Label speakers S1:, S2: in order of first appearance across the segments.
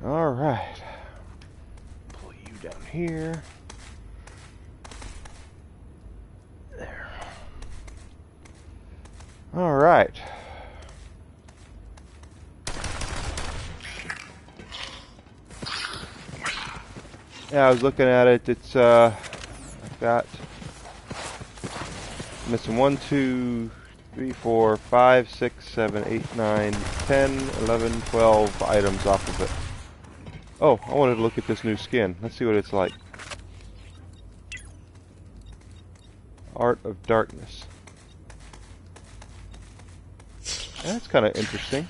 S1: Alright. Pull you down here. There. Alright. Yeah, I was looking at it. It's, I've got missing 1, 2, 3, 4, 5, 6, 7, 8, 9, 10, 11, 12 items off of it. Oh, I wanted to look at this new skin. Let's see what it's like. Art of Darkness. That's kind of interesting.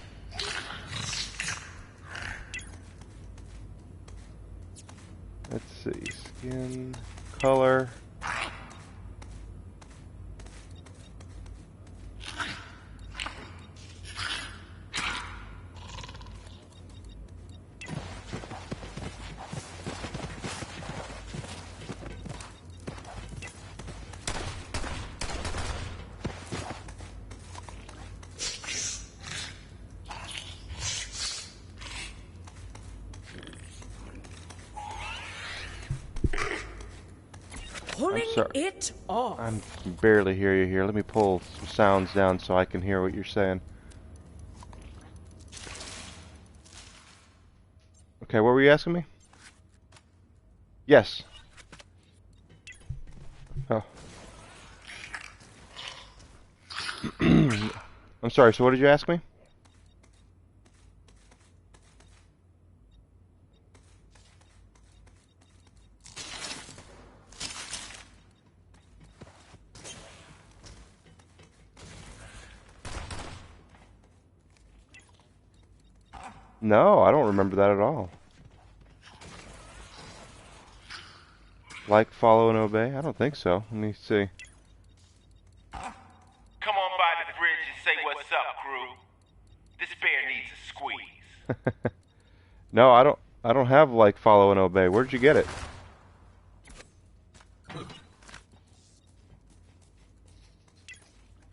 S1: Let's see. Skin, color.
S2: It off.
S1: I can barely hear you here. Let me pull some sounds down so I can hear what you're saying. Okay, what were you asking me? Yes. Oh. I'm sorry, so what did you ask me? No, I don't remember that at all. Like, follow, and obey? I don't think so. Let me see.
S3: Come on by the bridge and say what's up, crew. This bear needs a squeeze.
S1: No, I don't have like, follow, and obey. Where'd you get it?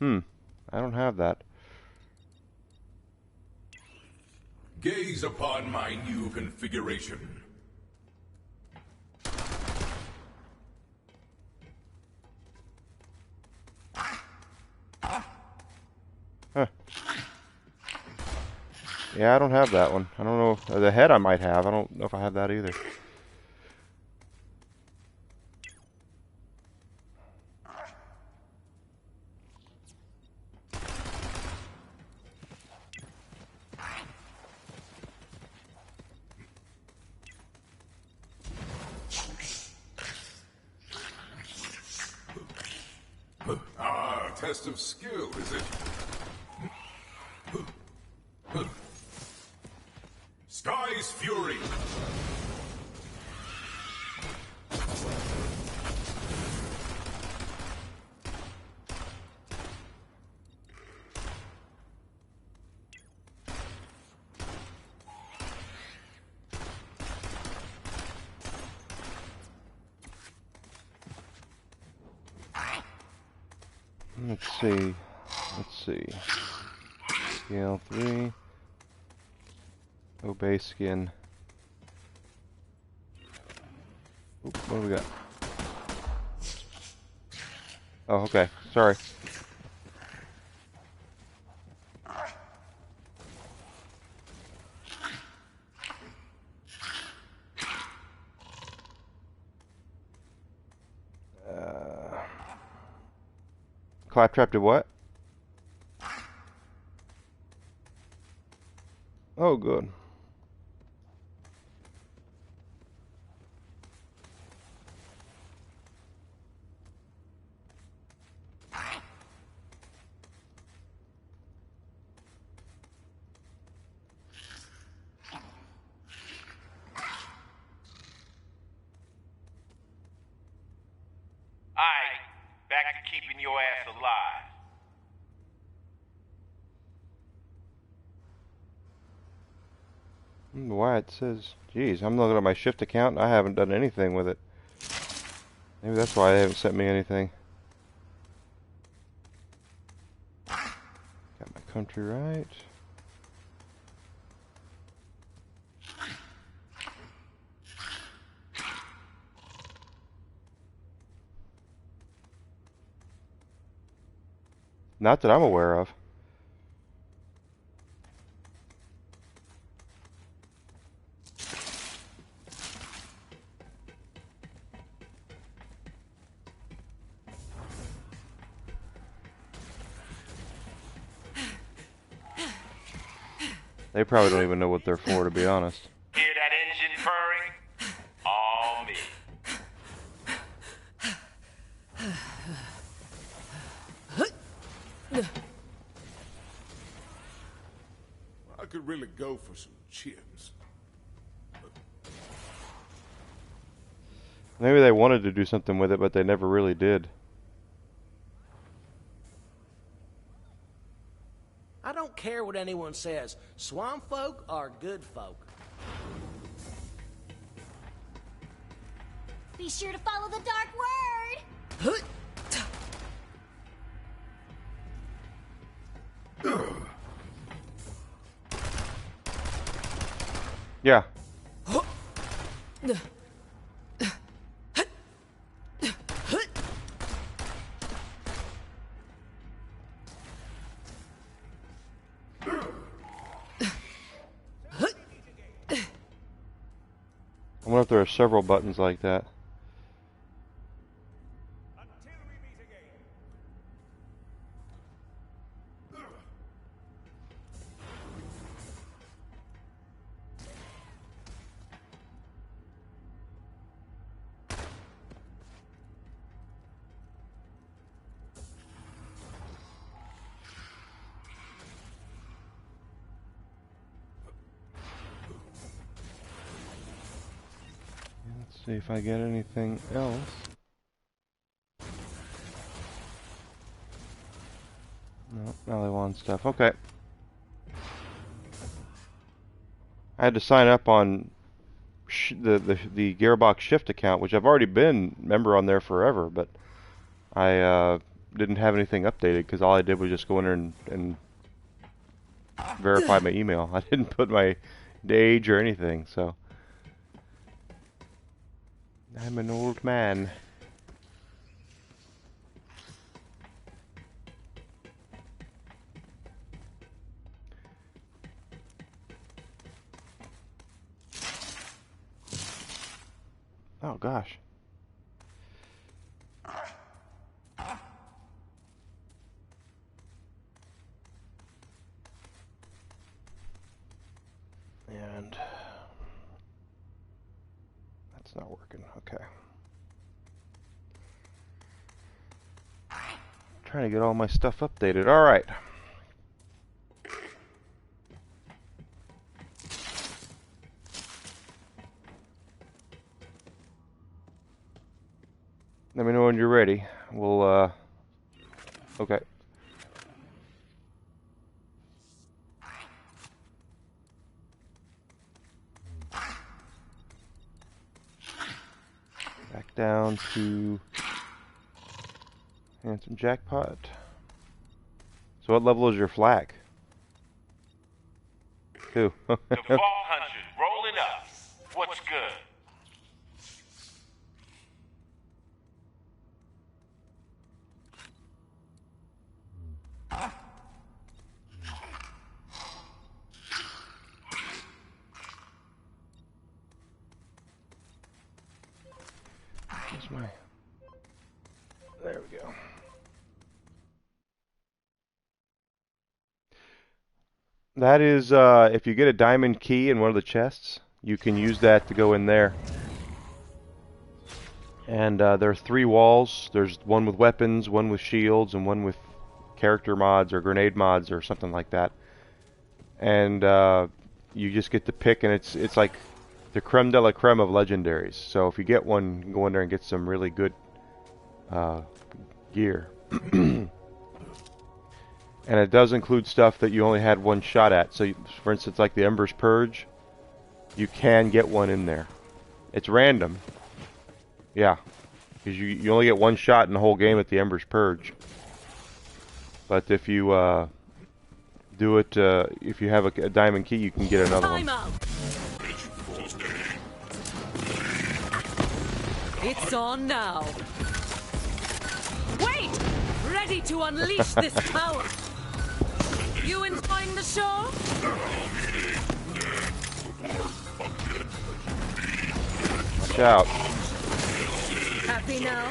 S1: I don't have that.
S4: Gaze upon my new configuration.
S1: Huh. Yeah, I don't have that one. I don't know if, the head I might have. I don't know if I have that either.
S4: Test of skill, is it? Sky's Fury!
S1: Let's see. Let's see. Scale 3. Obey skin. Oop, what do we got? Oh, okay. Sorry. Claptrap did what? Oh, good.
S3: Alright, back to keeping your ass alive.
S1: I don't know why it says, geez, I'm looking at my shift account and I haven't done anything with it. Maybe that's why they haven't sent me anything. Got my country right. Not that I'm aware of. They probably don't even know what they're for, to be honest.
S3: Hear that engine purring? All me.
S4: I could really go for some chips.
S1: Maybe they wanted to do something with it, but they never really did.
S5: I don't care what anyone says. Swamp folk are good folk.
S6: Be sure to follow the dark word.
S1: Yeah. I wonder if there are several buttons like that. Let's see if I get anything else. No, now they want stuff. Okay. I had to sign up on the Gearbox Shift account, which I've already been member on there forever, but I didn't have anything updated because all I did was just go in there and verify my email. I didn't put my age or anything, so I'm an old man. Oh gosh. And that's not working. Okay. Trying to get all my stuff updated. All right. Let me know when you're ready. We'll, okay. Back down to Handsome Jackpot. So what level is your flag? Who?
S3: The Vault Hunters rolling up. What's good?
S1: Where's my... There we go. That is, if you get a diamond key in one of the chests, you can use that to go in there. And there are 3 walls. There's one with weapons, one with shields, and one with character mods or grenade mods or something like that. And you just get to pick, and it's like the creme de la creme of legendaries. So if you get one, you can go in there and get some really good gear. And it does include stuff that you only had one shot at. So, for instance, like the Ember's Purge, you can get one in there. It's random. Yeah. Because you only get one shot in the whole game at the Ember's Purge. But if you do it, if you have a diamond key, you can get another one.
S2: It's on now. Wait! ready to unleash this power. You enjoying the show?
S1: Watch out.
S2: Happy now?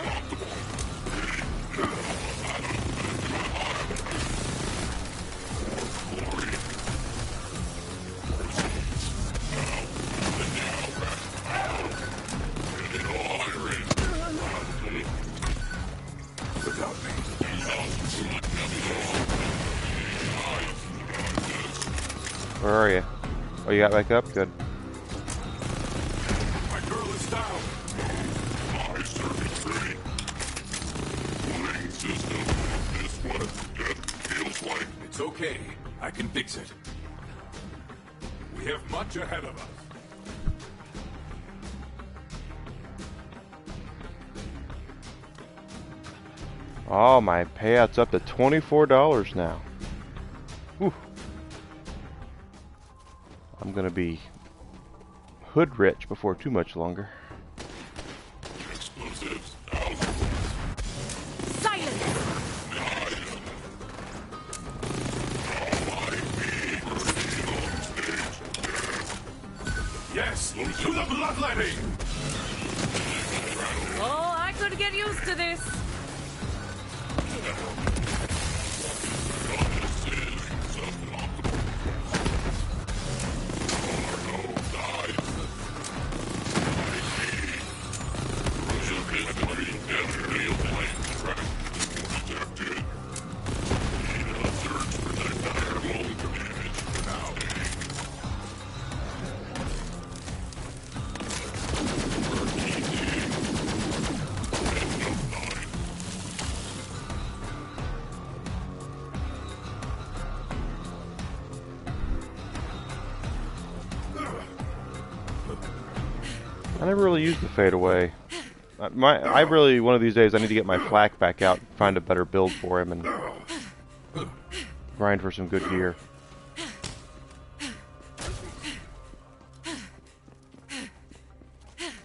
S1: Where are you? Oh, you got back up? Good.
S4: My girl is down. My circuitry. Cooling system. This what death feels like. It's okay. I can fix it. We have much ahead of us.
S1: Oh, my payout's up to $24 now. Whew. I'm gonna be hood rich before too much longer.
S4: Explosives.
S2: Silence!
S4: Yes, to the bloodletting.
S2: Oh, I could get used to this.
S1: I never really used the fadeaway. I really, one of these days, I need to get my flak back out, find a better build for him, and grind for some good gear.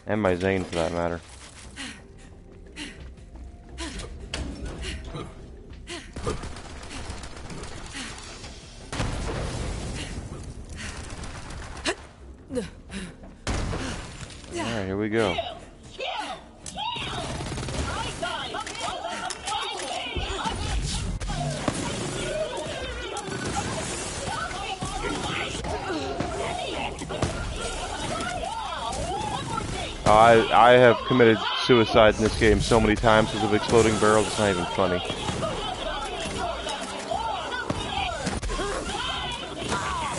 S1: And my Zane, for that matter. Alright, here we go. I have committed suicide in this game so many times because of exploding barrels, it's not even funny.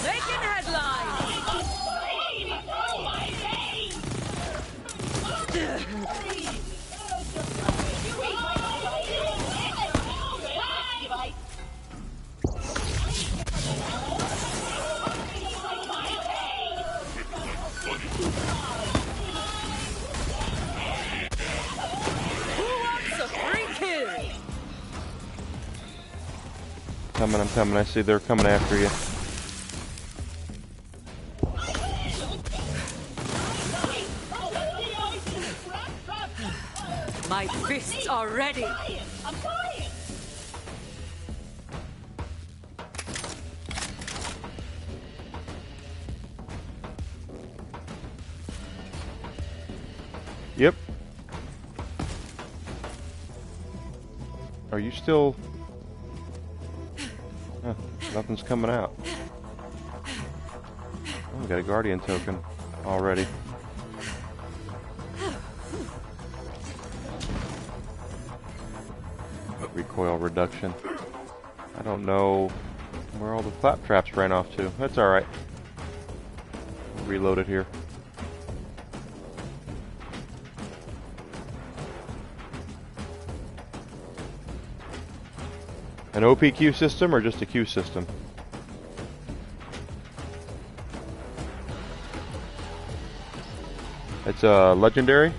S2: Making headlines!
S1: I'm coming. I see they're coming after you.
S2: My fists are ready.
S1: Yep. Are you still... Huh, nothing's coming out. Oh, we got a Guardian token already. Recoil reduction. I don't know where all the claptraps ran off to. That's alright. Reload it here. An OPQ system or just a Q system? It's a legendary.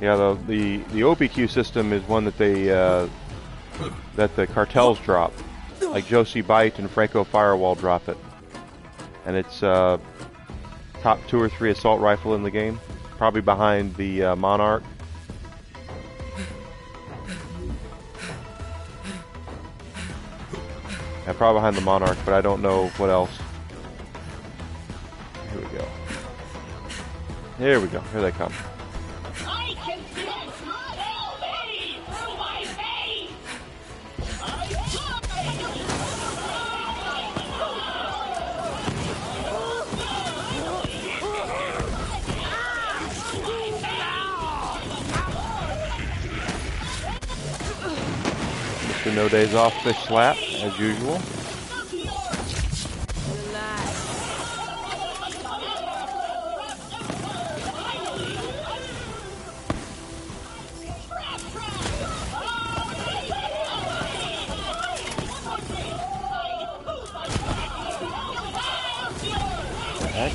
S1: Yeah, the OPQ system is one that they that the cartels drop, like Josie Bite and Franco Firewall drop it, and it's top 2 or 3 assault rifle in the game, probably behind the Monarch Yeah, probably behind the Monarch, but I don't know what else. Here we go. Here we go. Here they come.
S6: I can sense hell through my face!
S1: Mr. No Days Off fish slap, as usual. Heck.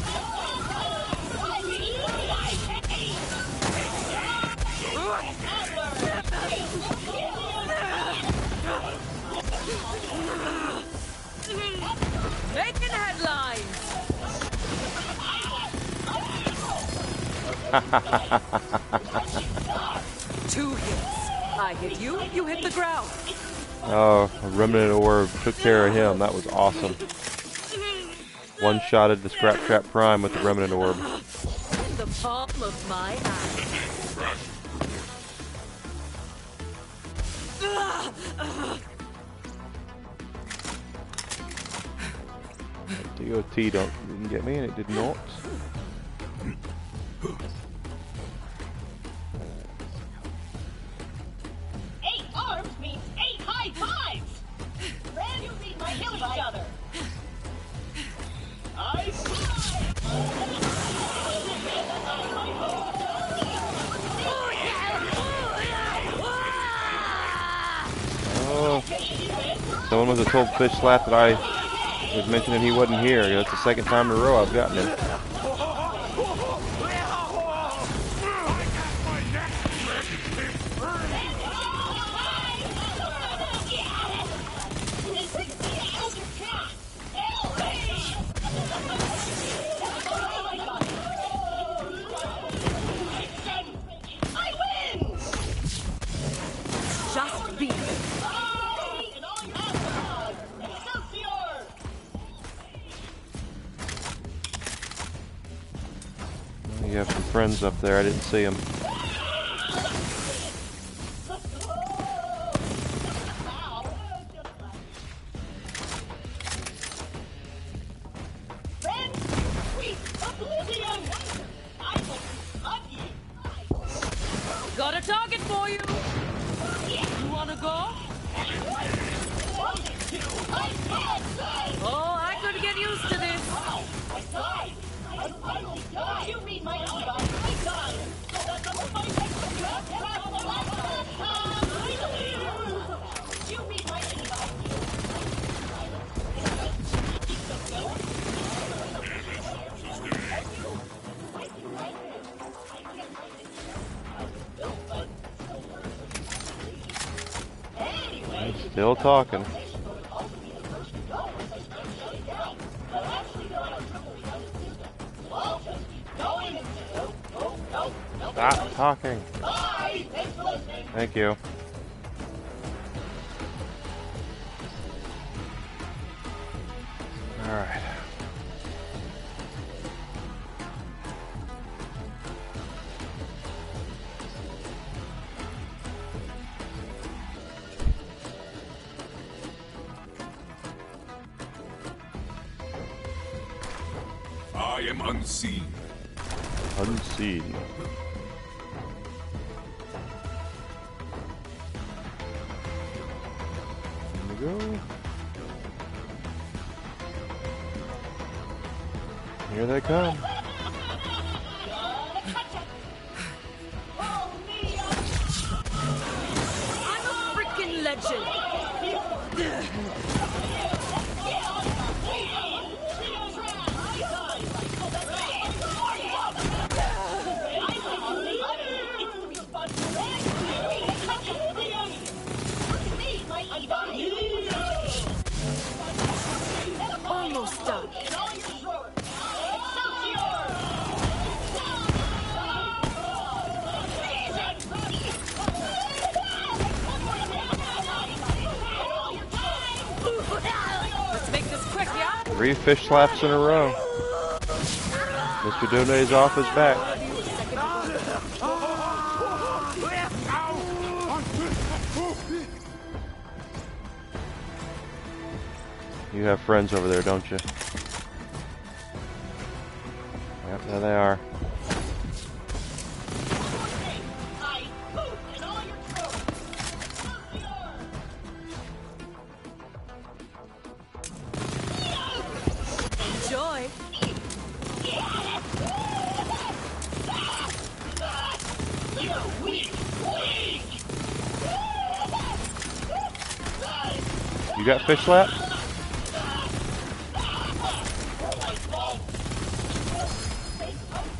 S2: Making headlines. Two hits. I hit you, you hit the ground.
S1: Oh, a Remnant Orb took care of him. That was awesome. One-shotted the Scrap Trap Prime with the Remnant Orb.
S2: In the palm of my eye.
S1: DOT didn't get me, and it did not.
S6: Eight arms means 8 high fives! Then you meet my kill each other! I
S1: Oh, someone was a told fish slap that I was mentioning he wasn't here. That's the second time in a row I've gotten him.
S2: Just beat it.
S1: You have some friends up there. I didn't see them.
S2: Got a target for you. You wanna go? Oh, I could get used to this.
S6: You meet my
S1: Still talking. Stop talking. Thank you. All right.
S4: I am unseen.
S1: Unseen. Here we go. Here they come.
S2: I'm a freaking legend. Almost done.
S1: 3 fish slaps in a row. Mr. Donet's off his back. You have friends over there, don't you? Yep, there they are.
S2: Enjoy.
S1: You got fish slap?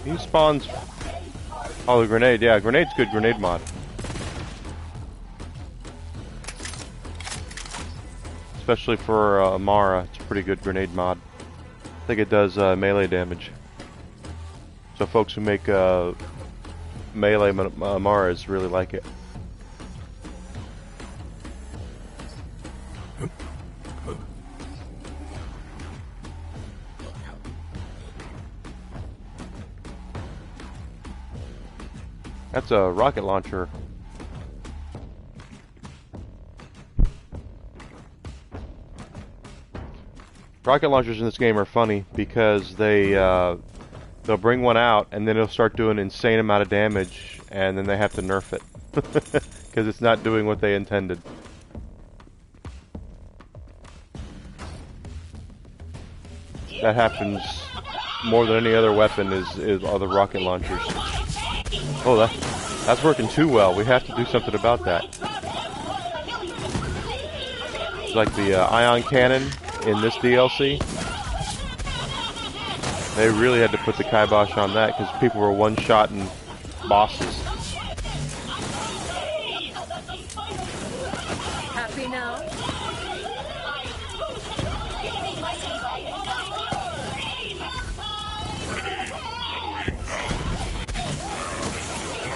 S1: He spawns. Oh, the grenade. Yeah, grenade's good grenade mod. Especially for Amara, it's a pretty good grenade mod. I think it does melee damage. So folks who make melee Amaras really like it. That's a rocket launcher. Rocket launchers in this game are funny because they'll bring one out and then it'll start doing an insane amount of damage and then they have to nerf it because it's not doing what they intended. That happens more than any other weapon is other rocket launchers. Oh, that's working too well. We have to do something about that. It's like the ion cannon in this DLC. They really had to put the kibosh on that because people were one-shotting bosses.
S2: Happy now?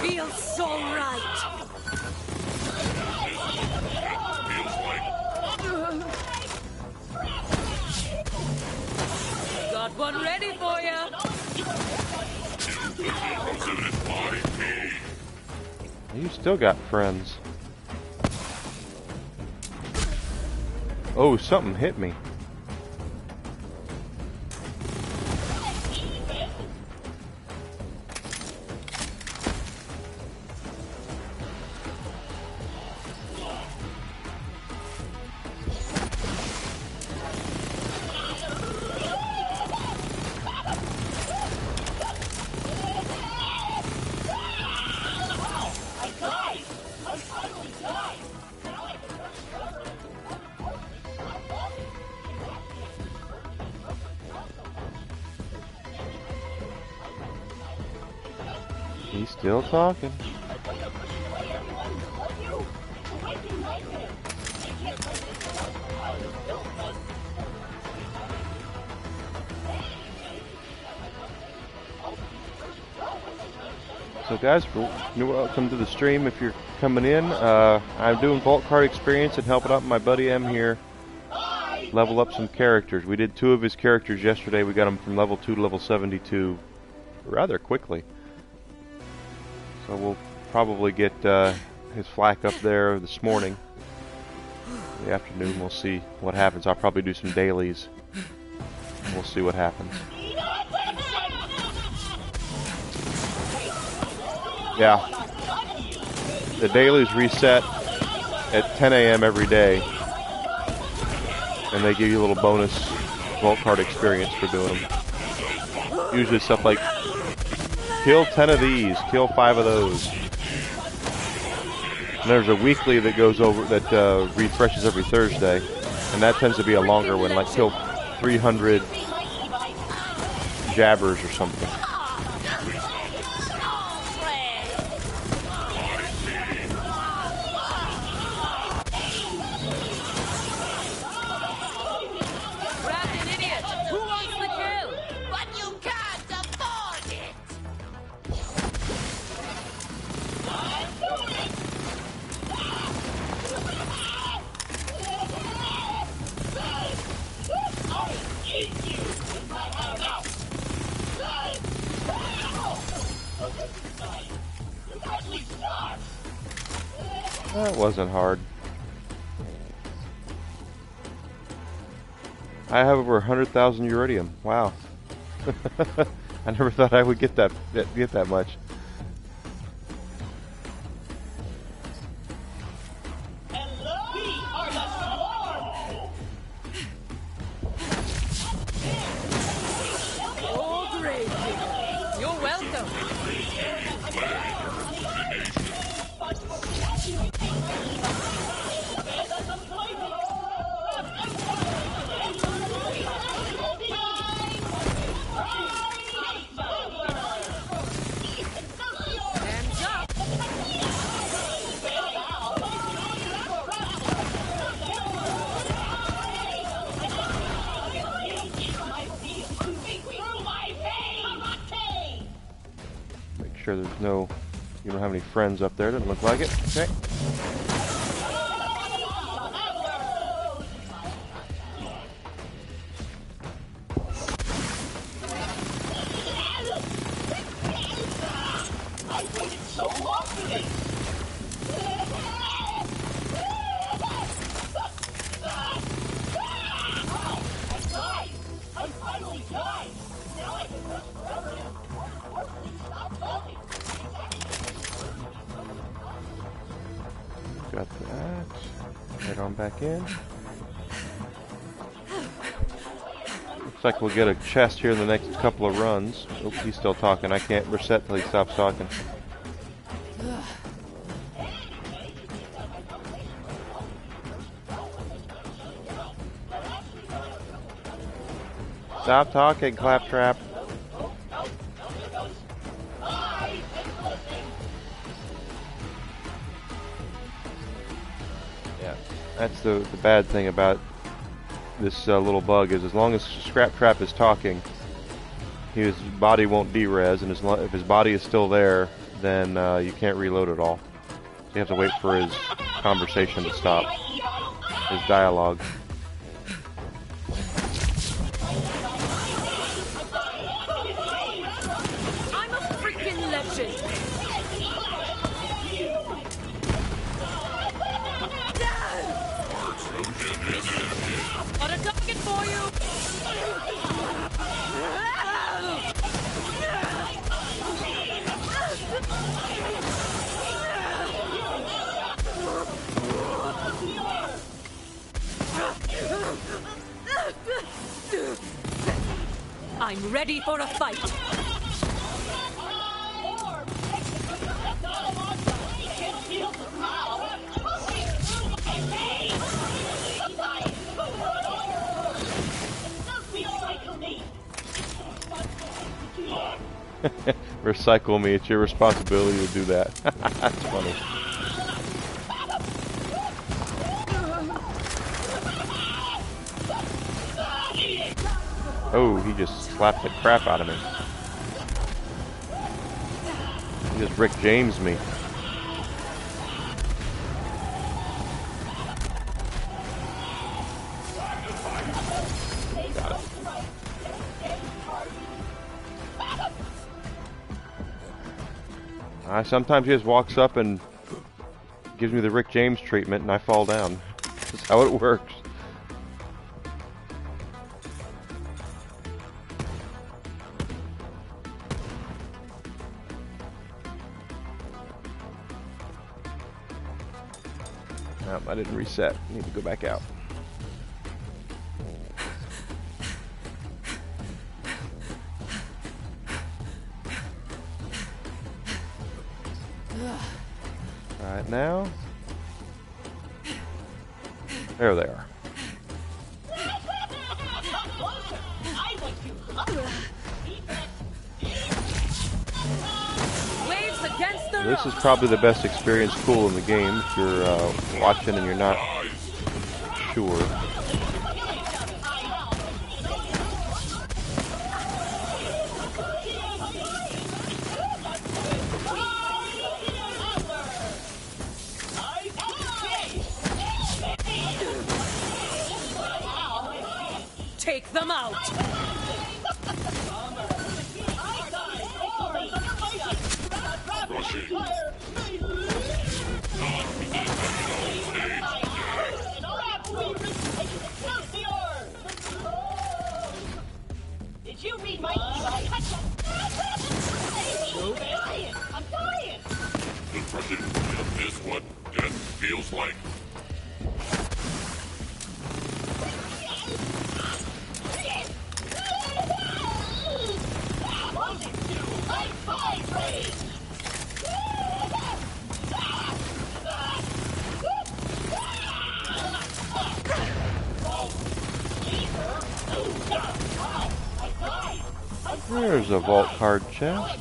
S2: Feels so right. Got one ready for you.
S1: You still got friends. Oh, something hit me. He's still talking. So guys, welcome to the stream if you're coming in. I'm doing Vault Card Experience and helping out my buddy M here level up some characters. We did 2 of his characters yesterday. We got him from level 2 to level 72 rather quickly. So we'll probably get his flak up there this morning. In the afternoon we'll see what happens. I'll probably do some dailies. We'll see what happens. Yeah. The dailies reset at 10 a.m. every day. And they give you a little bonus Vault Card Experience for doing them. Usually stuff like kill 10 of these, kill 5 of those. And there's a weekly that goes over, that refreshes every Thursday. And that tends to be a longer one, like kill 300 jabbers or something. That wasn't hard. I have over 100,000 uridium. Wow. I never thought I would get that much.
S2: Oh, great. You're welcome. Hands up.
S1: Make sure there's no... You don't have any friends up there. Doesn't look like it. Okay. Got that. Head on back in. Looks like we'll get a chest here in the next couple of runs. Oh, he's still talking. I can't reset till he stops talking. Stop talking, Claptrap. Yeah, that's the bad thing about this little bug is as long as Scraptrap is talking, his body won't derez, and if his body is still there, then you can't reload at all. So you have to wait for his conversation to stop, his dialogue.
S2: I'm a freaking legend. Got a target for you. I'm ready for a fight.
S1: Recycle me, it's your responsibility to do that. That's funny. Oh, he just slapped the crap out of me. He just Rick James me. Got it. Sometimes he just walks up and gives me the Rick James treatment and I fall down. That's how it works. I didn't reset. I need to go back out. Right now. There they are.
S2: Waves against the
S1: This is probably the best experience tool in the game if you're watching and you're not sure.
S2: Take them out.
S4: Rushing.
S1: There's a vault card chest.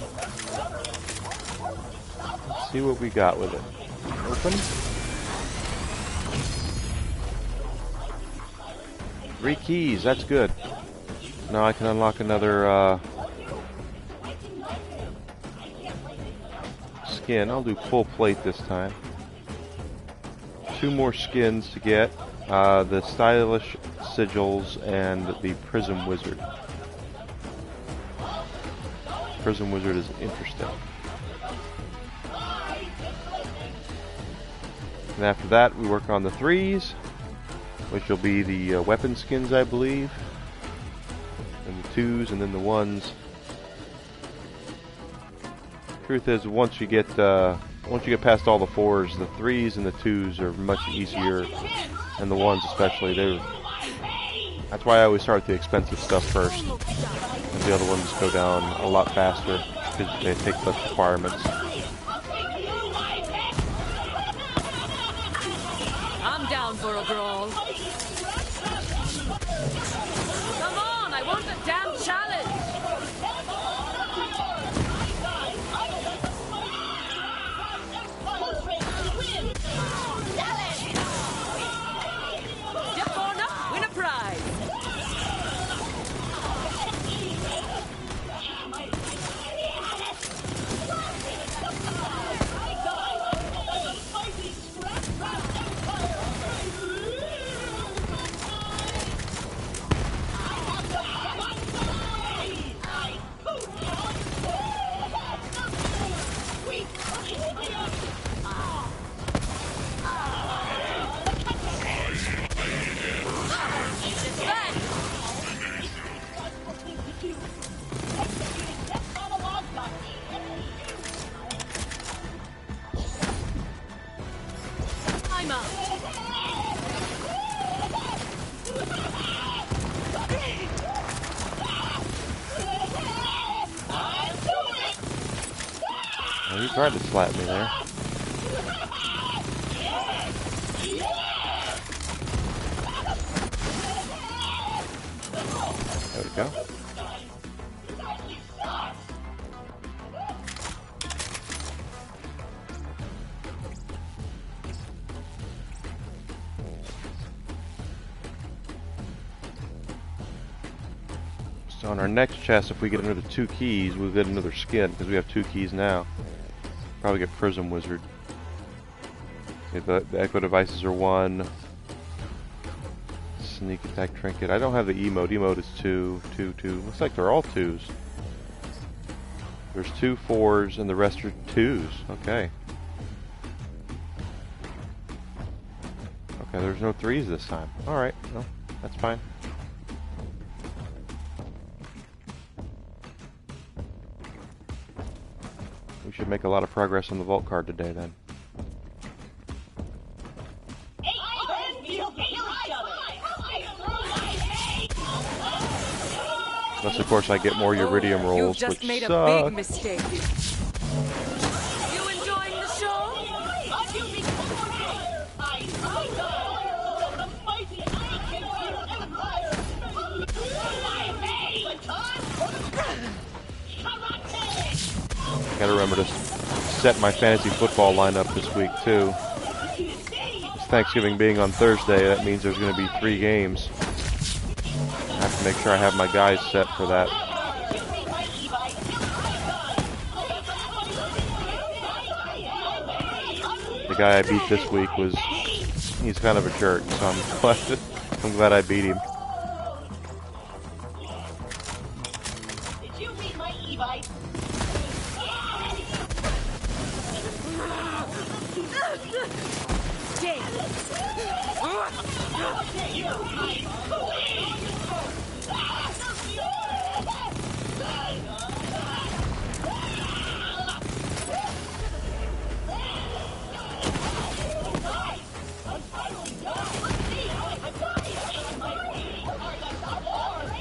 S1: Let's see what we got with it. Open. 3 keys, that's good. Now I can unlock another skin. I'll do full plate this time. 2 more skins to get. The stylish sigils and the prism wizard. Prism wizard is interesting. And after that, we work on the 3s, which will be the weapon skins, I believe, and the 2s, and then the 1s. Truth is, once you get past all the 4s, the 3s and the 2s are much easier, and the 1s especially. That's why I always start with the expensive stuff first, and the other ones go down a lot faster because they take less requirements.
S2: I'm down for a brawl. Come on, I want a damn challenge. Step on up, win a prize. I'm up.
S1: Well, you tried to slap me there. There we go. So on our next chest, if we get another 2 keys, we'll get another skin, because we have 2 keys now. Probably get Prism Wizard. Okay, the Echo Devices are 1. Sneak Attack Trinket. I don't have the emote. Emote is 2, 2, 2. Looks like they're all 2s. There's 2 4s, and the rest are 2s. Okay. Okay, there's no 3s this time. Alright, no, that's fine. We should make a lot of progress on the vault card today then. Unless of course I get more Uridium rolls,
S2: You've just
S1: which
S2: made a
S1: suck.
S2: big mistake. You enjoying the show?
S1: Gotta remember to set my fantasy football lineup this week too. With Thanksgiving being on Thursday, that means there's going to be 3 games. I have to make sure I have my guys set for that. The guy I beat this week he's kind of a jerk, so I'm glad I beat him.
S6: Did you meet my e-bike?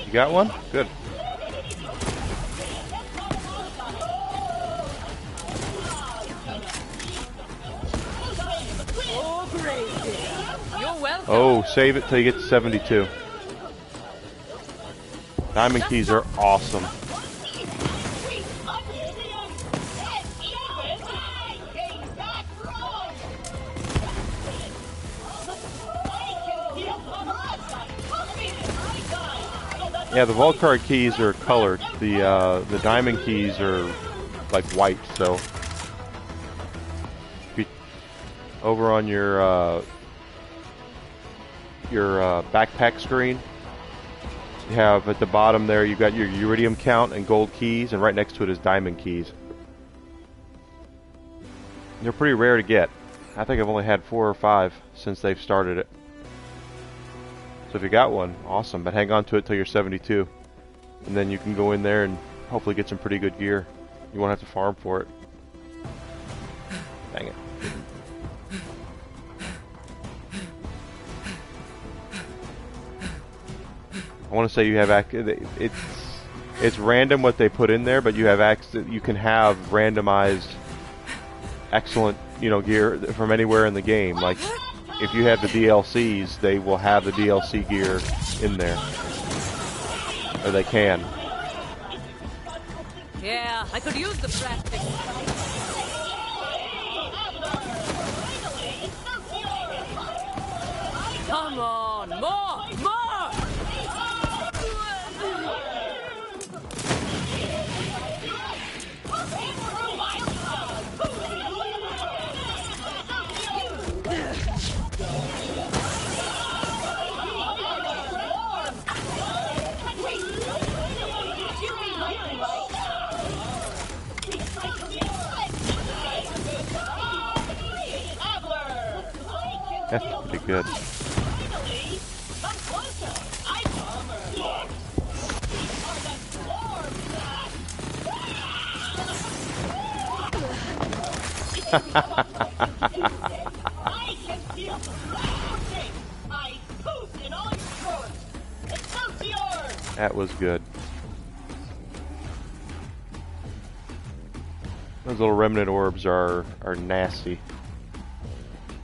S1: You got one? Good.
S2: Oh, great. You're welcome.
S1: Oh, save it till you get to 72. Diamond keys are awesome. Yeah, the vault card keys are colored. The diamond keys are like white. So if you, over on your backpack screen, you have at the bottom there, you've got your iridium count and gold keys, and right next to it is diamond keys. They're pretty rare to get. I think I've only had 4 or 5 since they've started it. So if you got one, awesome, but hang on to it till you're 72. And then you can go in there and hopefully get some pretty good gear. You won't have to farm for it. Dang it. I want to say you have it's random what they put in there, but you have you can have randomized excellent, you know, gear from anywhere in the game. Like if you have the DLCs, they will have the DLC gear in there, or they can.
S2: Yeah, I could use the practice. Come on, more!
S1: That's pretty good. That was good. Those little remnant orbs are nasty.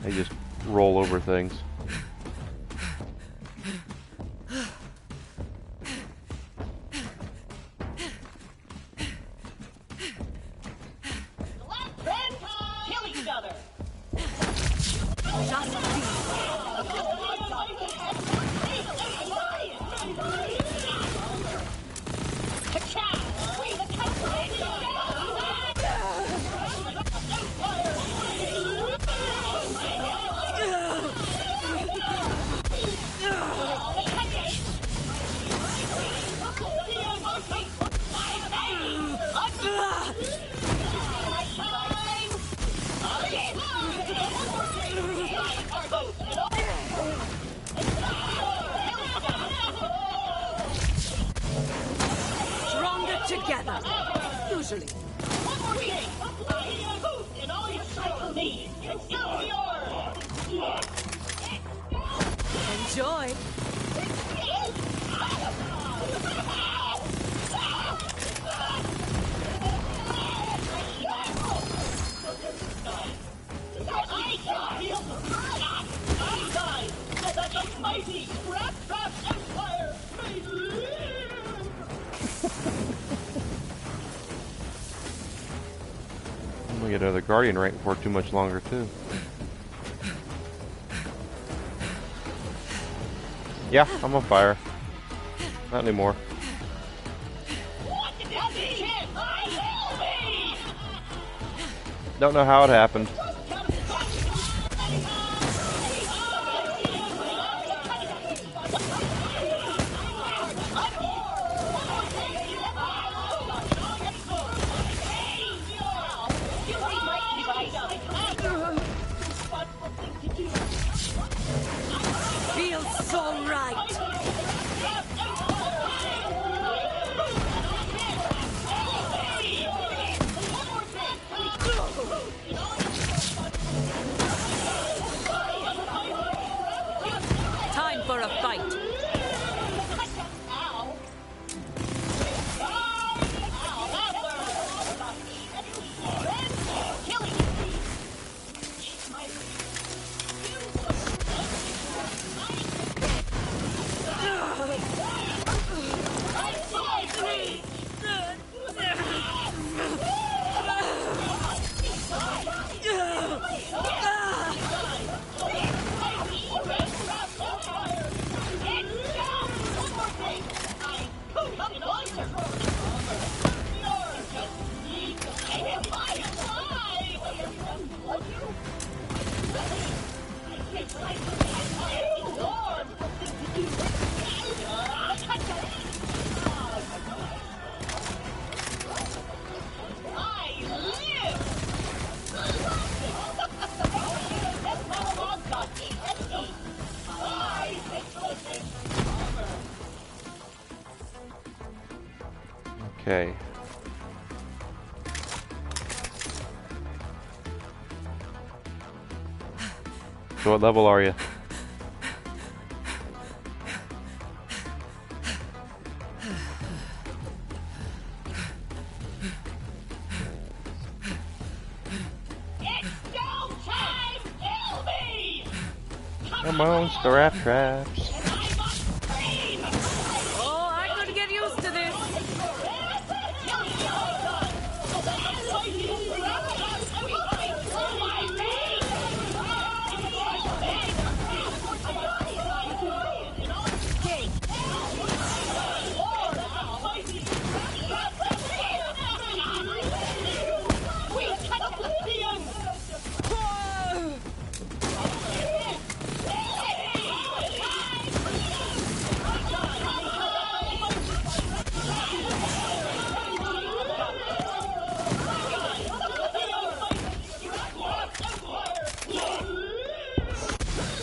S1: They just roll over things.
S6: Kill each other.
S2: Stronger together. Usually. Enjoy.
S1: I'm gonna get another Guardian rank before too much longer too. Yeah, I'm on fire. Not anymore. Don't know how it happened.
S2: Feels so right.
S1: Okay. So what level are you? Come on, scrap traps.
S2: Oh, I could get used to this.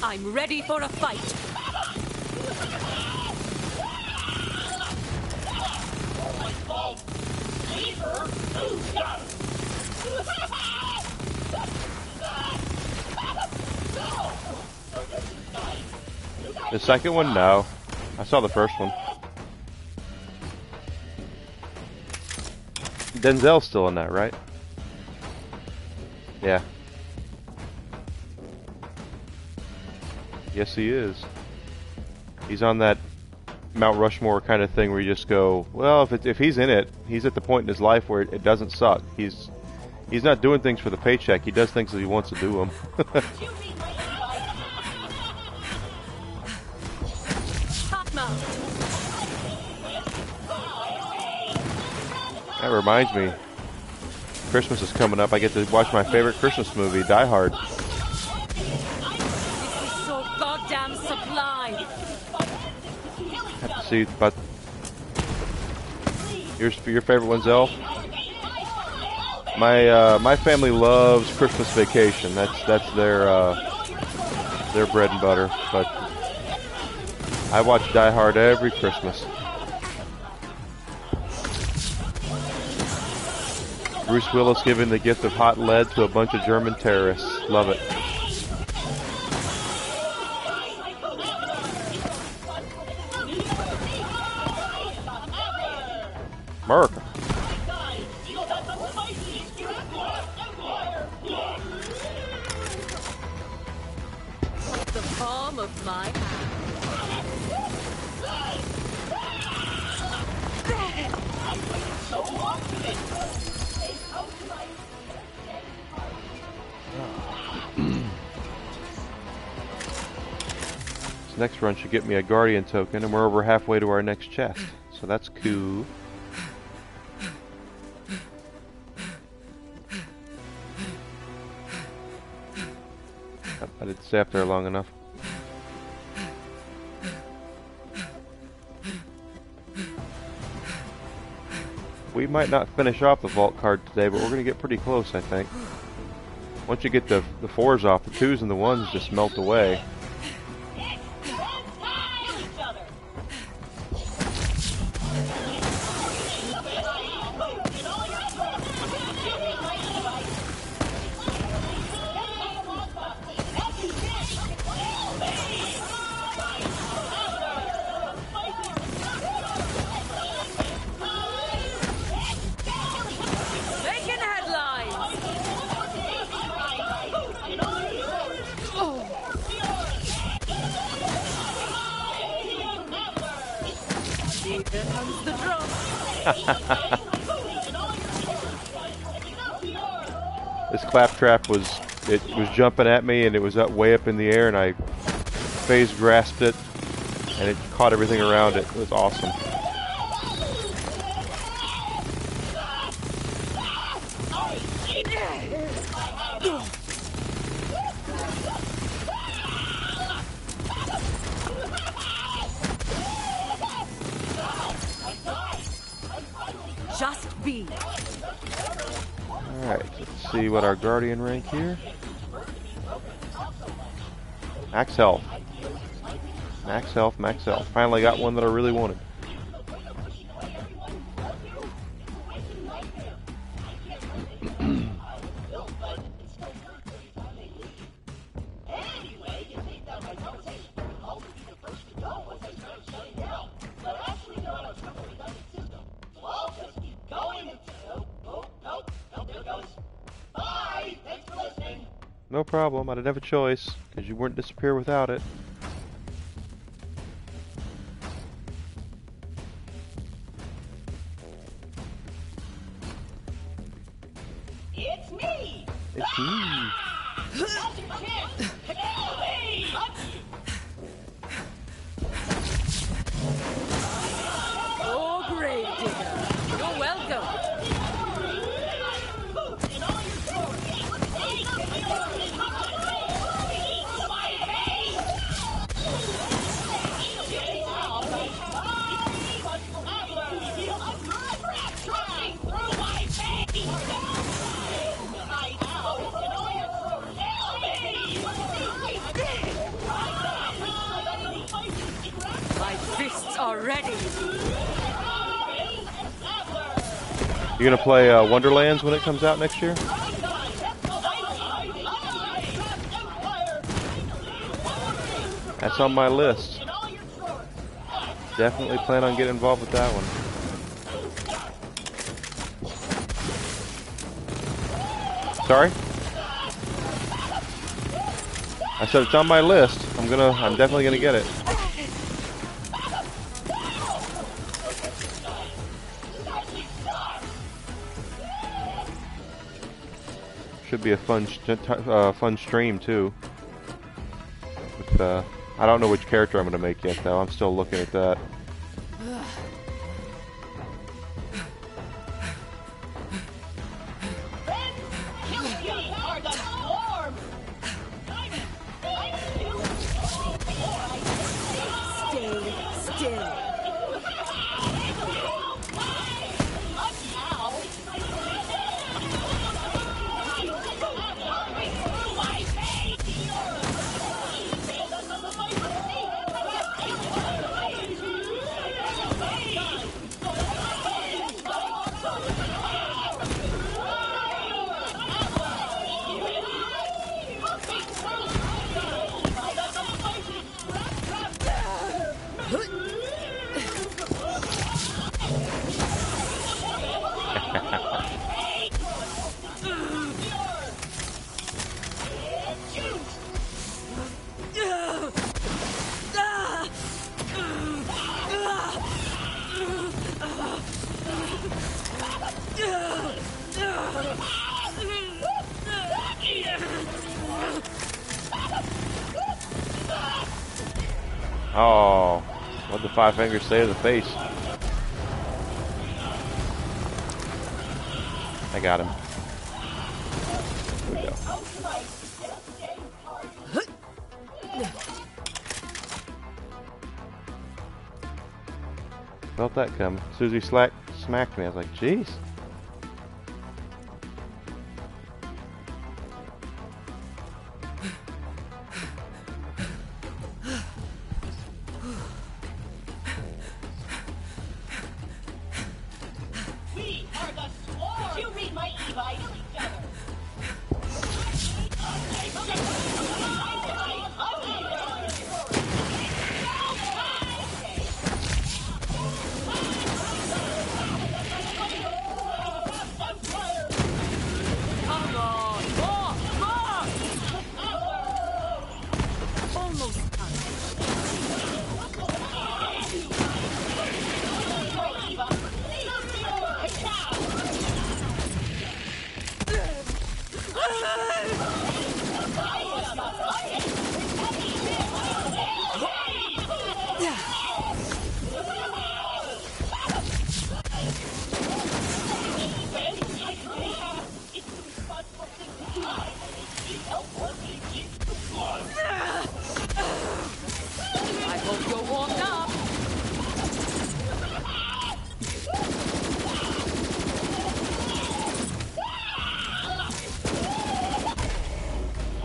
S2: I'm ready for a fight.
S1: The second one, no. I saw the first one. Denzel's still in that, right? Yeah. Yes, he is. He's on that Mount Rushmore kind of thing where you just go, well, if he's in it, he's at the point in his life where it doesn't suck. He's not doing things for the paycheck. He does things that he wants to do them. That reminds me, Christmas is coming up. I get to watch my favorite Christmas movie, Die Hard.
S2: So goddamn supply.
S1: Have to see, but your favorite one's Elf. My family loves Christmas Vacation. That's their bread and butter. But I watch Die Hard every Christmas. Bruce Willis giving the gift of hot lead to a bunch of German terrorists. Love it. America.
S2: The palm of my hand.
S1: This next run should get me a Guardian token, and we're over halfway to our next chest. So that's cool. I didn't stay up there long enough. We might not finish off the vault card today, but we're going to get pretty close, I think. Once you get the 4s off, the 2s and the 1s just melt away.
S2: Making headlines. Here comes the drum.
S1: This claptrap was jumping at me, and it was way up in the air, and I phase grasped it, and it caught everything around it. It was awesome.
S2: Just be.
S1: Alright, let's see what our Guardian rank here. Max health. Max health, max health. Finally got one that I really wanted. no problem. I didn't have a choice, because you wouldn't disappear without it.
S6: It's me!
S1: It's me.
S6: Now's your chance! Kill me!
S2: Oh, grave digger. You're welcome. My fists are ready.
S1: You gonna play Wonderlands when it comes out next year? That's on my list. Definitely plan on getting involved with that one. Sorry? I said it's on my list. I'm definitely gonna get it. Should be a fun stream too. With, I don't know which character I'm gonna make yet though. I'm still looking at that.
S2: Stay still.
S1: Oh, what'd the five fingers say to the face? I got him. Here we go. Felt that coming. As soon as he smacked me, I was like, jeez.
S6: We are the Swarm! You read my e-bite?
S2: Come on. More. Almost done. I hope you're warmed up.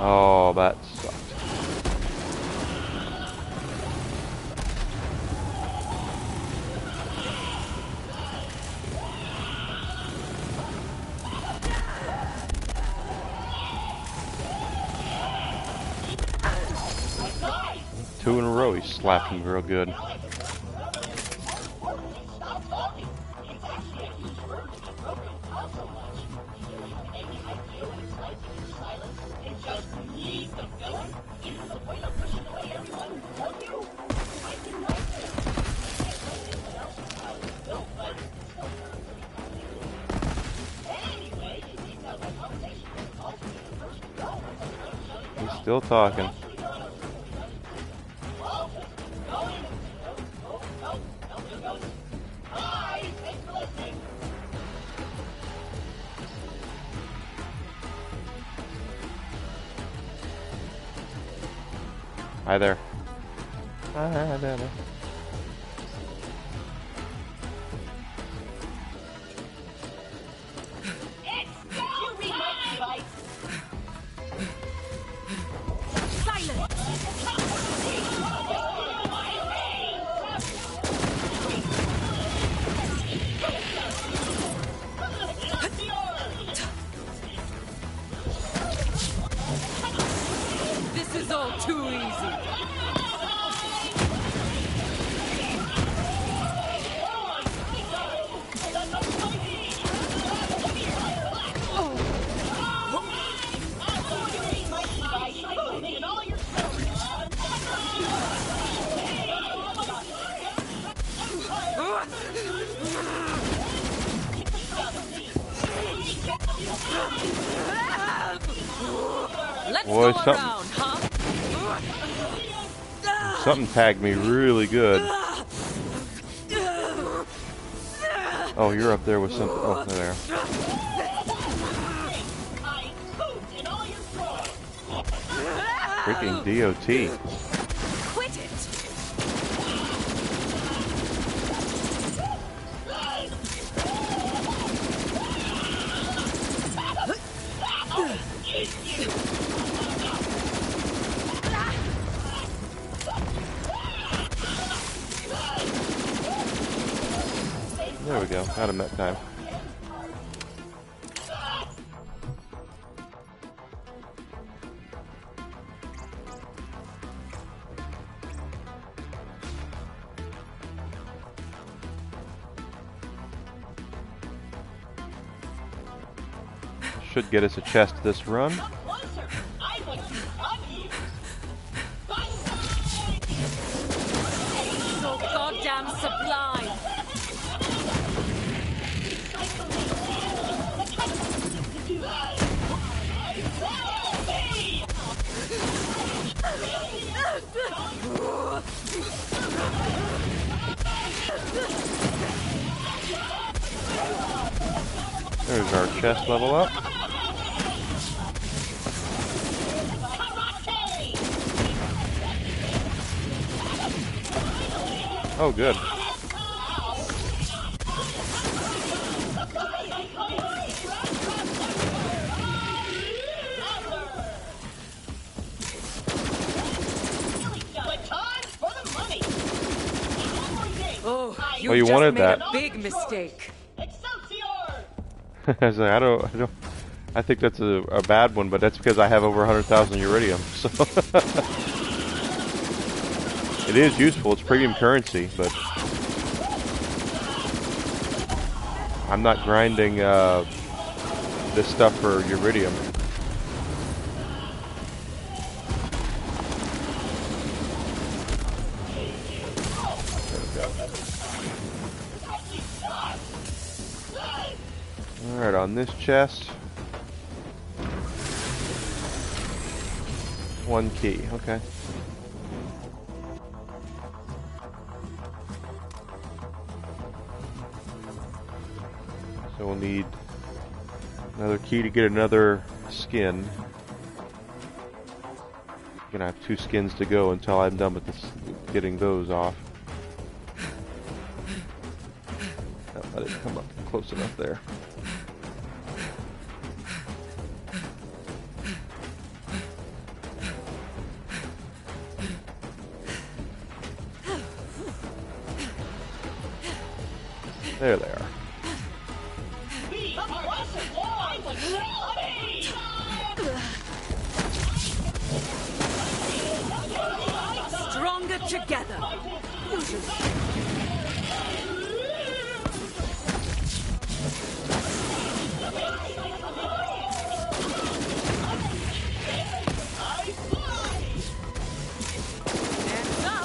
S1: Oh, that sucked. Two in a row, he slapped him real good.
S6: It's just
S1: Still talking. Hi there. Hi there.
S2: This is all too easy. Let's
S1: Boy,
S2: go
S1: something-
S2: around, huh?
S1: Something tagged me really good. Oh, you're up there with something. Oh, there. Freaking DOT.
S2: Quit it.
S1: There we go. Got him that time. Should get us a chest this run.
S2: So goddamn sublime.
S1: There's our chest level up. Oh, good.
S2: Oh,
S1: Oh, you
S2: just
S1: wanted
S2: made
S1: that.
S2: a big mistake.
S1: I was like, I think that's a bad one, but that's because I have over 100,000 uridium. So it is useful. It's premium currency, but I'm not grinding this stuff for uridium. Alright, on this chest, one key, okay. So we'll need another key to get another skin. Gonna have 2 skins to go until I'm done with this, getting those off. Don't let it come up close enough there. There they are.
S2: Stronger together. Hands up.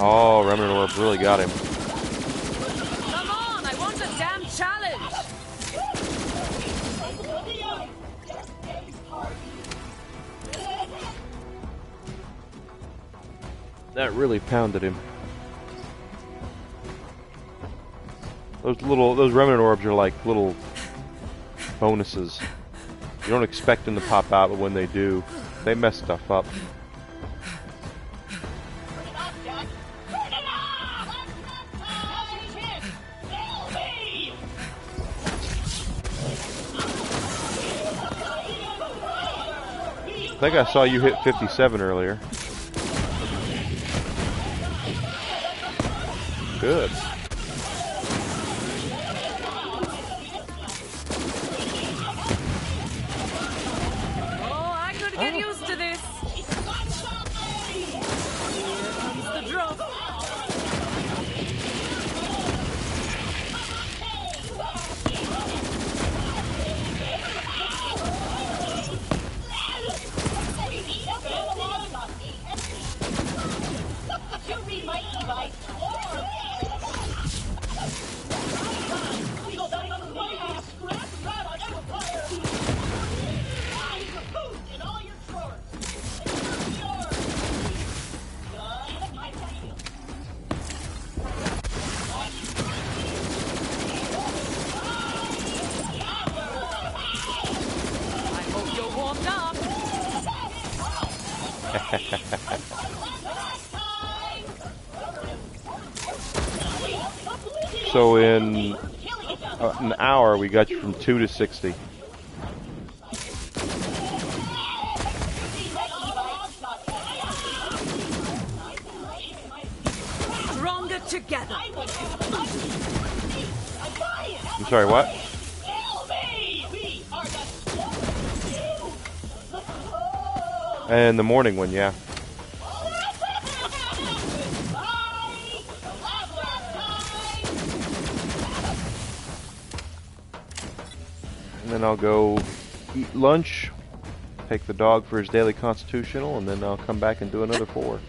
S1: Oh, Remnant Orb really got him.
S2: Come on, I want a damn challenge.
S1: That really pounded him. Those Remnant Orbs are like little bonuses. You don't expect them to pop out, but when they do, they mess stuff up. I think I saw you hit 57 earlier. Good.
S2: Oh, I could get used to this. Here comes the drop. I hope you're warmed up.
S1: So in an hour, we got you from 2 to 60.
S2: Stronger together.
S1: I'm sorry, what? And the morning one, yeah. And then I'll go eat lunch, take the dog for his daily constitutional, and then I'll come back and do another 4.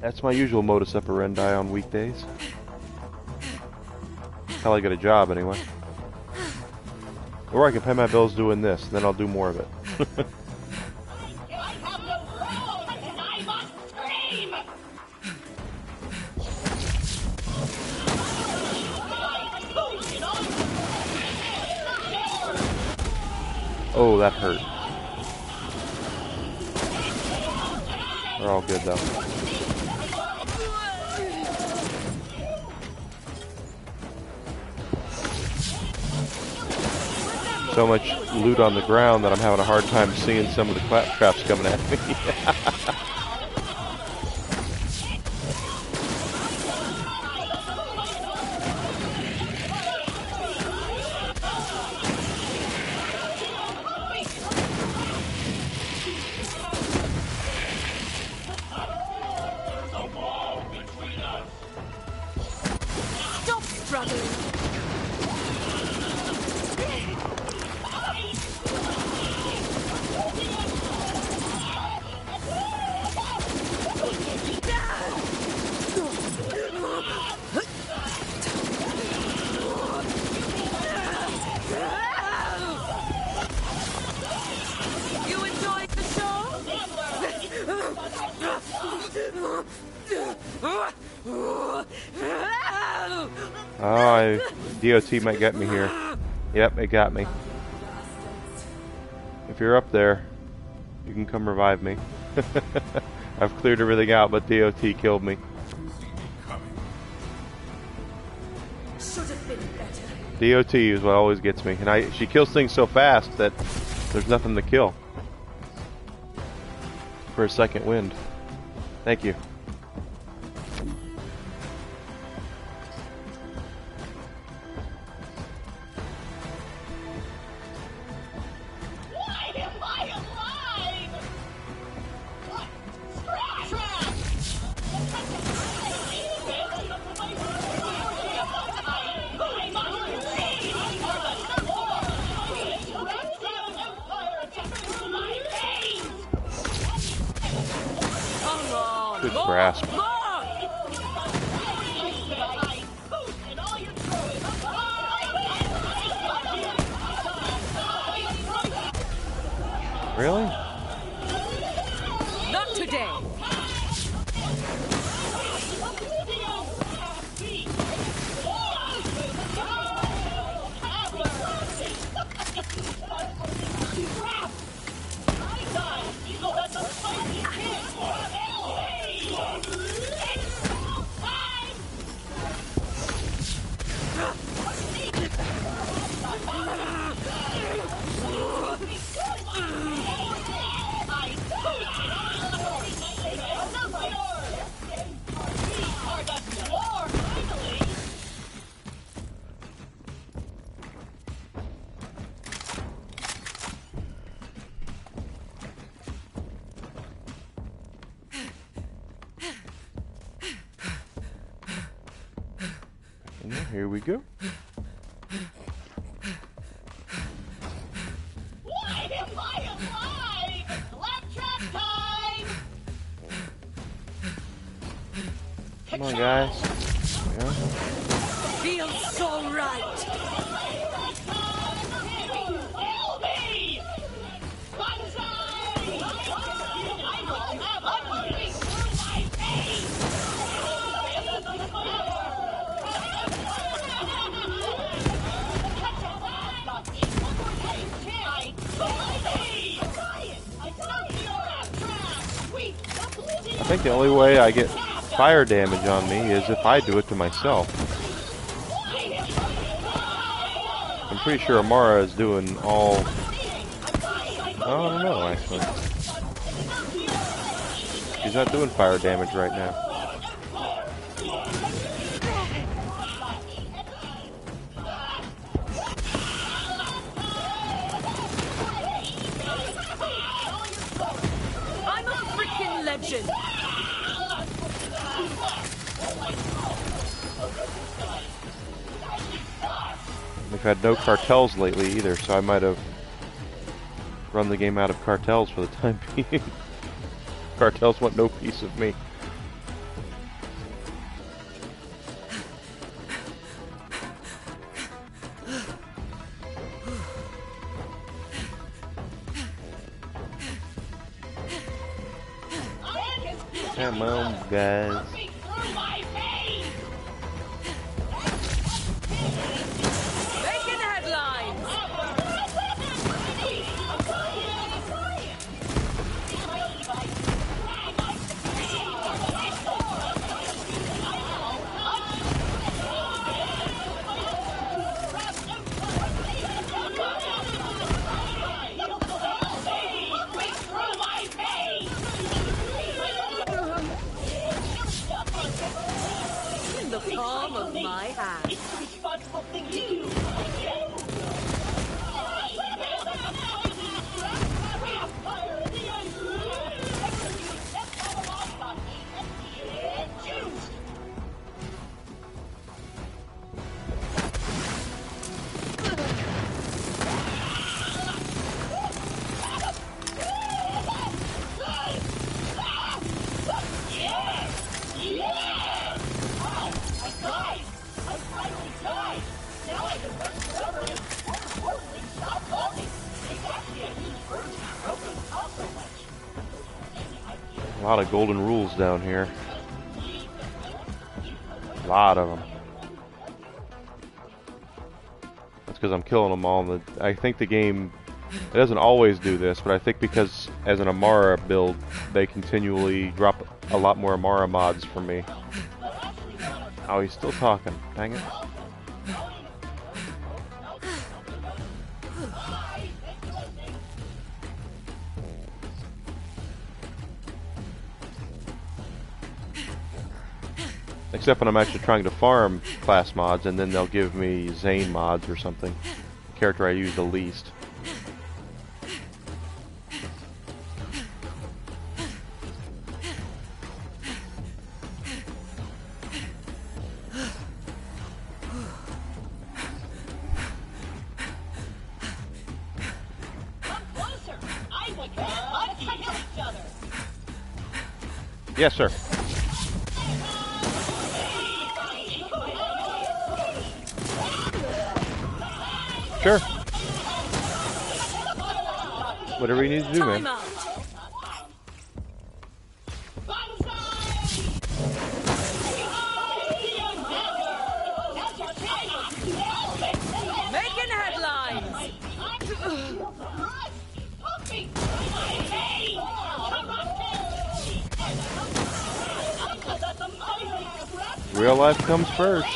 S1: That's my usual modus operandi on weekdays. How I get a job, anyway. Or I can pay my bills doing this, and then I'll do more of it. Oh, that hurt. They're all good, though. So much loot on the ground that I'm having a hard time seeing some of the claptraps coming at me.
S2: Stop struggling. You enjoyed the show?
S1: Oh, DOT might get me here. Yep, it got me. If you're up there, you can come revive me. I've cleared everything out, but DOT killed me.
S2: Should have been better.
S1: DOT is what always gets me. And she kills things so fast that there's nothing to kill. For a second wind. Thank you.
S6: Why am I alive? What? Scratch!
S1: Good grasp. Really?
S2: Not today.
S1: And here we go.
S6: Why am I alive? Claptrap time!
S1: Come on, guys. Yeah.
S2: Feels so right.
S6: Kill me! Banzai! I will have a ring through my face!
S1: I think the only way I get fire damage on me is if I do it to myself. I'm pretty sure Amara is doing all... I don't know, actually. She's not doing fire damage right now.
S2: I'm a freaking legend.
S1: We've had no cartels lately either, so I might have run the game out of cartels for the time being. Cartels want no piece of me. Come on, guys.
S2: Making headlines. In the palm of my hand.
S1: A lot of golden rules down here. A lot of them. That's because I'm killing them all. I think the game, it doesn't always do this, but I think because as an Amara build, they continually drop a lot more Amara mods for me. Oh, he's still talking. Dang it. Except when I'm actually trying to farm class mods, and then they'll give me Zane mods or something. The character I use the least. Yes, sir. Sure. Whatever you need to do,
S2: Time
S1: man.
S2: out. Making headlines.
S1: Real life comes first.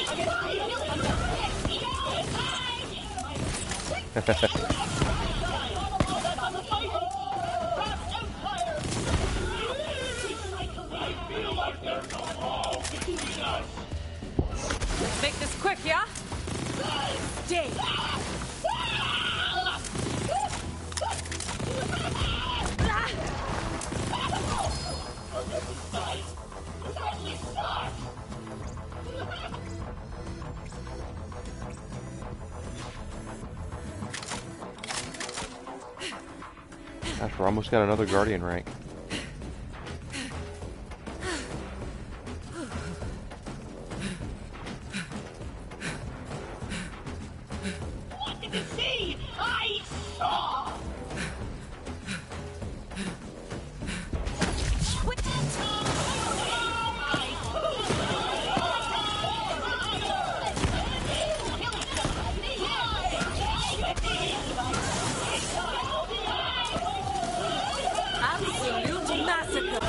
S2: Make this quick, yeah? Stay.
S1: Gosh, we're almost got another Guardian rank.
S6: What did you see? I saw.
S2: Absolute massacre.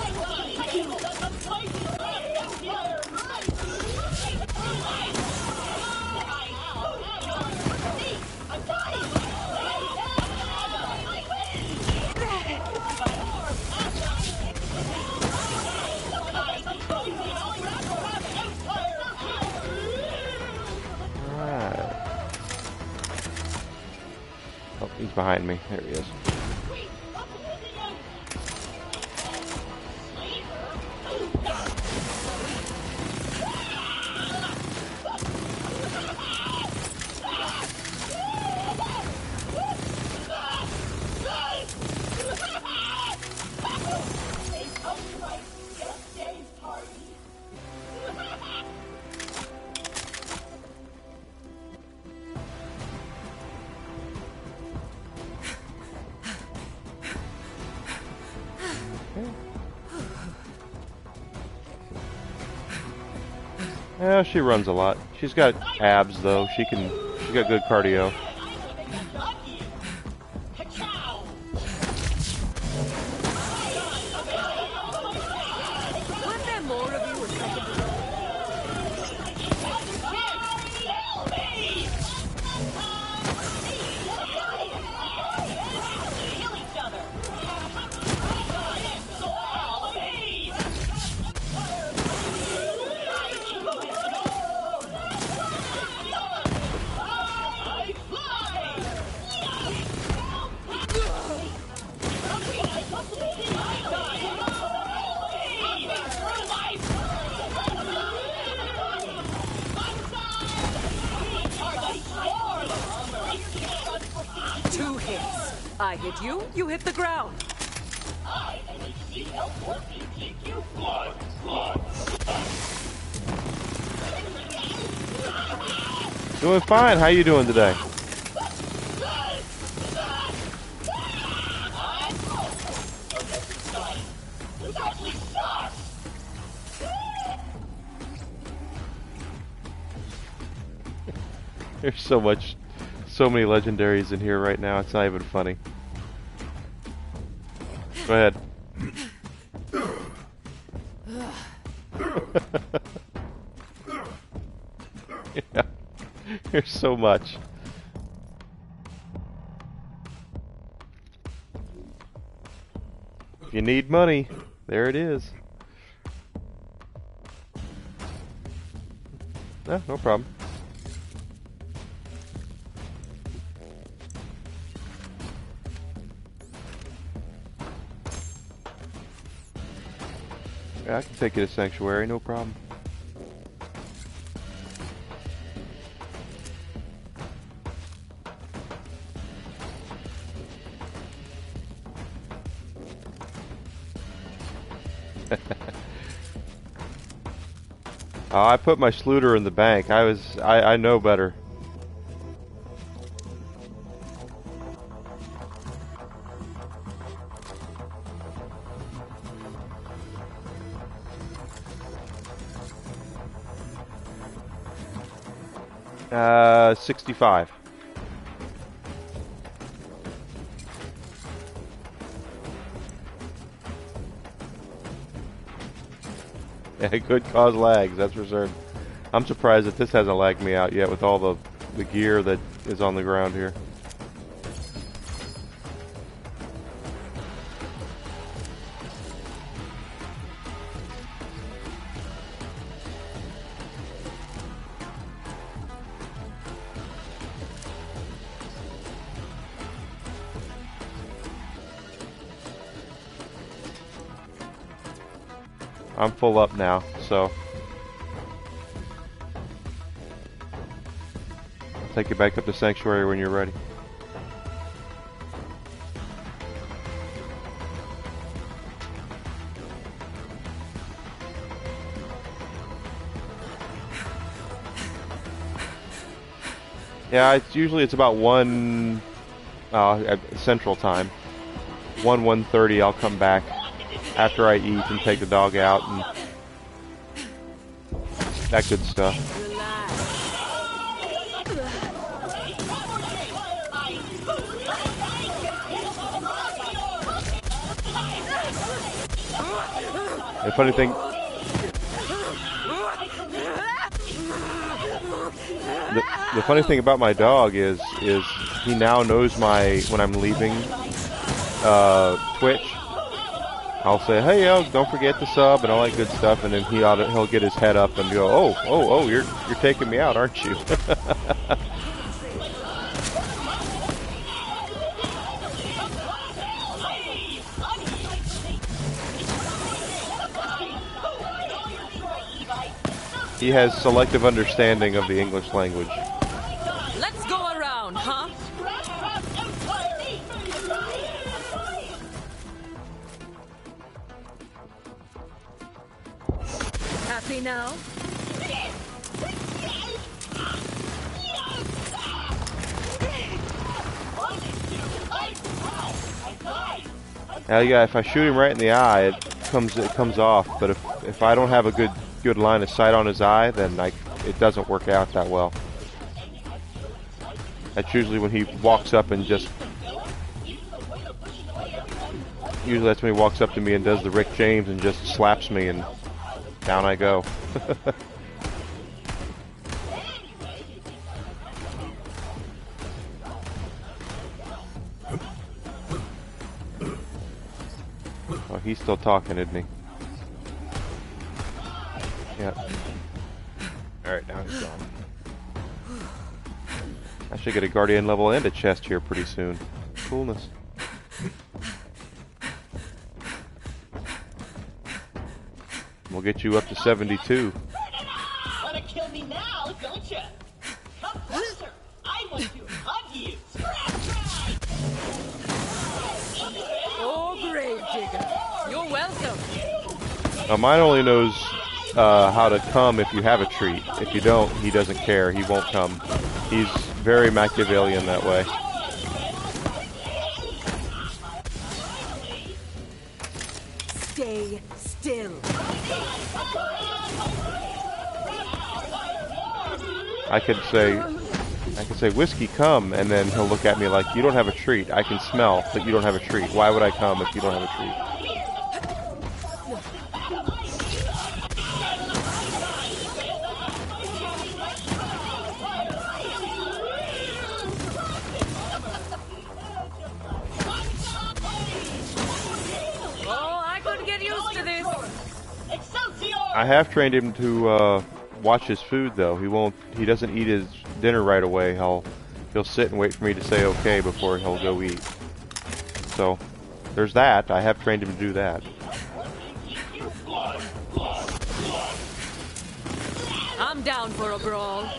S1: Alright. Oh, he's behind me. There he is. Yeah, she runs a lot. She's got abs though. She's got good cardio.
S2: Weren't there more of you a second ago? Two hits. I hit you, you hit the ground.
S1: Doing fine. How you doing today? There's so many legendaries in here right now. It's not even funny. Go ahead. Yeah. There's so much. If you need money, there it is. No problem. Yeah, I can take you to Sanctuary, no problem. Oh, I put my Schluter in the bank. I know better. 65. Yeah, it could cause lags, that's for certain. I'm surprised that this hasn't lagged me out yet with all the gear that is on the ground here. I'm full up now, so I'll take you back up to Sanctuary when you're ready. Yeah, it's about 1 at Central Time. 1:30 I'll come back after I eat and take the dog out and that good stuff. The funny thing, the funny thing about my dog is he now knows when I'm leaving Twitch. I'll say, hey, yo, don't forget the sub and all that good stuff, and then he'll get his head up and go, oh, you're taking me out, aren't you? He has selective understanding of the English language.
S2: Let's go around, huh? Happy now?
S1: Now, yeah, if I shoot him right in the eye, it comes off. But if I don't have a good line of sight on his eye, then it doesn't work out that well. That's usually when he walks up and just. Usually that's when he walks up to me and does the Rick James and just slaps me and down I go. Oh, he's still talking, isn't he? Yeah. Alright, now he's gone. I should get a Guardian level and a chest here pretty soon. Coolness. We'll get you up to 72.
S6: Wanna kill me now, don't you? Come closer. I want to hug you.
S2: Oh, grave digger. You're welcome.
S1: Mine only knows how to come if you have a treat. If you don't, he doesn't care. He won't come. He's very Machiavellian that way.
S2: Stay still.
S1: I could say, whiskey, come, and then he'll look at me like, you don't have a treat. I can smell that you don't have a treat. Why would I come if you don't have a treat?
S2: Oh, I could get used to this.
S1: I have trained him to watch his food, though. He doesn't eat his dinner right away. He'll sit and wait for me to say okay before he'll go eat. So there's that. I have trained him to do that.
S2: I'm down for a brawl.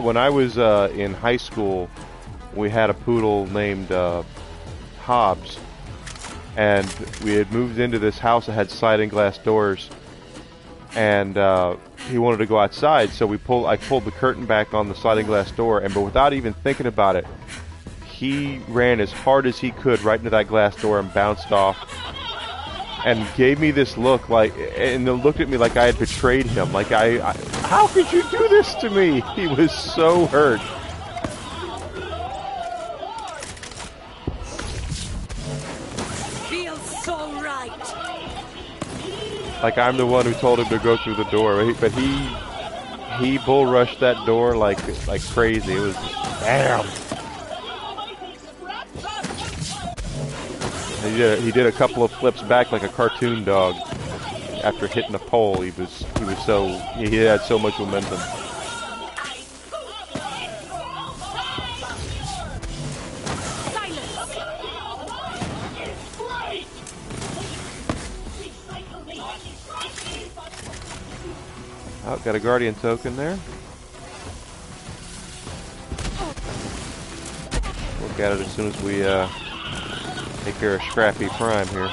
S1: When I was in high school, we had a poodle named Hobbs, and we had moved into this house that had sliding glass doors, and he wanted to go outside, so I pulled the curtain back on the sliding glass door, but without even thinking about it, he ran as hard as he could right into that glass door and bounced off. And gave me this look like, and looked at me like I had betrayed him. Like how could you do this to me? He was so hurt.
S2: Feels so right.
S1: Like I'm the one who told him to go through the door, but he bull rushed that door like crazy. It was damn. He did a couple of flips back like a cartoon dog after hitting a pole. He had so much momentum. Oh, got a guardian token there. Look at it as soon as we take care of Scrappy Prime here.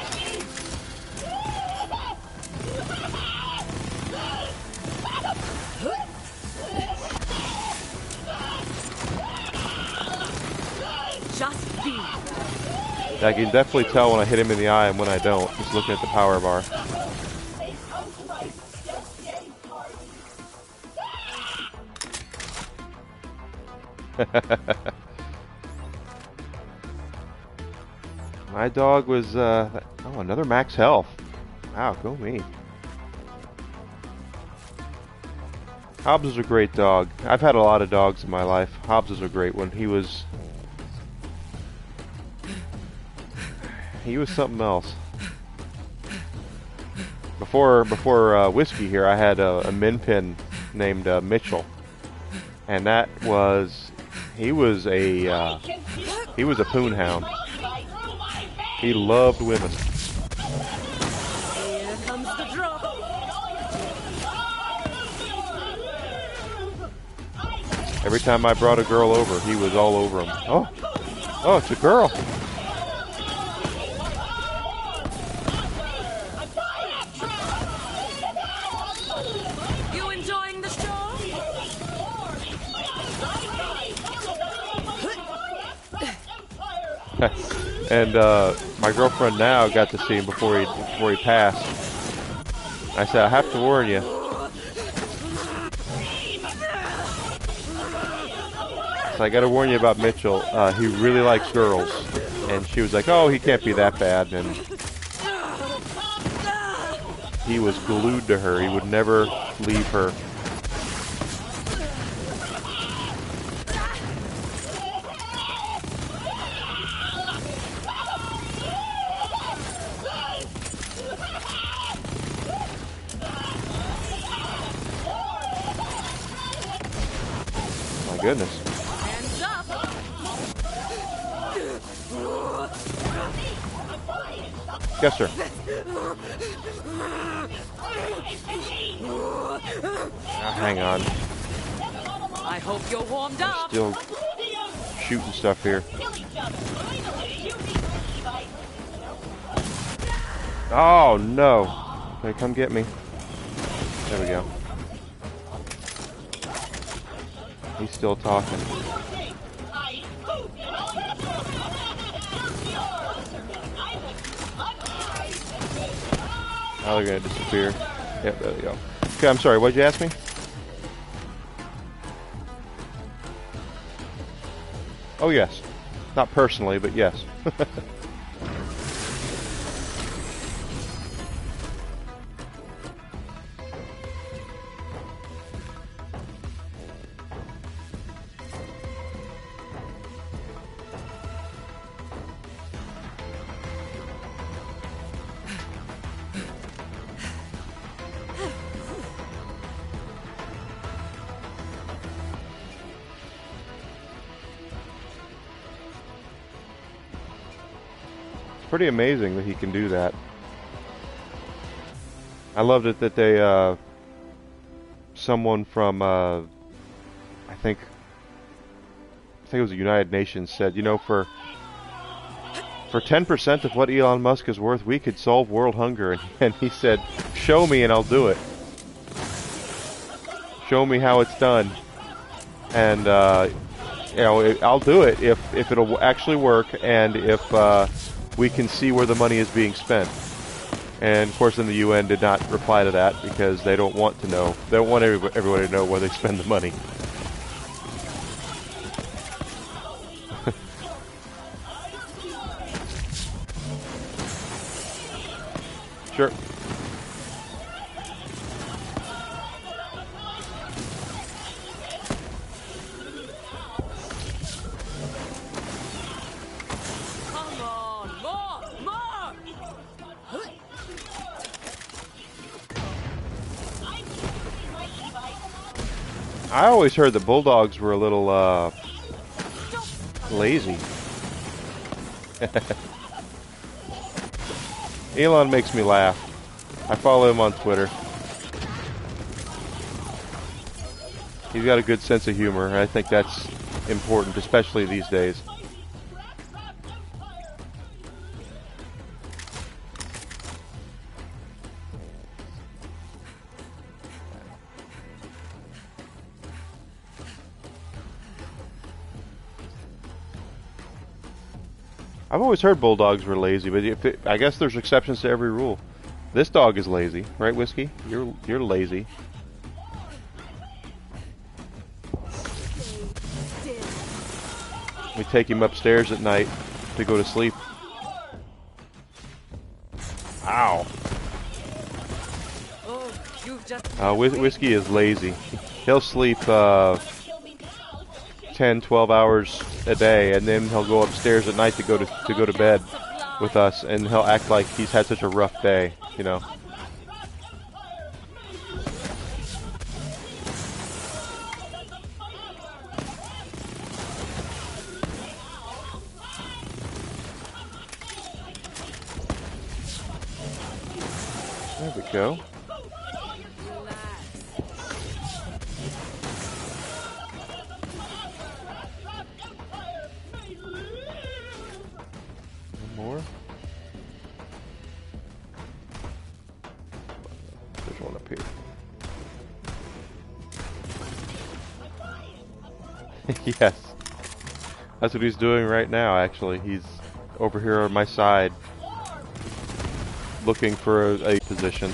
S2: Just be.
S1: I can definitely tell when I hit him in the eye and when I don't, just looking at the power bar. My dog was, oh, another max health. Wow, go me. Hobbs is a great dog. I've had a lot of dogs in my life. Hobbs is a great one. He was something else. Before Whiskey here, I had a min pin named Mitchell. And that was, he was a poon hound. He loved women.
S2: Here comes the drop.
S1: Every time I brought a girl over, he was all over him. Oh, it's a girl.
S2: You enjoying the show?
S1: And my girlfriend now got to see him before he passed. I said, I have to warn you. So I got to warn you about Mitchell. He really likes girls. And she was like, oh, he can't be that bad. And he was glued to her. He would never leave her. My goodness.
S2: Hands up.
S1: Yes, sir. Hang on.
S2: I hope you're warmed up.
S1: Still shooting stuff here. Oh, no. Okay, come get me. There we go. He's still talking. Oh, they're gonna disappear. Yep, there we go. Okay, I'm sorry, what'd you ask me? Oh, yes. Not personally, but yes. Pretty amazing that he can do that. I loved it that they, someone from, I think it was the United Nations said, you know, for 10% of what Elon Musk is worth, we could solve world hunger. And he said, show me and I'll do it. Show me how it's done. And You know, I'll do it if it'll actually work and if we can see where the money is being spent. And of course, then the UN did not reply to that because they don't want to know. They don't want everybody to know where they spend the money. Sure.
S2: Come on, more!
S1: I always heard that bulldogs were a little lazy. Elon makes me laugh. I follow him on Twitter. He's got a good sense of humor, and I think that's important, especially these days. I've always heard bulldogs were lazy, but I guess there's exceptions to every rule. This dog is lazy, right, Whiskey? You're lazy. We take him upstairs at night to go to sleep. Ow.
S2: Oh, you've just...
S1: Whiskey is lazy. He'll sleep 10, 12 hours a day, and then he'll go upstairs at night to go to bed with us, and he'll act like he's had such a rough day, you know. There we go. More. There's one up here. Yes. That's what he's doing right now, actually. He's over here on my side looking for a position.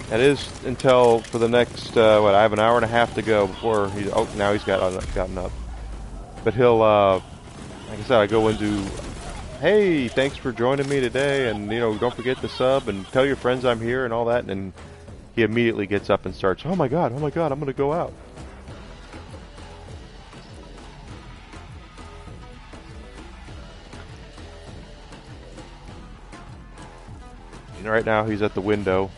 S1: That is until for the next, I have an hour and a half to go before he, oh, now he's gotten up. But he'll, like I said, I go into, hey, thanks for joining me today, and, you know, don't forget to sub, and tell your friends I'm here, and all that, and then he immediately gets up and starts, oh my god, I'm gonna go out. And right now he's at the window.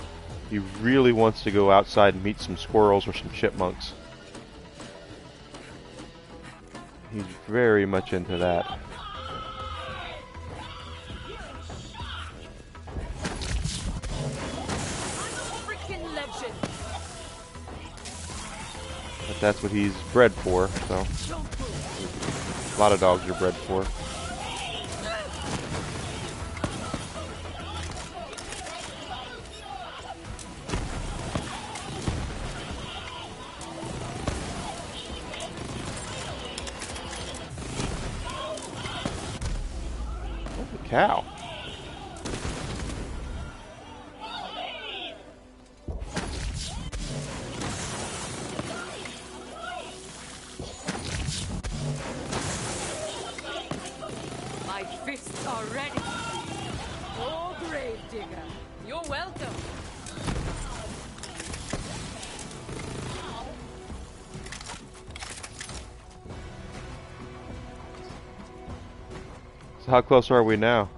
S1: He really wants to go outside and meet some squirrels or some chipmunks. He's very much into that.
S2: Freaking legend.
S1: But that's what he's bred for, so. A lot of dogs are bred for. Cow.
S2: My fists are ready. Oh, grave digger. You're welcome.
S1: So how close are we now?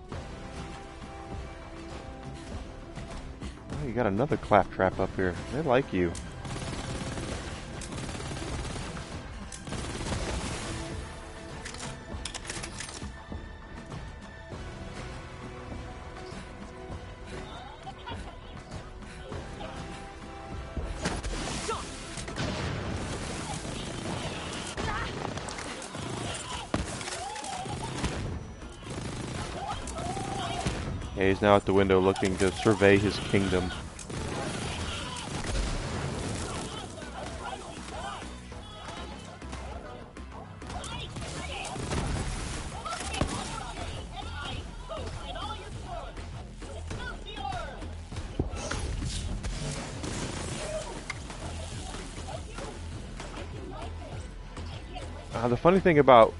S1: Oh, you got another claptrap up here. They like you. Yeah, he's now at the window looking to survey his kingdom. The funny thing about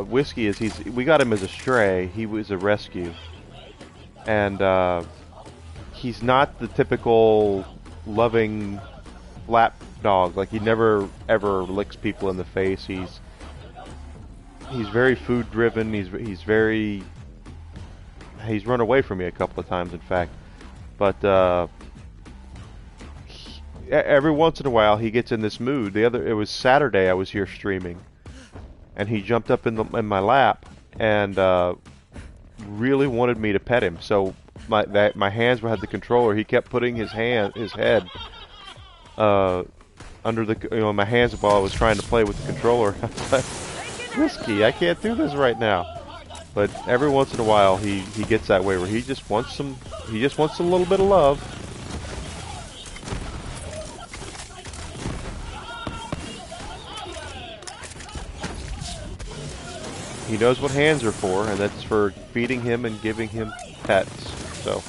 S1: Whiskey is we got him as a stray. He was a rescue, and he's not the typical loving lap dog. Like, he never ever licks people in the face. He's very food driven. He's run away from me a couple of times, in fact. But every once in a while he gets in this mood. It was Saturday I was here streaming, and he jumped up in my lap and really wanted me to pet him. So my hands had the controller. He kept putting his head under my hands while I was trying to play with the controller. I was like, Whiskey, I can't do this right now. But every once in a while he gets that way where he just wants a little bit of love. He knows what hands are for, and that's for feeding him and giving him pets. So.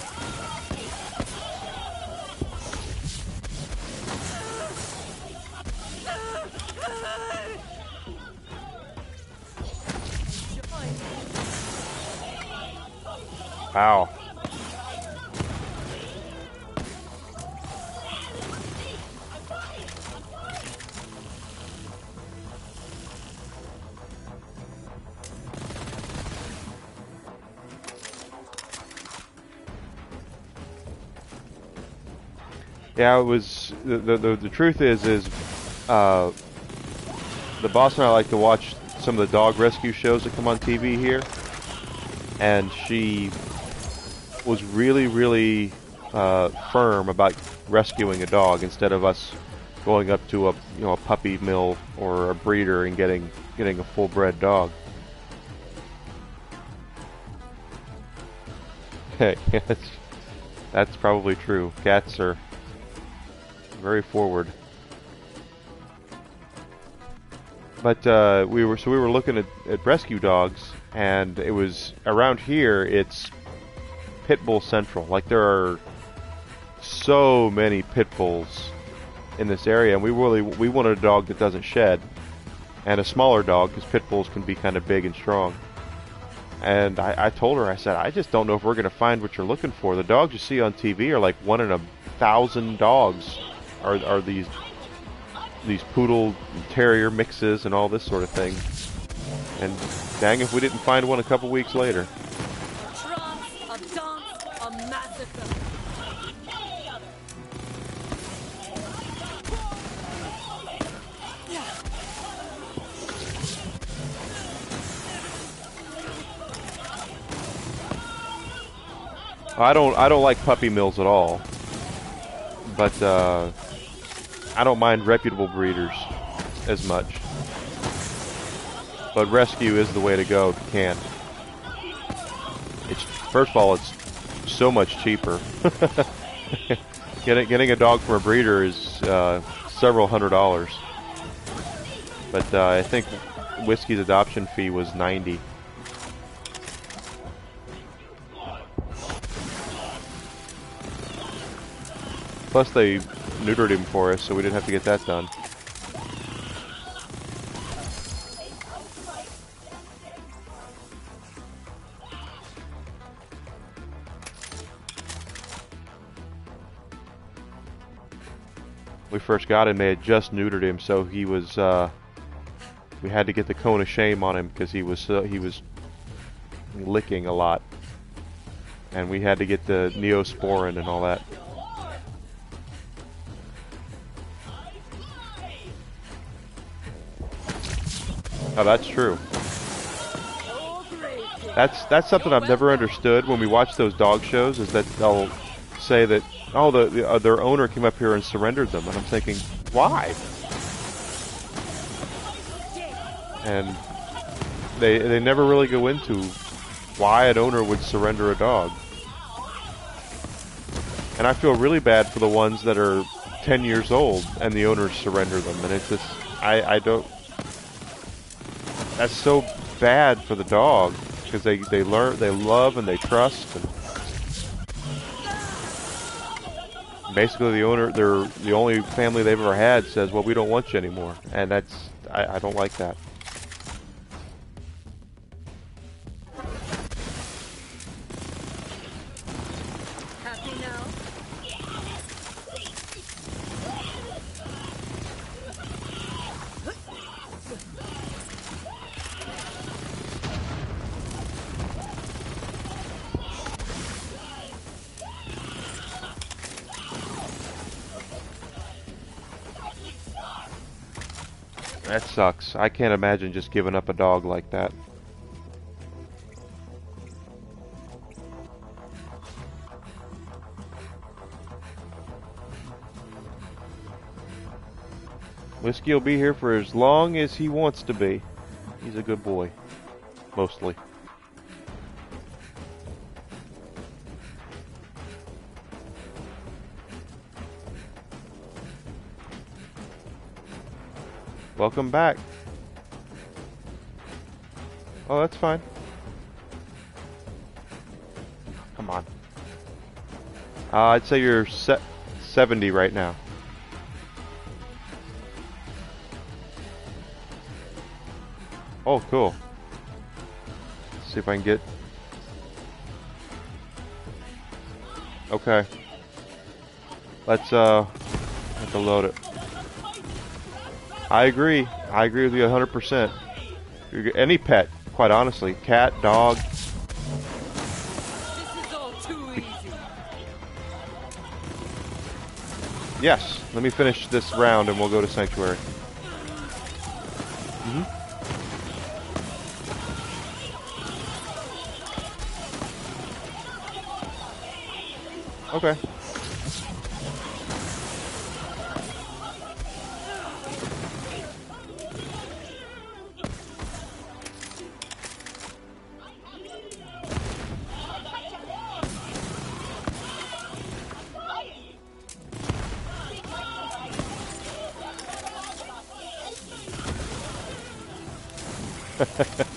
S1: Wow. Yeah, it was the truth is the boss and I like to watch some of the dog rescue shows that come on TV here, and she was really firm about rescuing a dog instead of us going up to a puppy mill or a breeder and getting a full bred dog. Hey, that's probably true. Cats are very forward. But we were looking at rescue dogs, and it was around here. It's pit bull central. Like, there are so many pit bulls in this area, and we wanted a dog that doesn't shed, and a smaller dog, because pit bulls can be kind of big and strong. And I told her, I said, I just don't know if we're going to find what you're looking for. The dogs you see on TV are like 1 in 1,000 dogs. Are these poodle terrier mixes and all this sort of thing. And dang if we didn't find one a couple weeks later.
S2: Trance, a dance, a massacre.
S1: I don't like puppy mills at all. But I don't mind reputable breeders as much. But rescue is the way to go if you can. First of all, it's so much cheaper. Getting a dog from a breeder is several $100s. But I think Whiskey's adoption fee was $90. Plus they neutered him for us, so we didn't have to get that done. We first got him, they had just neutered him, so he was, we had to get the cone of shame on him because he was licking a lot. And we had to get the Neosporin and all that. Oh, that's true. That's something I've never understood when we watch those dog shows, is that they'll say that, oh, their owner came up here and surrendered them, and I'm thinking, why? And they never really go into why an owner would surrender a dog. And I feel really bad for the ones that are 10 years old and the owners surrender them, and it's just, I don't. That's so bad for the dog, because they learn, they love, and they trust. And basically, the owner, they're the only family they've ever had, says, "Well, we don't want you anymore," and that's I don't like that.
S2: You know?
S1: That sucks. I can't imagine just giving up a dog like that. Whiskey will be here for as long as he wants to be. He's a good boy. Mostly. Welcome back. Oh, that's fine. Come on. I'd say you're 70 right now. Oh, cool. Let's see if I can get... Okay. Let's have to load it. I agree. I agree with you 100%. Any pet, quite honestly. Cat, dog.
S2: This is all too easy.
S1: Yes. Let me finish this round and we'll go to Sanctuary. Okay.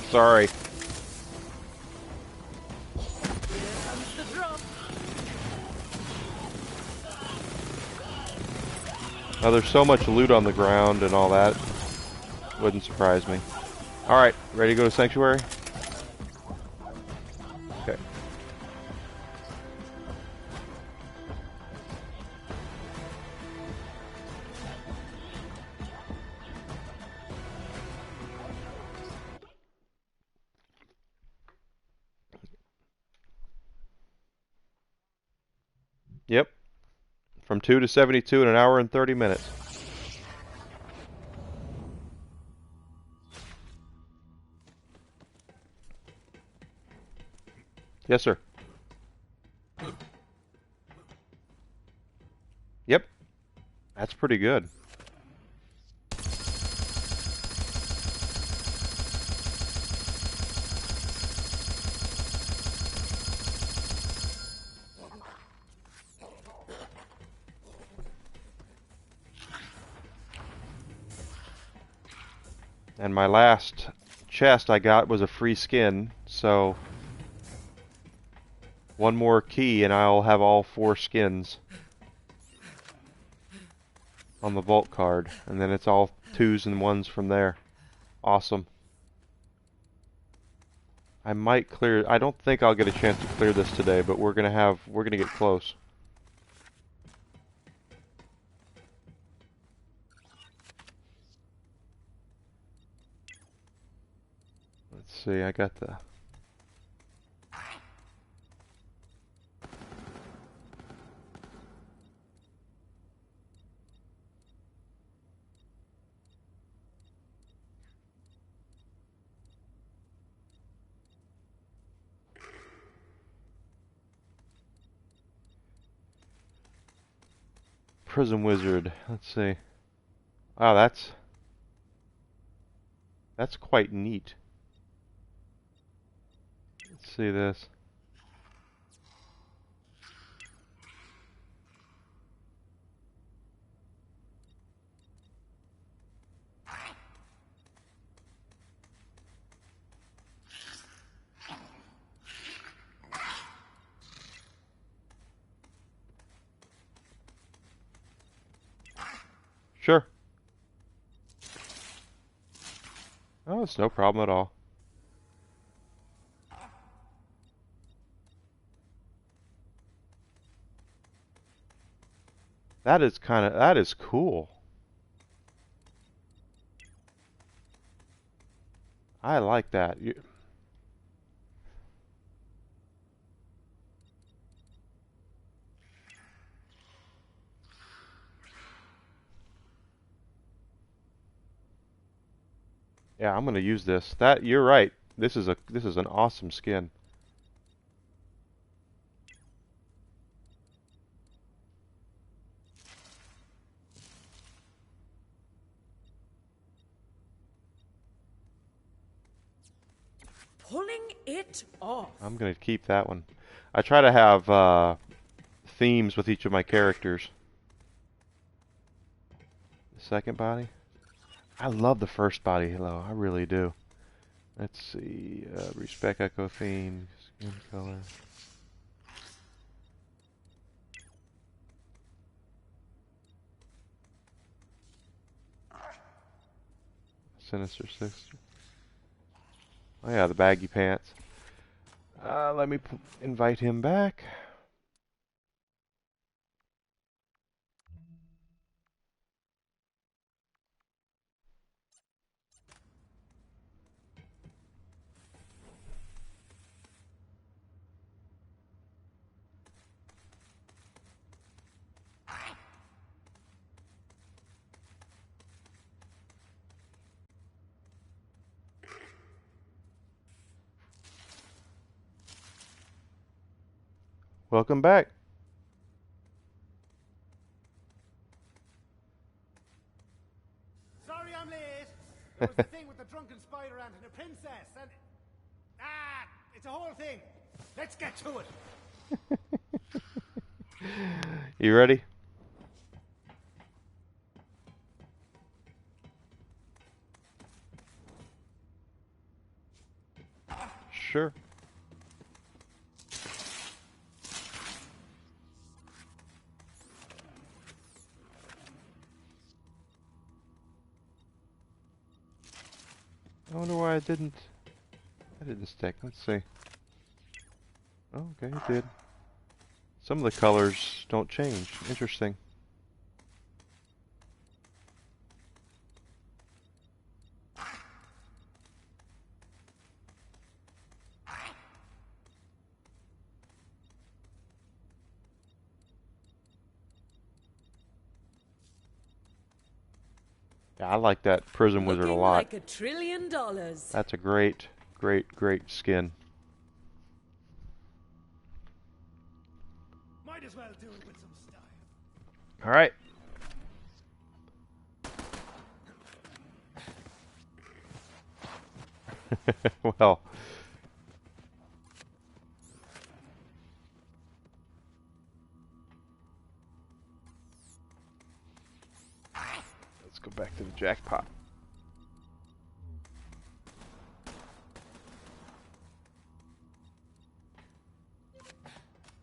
S1: Sorry.
S2: The drop.
S1: Now there's so much loot on the ground and all that. Wouldn't surprise me. Alright, ready to go to Sanctuary? Okay. Yep. From 2 to 72 in an hour and 30 minutes. Yes, sir. Yep. That's pretty good. And my last chest I got was a free skin, so one more key and I'll have all 4 skins on the vault card, and then it's all 2s and 1s from there. Awesome. I might clear, I don't think I'll get a chance to clear this today, but we're gonna get close. Let's see, I got the... Prism Wizard. Let's see. Wow, that's quite neat. Let's see this. Sure. Oh, it's no problem at all. That is cool. I like that. Yeah, I'm gonna use this. You're right. This is an awesome skin.
S2: Pulling it off.
S1: I'm gonna keep that one. I try to have themes with each of my characters. The second body. I love the first body, though. I really do. Let's see. Respec Echo theme, skin color. Sinister Sister. Oh yeah, the baggy pants. Let me invite him back. Welcome back.
S7: Sorry I'm late. There was the thing with the drunken spider ant and the princess and... it's a whole thing. Let's get to it.
S1: You ready? Sure. I wonder why I didn't stick. Let's see. Oh, okay, it did. Some of the colors don't change. Interesting. Yeah, I like that Prism Wizard a
S2: Looking
S1: lot.
S2: like $1 trillion.
S1: That's a great skin.
S7: Might as well do it with some style.
S1: All right. Well. Let's go back to the jackpot.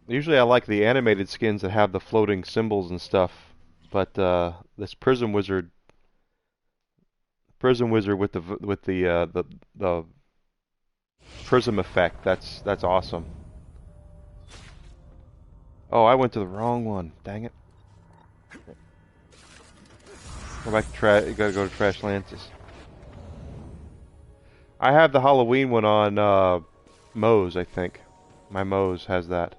S1: Usually I like the animated skins that have the floating symbols and stuff, but this Prism Wizard with the prism effect, that's awesome. Oh, I went to the wrong one. Dang it. Go back to you gotta go to Trash Lances. I have the Halloween one on Moe's, I think. My Moe's has that.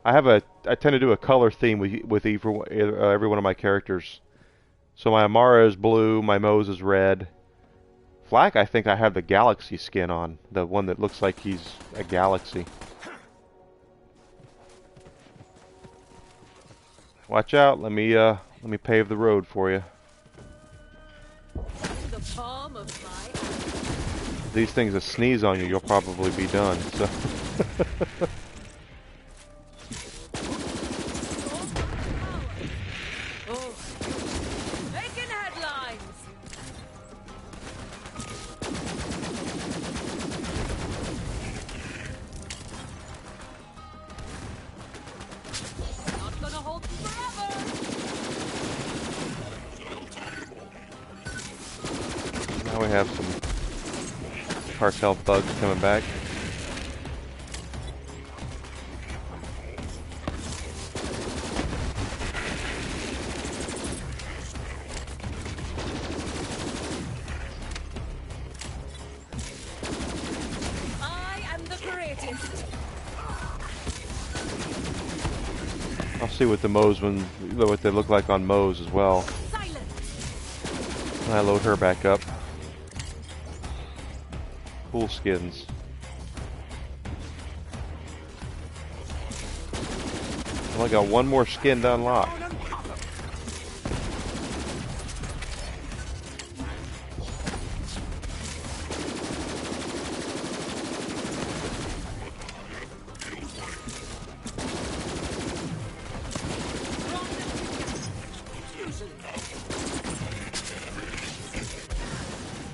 S1: I tend to do a color theme with every one of my characters. So my Amara is blue, my Moe's is red. Flack, I think I have the Galaxy skin on, the one that looks like he's a galaxy. Watch out! Let me pave the road for you.
S2: The palm of my hand.
S1: These things that sneeze on you, you'll probably be done. So.
S2: Oh, making headlines. Not gonna hold you forever.
S1: Now we have some cartel thugs coming back. I'll see what the Moes what they look like on Moes as well.
S2: Silence.
S1: And I load her back up. Cool skins. Well, I got one more skin to unlock.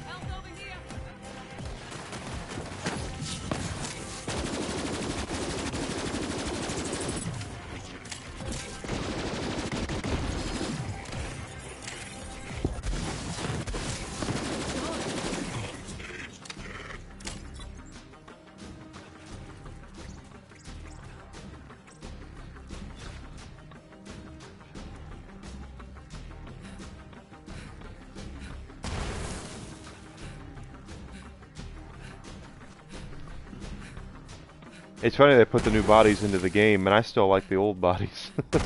S2: Help over here.
S1: It's funny they put the new bodies into the game, and I still like the old bodies. There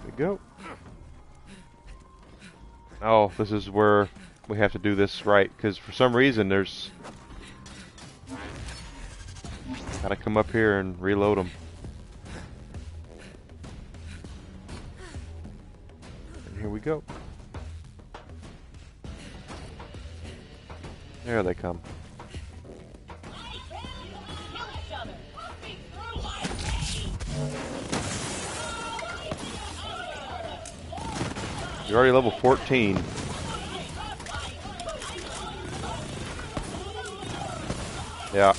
S1: we go. Oh, this is where we have to do this right, because for some reason there's... Gotta come up here and reload them. And here we go. There they come. You're already level 14. Yeah.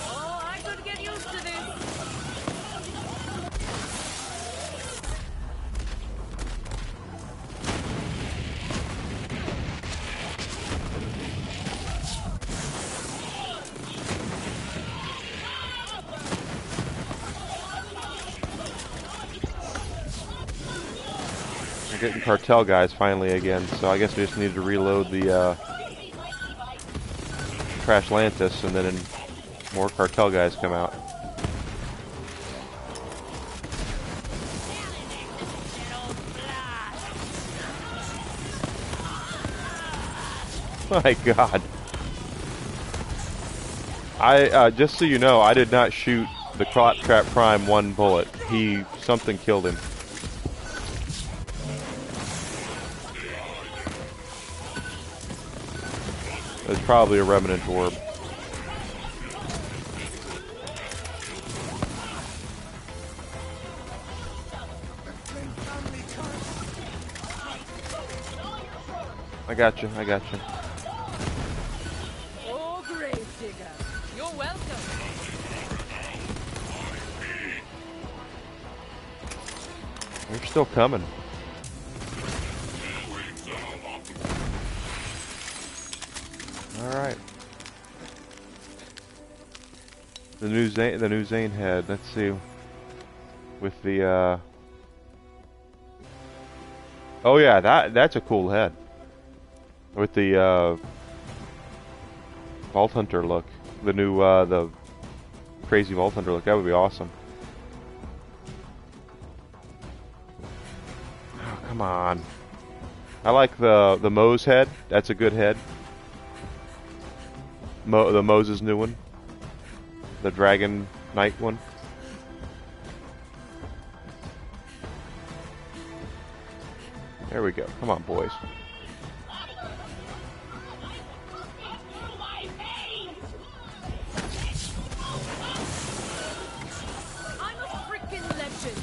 S2: Oh, I could get used to this.
S1: We're getting cartel guys finally again, so I guess we just needed to reload the Trash Lantis, and then more cartel guys come out. My God! I just so you know, I did not shoot the Claptrap Prime one bullet. Something killed him. It's probably a remnant orb. I got you.
S2: Oh, grave digger. You're welcome.
S1: They're still coming. Alright. The new Zane head. Let's see. With the oh yeah, that's a cool head. With the Vault Hunter look. The new the crazy Vault Hunter look. That would be awesome. Oh, come on. I like the Moe's head. That's a good head. The Moses new one. The Dragon Knight one. There we go. Come on, boys.
S2: I'm a freaking legend.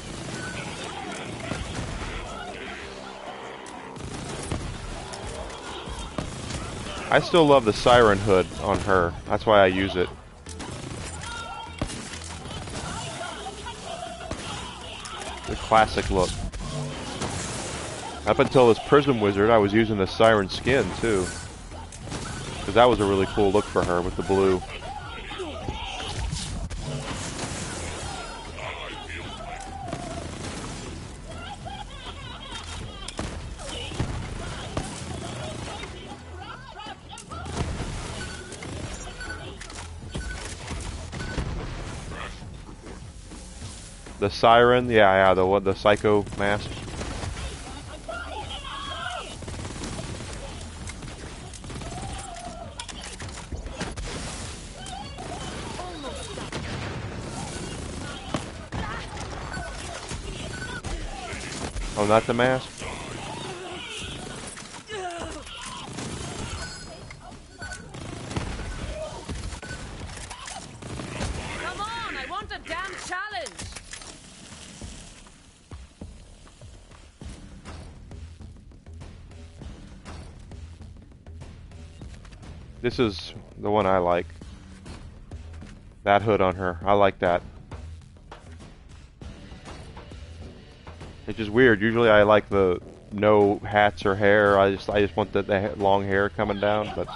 S1: I still love the Siren Hood on her. That's why I use it. The classic look. Up until this Prism Wizard, I was using the Siren skin too. Because that was a really cool look for her with the blue. The siren, yeah, the psycho mask. Oh, not the mask?
S2: Come on, I want a damn challenge.
S1: This is the one I like. That hood on her. I like that. It's just weird. Usually I like the no hats or hair. I just want the long hair coming down, but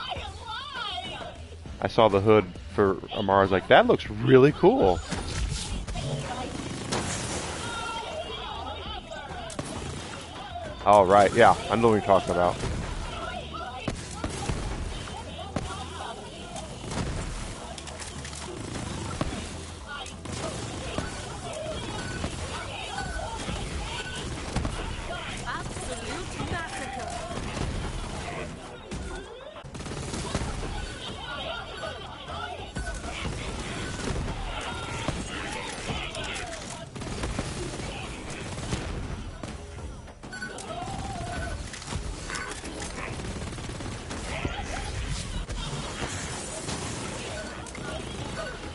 S1: I saw the hood for Amara. I was like, that looks really cool. All right, yeah, I know what you're talking about.
S2: Absolute massacre.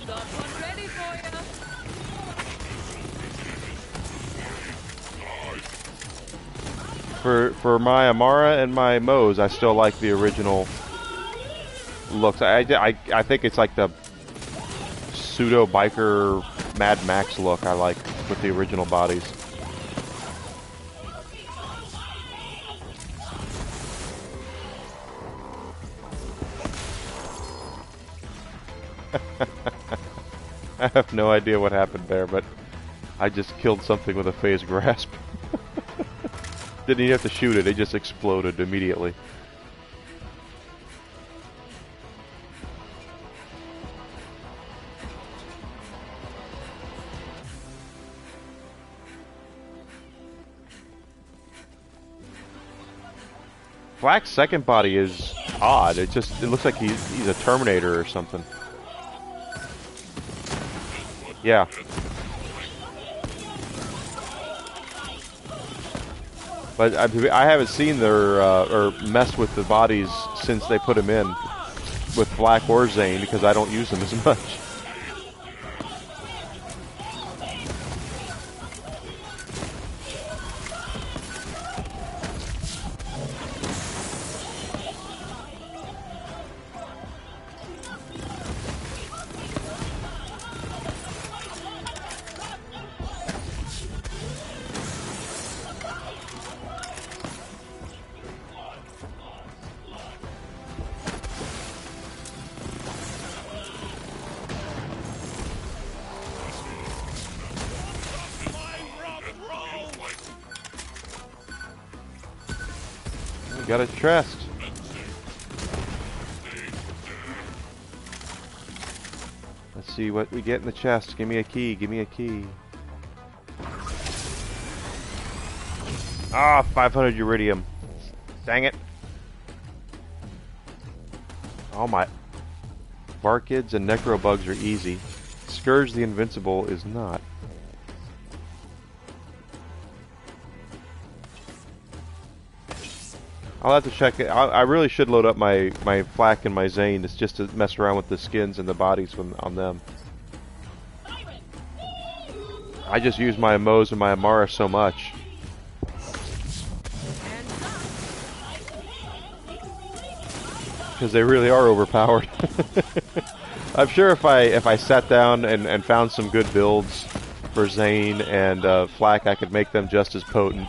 S2: Got one ready for you.
S1: For my Amara and my Moe's, I still like the original looks. I think it's like the pseudo biker Mad Max look I like with the original bodies. I have no idea what happened there, but I just killed something with a phase grasp. Didn't even have to shoot it, it just exploded immediately. Black's second body is odd. It looks like he's a Terminator or something. Yeah. But I haven't seen their or messed with the bodies since they put him in with Black or Zane because I don't use them as much. We got a chest. Let's see what we get in the chest. Give me a key. Give me a key. Ah, 500 uridium. Dang it. Oh my. Barkids and necrobugs are easy. Scourge the Invincible is not. I'll have to check it. I really should load up my Flak and my Zane just to mess around with the skins and the bodies on them. I just use my Moe's and my Amara so much. Because they really are overpowered. I'm sure if I sat down and found some good builds for Zane and Flak, I could make them just as potent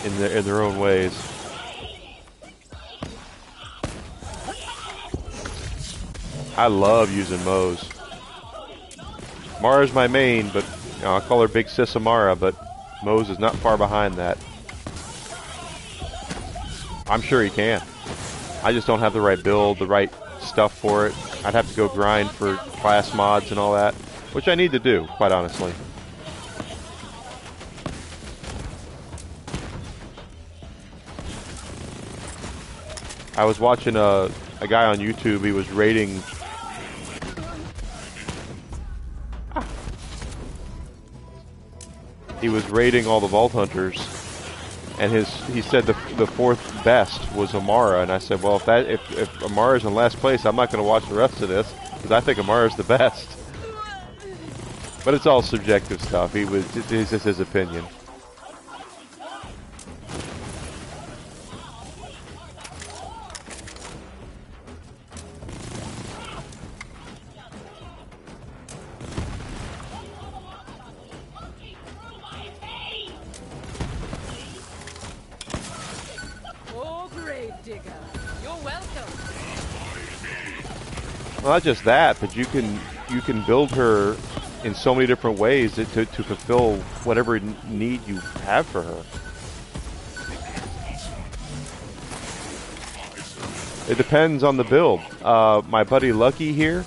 S1: in their own ways. I love using Moe's. Mara's my main, but you know, I call her Big Sis Amara, but Moe's is not far behind that. I'm sure he can. I just don't have the right build, the right stuff for it. I'd have to go grind for class mods and all that. which I need to do, quite honestly. I was watching a guy on YouTube. He was rating. He was rating all the Vault Hunters, and he said the fourth best was Amara, and I said, well, if Amara's in last place, I'm not going to watch the rest of this because I think Amara's the best. But it's all subjective stuff. It's just his opinion. Well, not just that, but you can build her in so many different ways to fulfill whatever need you have for her. It depends on the build. My buddy Lucky here,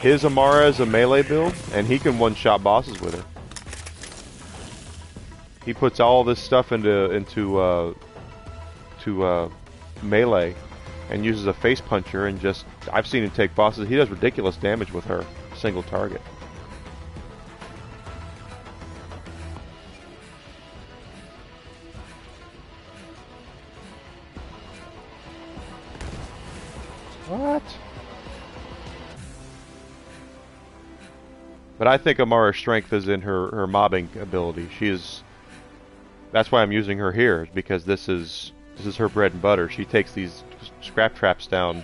S1: his Amara is a melee build, and he can one-shot bosses with her. He puts all this stuff into melee and uses a face puncher, and just I've seen him take bosses. He does ridiculous damage with her, single target. What? But I think Amara's strength is in her mobbing ability. That's why I'm using her here, because this is her bread and butter. She takes these scrap traps down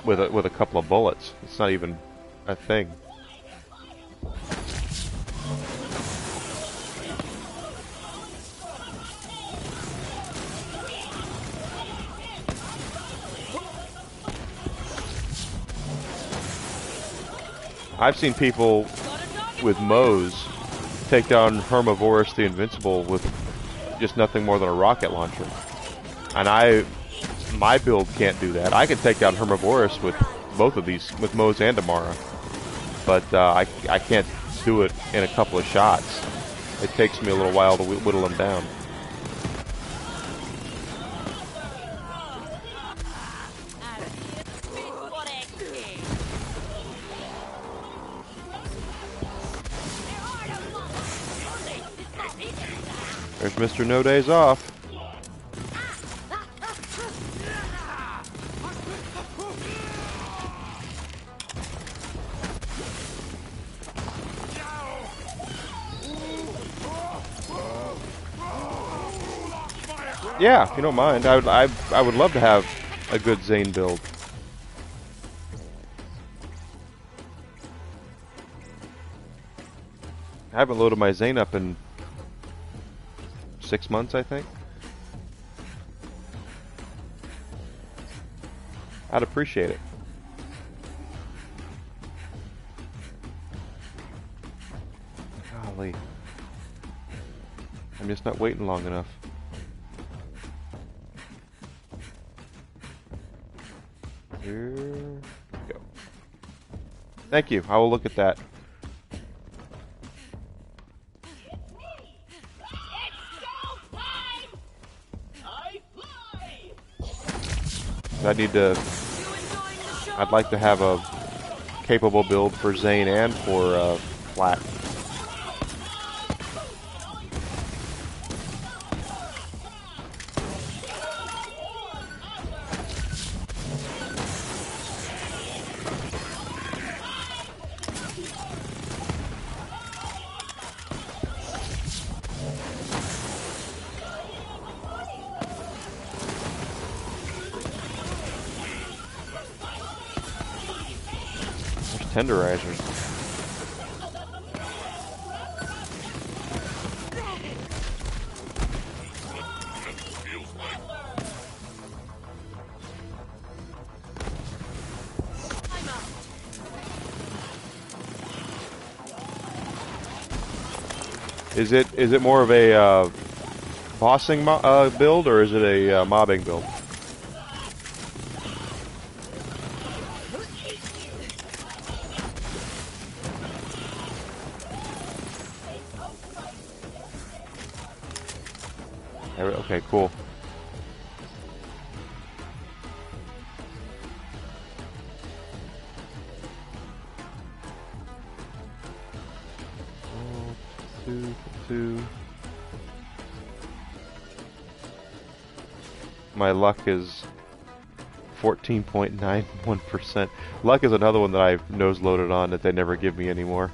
S1: with a couple of bullets. It's not even a thing. I've seen people with Moes take down Hermivorous the Invincible with just nothing more than a rocket launcher. And my build can't do that. I can take down Hermivorous with both of these, with Moes and Amara. But I can't do it in a couple of shots. It takes me a little while to whittle them down. There's Mr. No Days Off. Yeah, if you don't mind, I would love to have a good Zane build. I haven't loaded my Zane up in 6 months, I think. I'd appreciate it. Golly. I'm just not waiting long enough. Here we go. Thank you. I will look at that. I'd like to have a capable build for Zane and for Flat. Tenderizers. Is it more of a bossing build, or is it a mobbing build? Okay, cool. Two. My luck is 14.91%. Luck is another one that I've nose loaded on that they never give me anymore.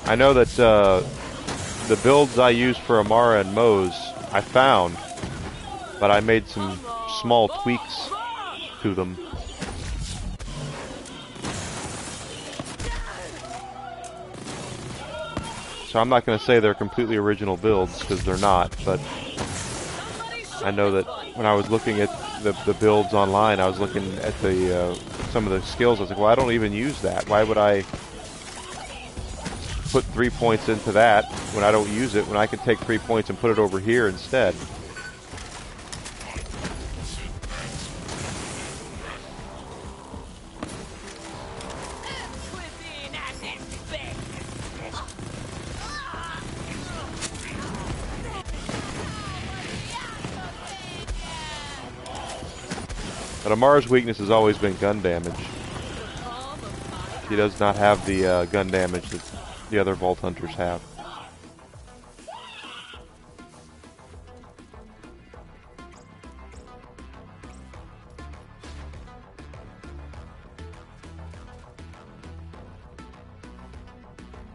S1: I know that the builds I use for Amara and Moze I found, but I made some small tweaks to them. So I'm not going to say they're completely original builds, because they're not, but I know that when I was looking at the builds online, I was looking at the some of the skills. I was like, well, I don't even use that. Why would I put 3 points into that when I don't use it, when I can take 3 points and put it over here instead? But Amara's weakness has always been gun damage. She does not have the gun damage that the other Vault Hunters have.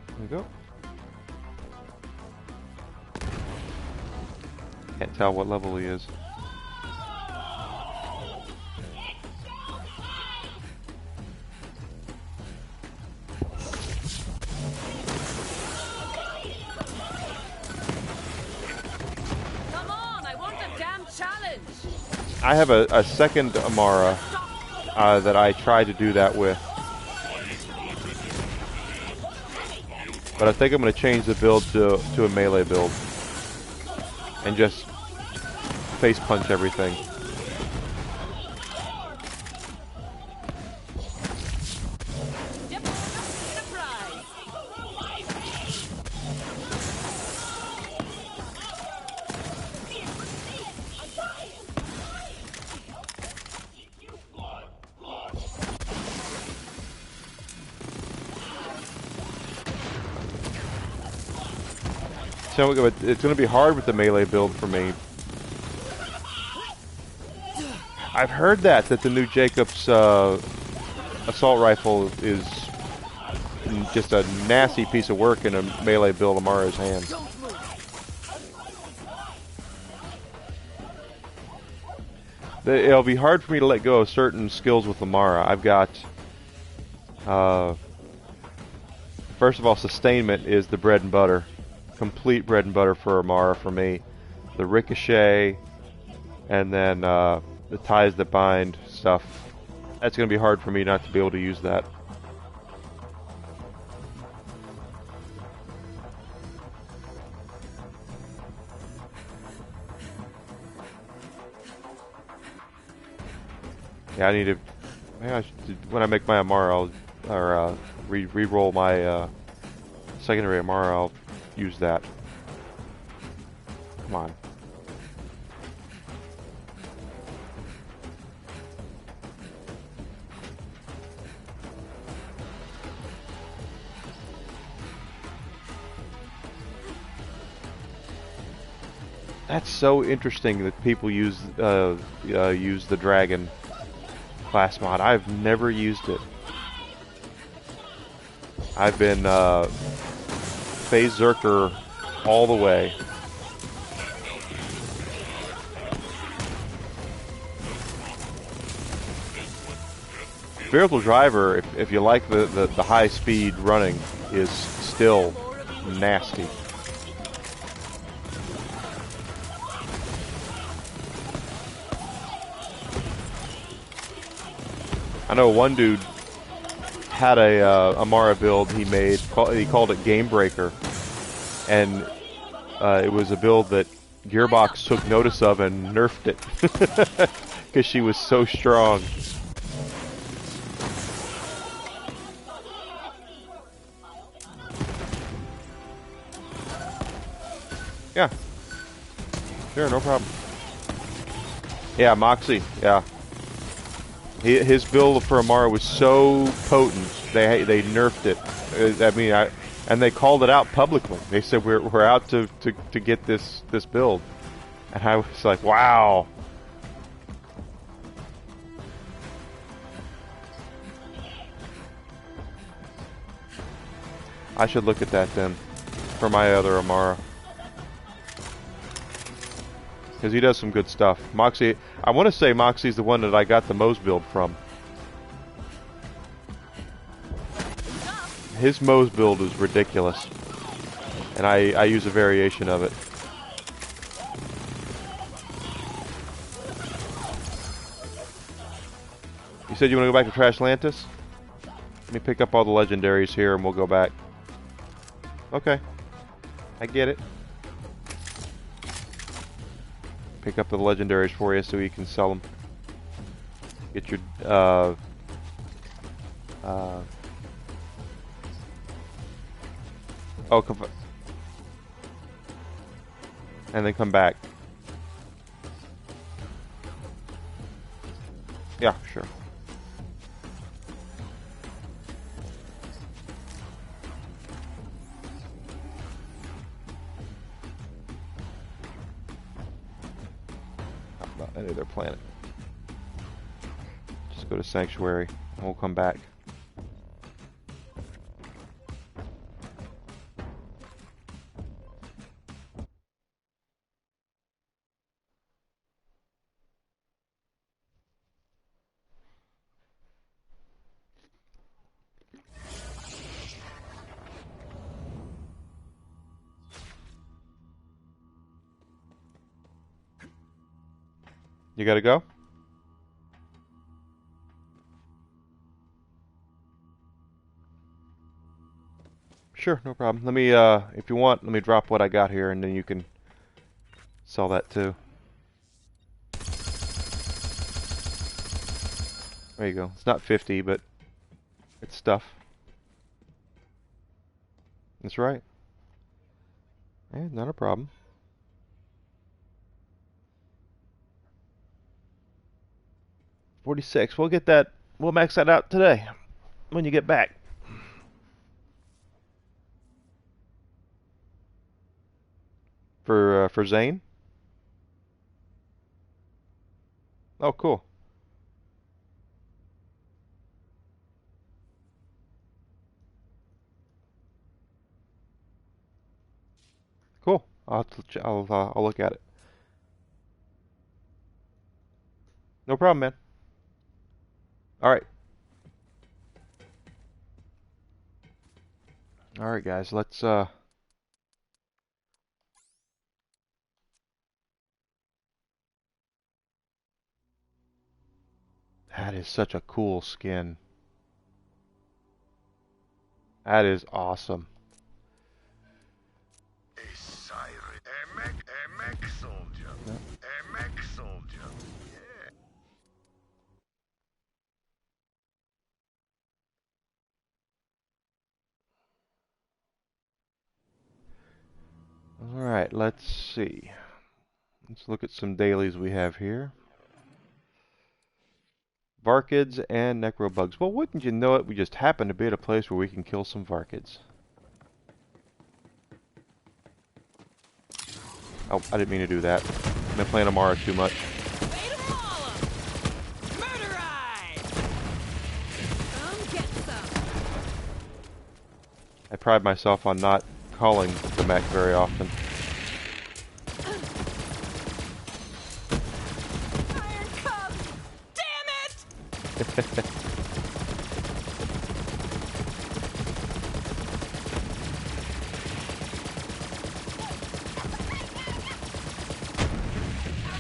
S1: There we go. Can't tell what level he is. I have a second Amara that I tried to do that with. But I think I'm going to change the build to a melee build. And just face punch everything. So it's going to be hard with the melee build for me. I've heard that the new Jacobs assault rifle is just a nasty piece of work in a melee build of Amara's hands. It'll be hard for me to let go of certain skills with Amara. I've got, first of all, sustainment is the bread and butter. Complete bread and butter for Amara for me. The ricochet, and then the ties that bind stuff. That's going to be hard for me not to be able to use that. Yeah, I need to. Maybe I should, when I make my Amara, I'll re-roll my secondary Amara. I'll use that. Come on. That's so interesting that people use the dragon class mod. I've never used it. I've been Phase Zerker all the way. Spiritual Driver, if you like the high speed running, is still nasty. I know one dude had a Amara build he made. He called it Game Breaker, and it was a build that Gearbox took notice of and nerfed it because she was so strong. Yeah. Sure, no problem. Yeah, Moxie. Yeah. His build for Amara was so potent, they nerfed it. I mean, and they called it out publicly. They said we're out to get this build, and I was like, wow. I should look at that then for my other Amara. Because he does some good stuff. Moxie, I want to say Moxie's the one that I got the Moe's build from. His Moe's build is ridiculous. And I use a variation of it. You said you want to go back to Trashlantis? Let me pick up all the legendaries here and we'll go back. Okay. I get it. Pick up the legendaries for you so you can sell them. Get your and then come back. Yeah, sure. Any other planet. Just go to Sanctuary and we'll come back. You gotta go? Sure, no problem. Let me, if you want, let me drop what I got here and then you can sell that too. There you go. It's not 50, but it's stuff. That's right. Yeah, not a problem. $46. We'll get that. We'll max that out today when you get back. For Zane? Oh, cool. Cool. I'll look at it. No problem, man. All right. All right, guys. Let's That is such a cool skin. That is awesome.
S8: A siren. A mech soldier.
S1: Yep.
S8: A mech soldier. Yeah.
S1: All right, let's see. Let's look at some dailies we have here. Varkids and Necrobugs. Well, wouldn't you know it, we just happen to be at a place where we can kill some Varkids. Oh, I didn't mean to do that. I've been playing Amara too much. I pride myself on not calling the mech very often.
S2: Iron Cub! Damn it!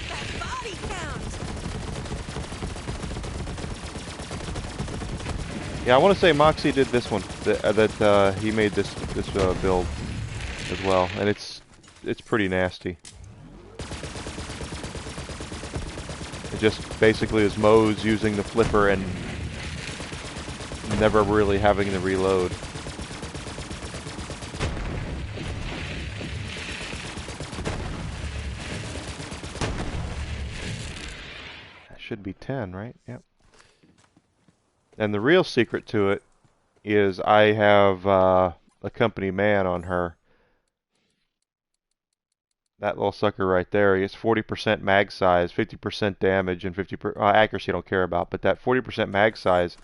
S2: That body count!
S1: Yeah, I want to say Moxie did this one. That he made this build as well, and it's pretty nasty. It just basically is Moe's using the flipper and never really having to reload. That should be 10, right? Yep. And the real secret to it is I have a company man on her. That little sucker right there, he gets 40% mag size, 50% damage, and 50% accuracy I don't care about, but that 40% mag size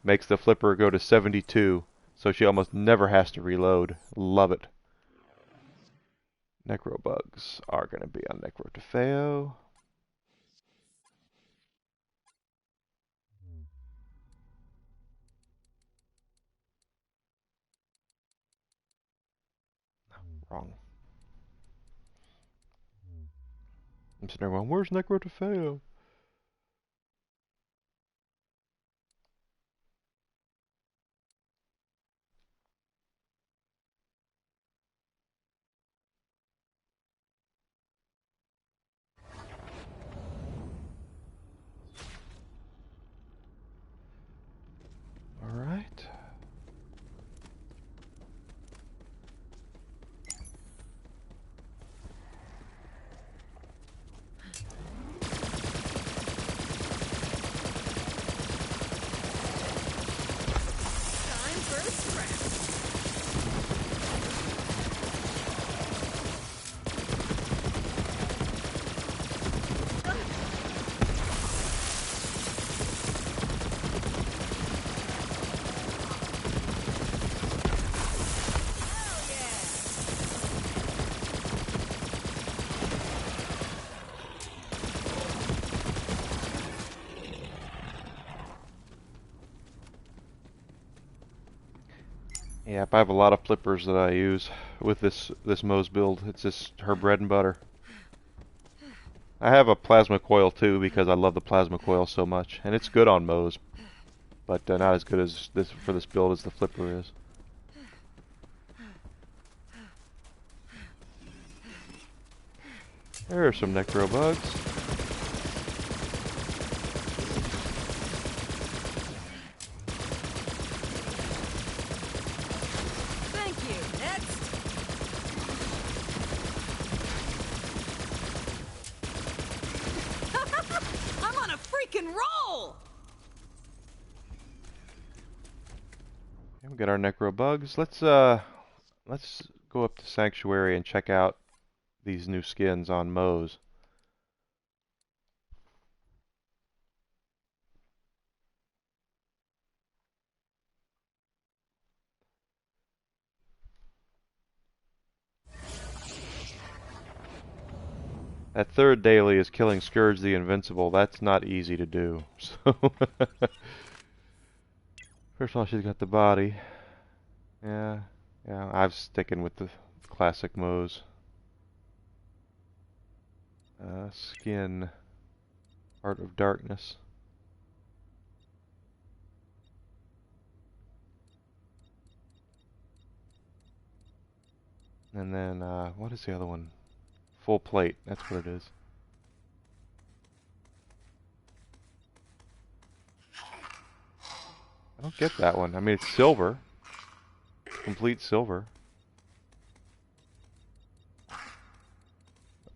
S1: makes the flipper go to 72, so she almost never has to reload. Love it. Necrobugs are going to be on Necrotafeo. Wrong. I'm sitting there going, where's Necrotafeo? Alright.
S2: Time for a scrap.
S1: Yep, I have a lot of flippers that I use with this Moe's build. It's just her bread and butter. I have a plasma coil too because I love the plasma coil so much, and it's good on Moe's, but not as good as this for this build as the flipper is. There are some necrobugs.
S2: Thank you. Next. I'm on a freaking roll.
S1: We got our necrobugs. Let's go up to Sanctuary and check out these new skins on Moe's. That third daily is killing Scourge the Invincible. That's not easy to do. So first of all, she's got the body. Yeah, I'm sticking with the classic Moe's. Skin, Art of Darkness. And then, what is the other one? Full plate, that's what it is. I don't get that one. I mean, it's silver. Complete silver.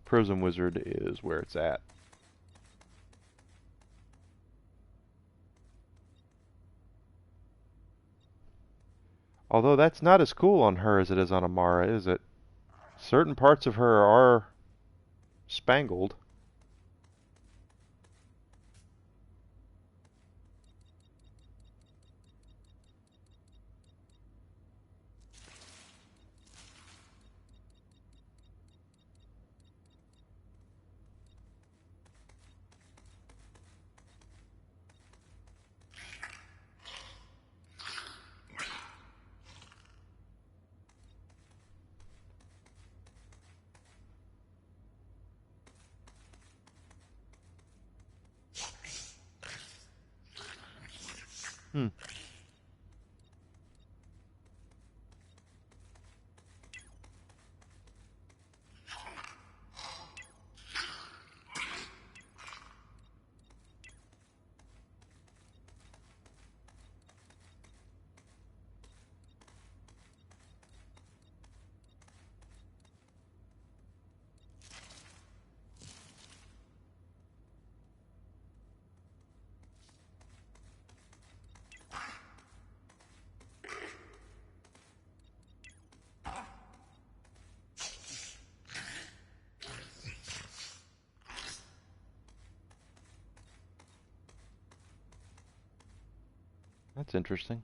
S1: Prism Wizard is where it's at. Although that's not as cool on her as it is on Amara, is it? Certain parts of her are spangled. That's interesting.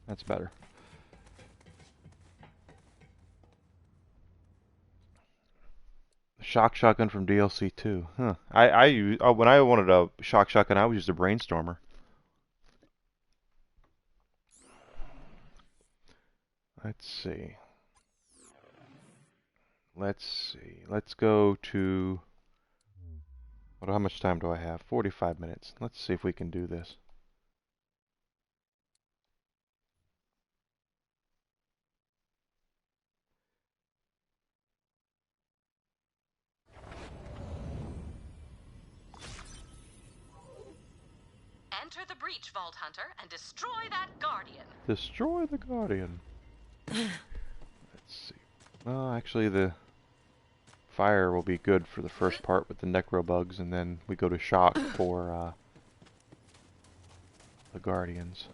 S1: That's better. Shock shotgun from DLC 2. Huh. When I wanted a shock shotgun, I would use the Brainstormer. Let's see. Let's go to... How much time do I have? 45 minutes. Let's see if we can do this.
S2: Enter the breach, Vault Hunter, and destroy that Guardian.
S1: Destroy the Guardian. Let's see. Well, actually, the fire will be good for the first part with the necrobugs, and then we go to shock for the Guardians.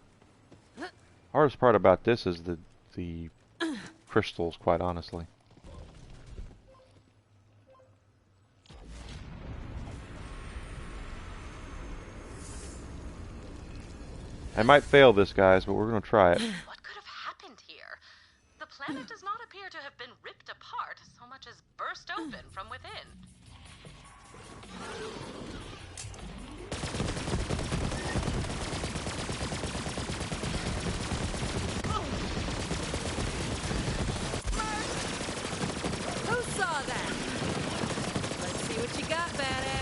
S1: Hardest part about this is the crystals, quite honestly. I might fail this, guys, but we're going to try it.
S2: What could have happened here? The planet does not appear to have been ripped apart so much as burst open from within. Who saw that? Let's see what you got, badass.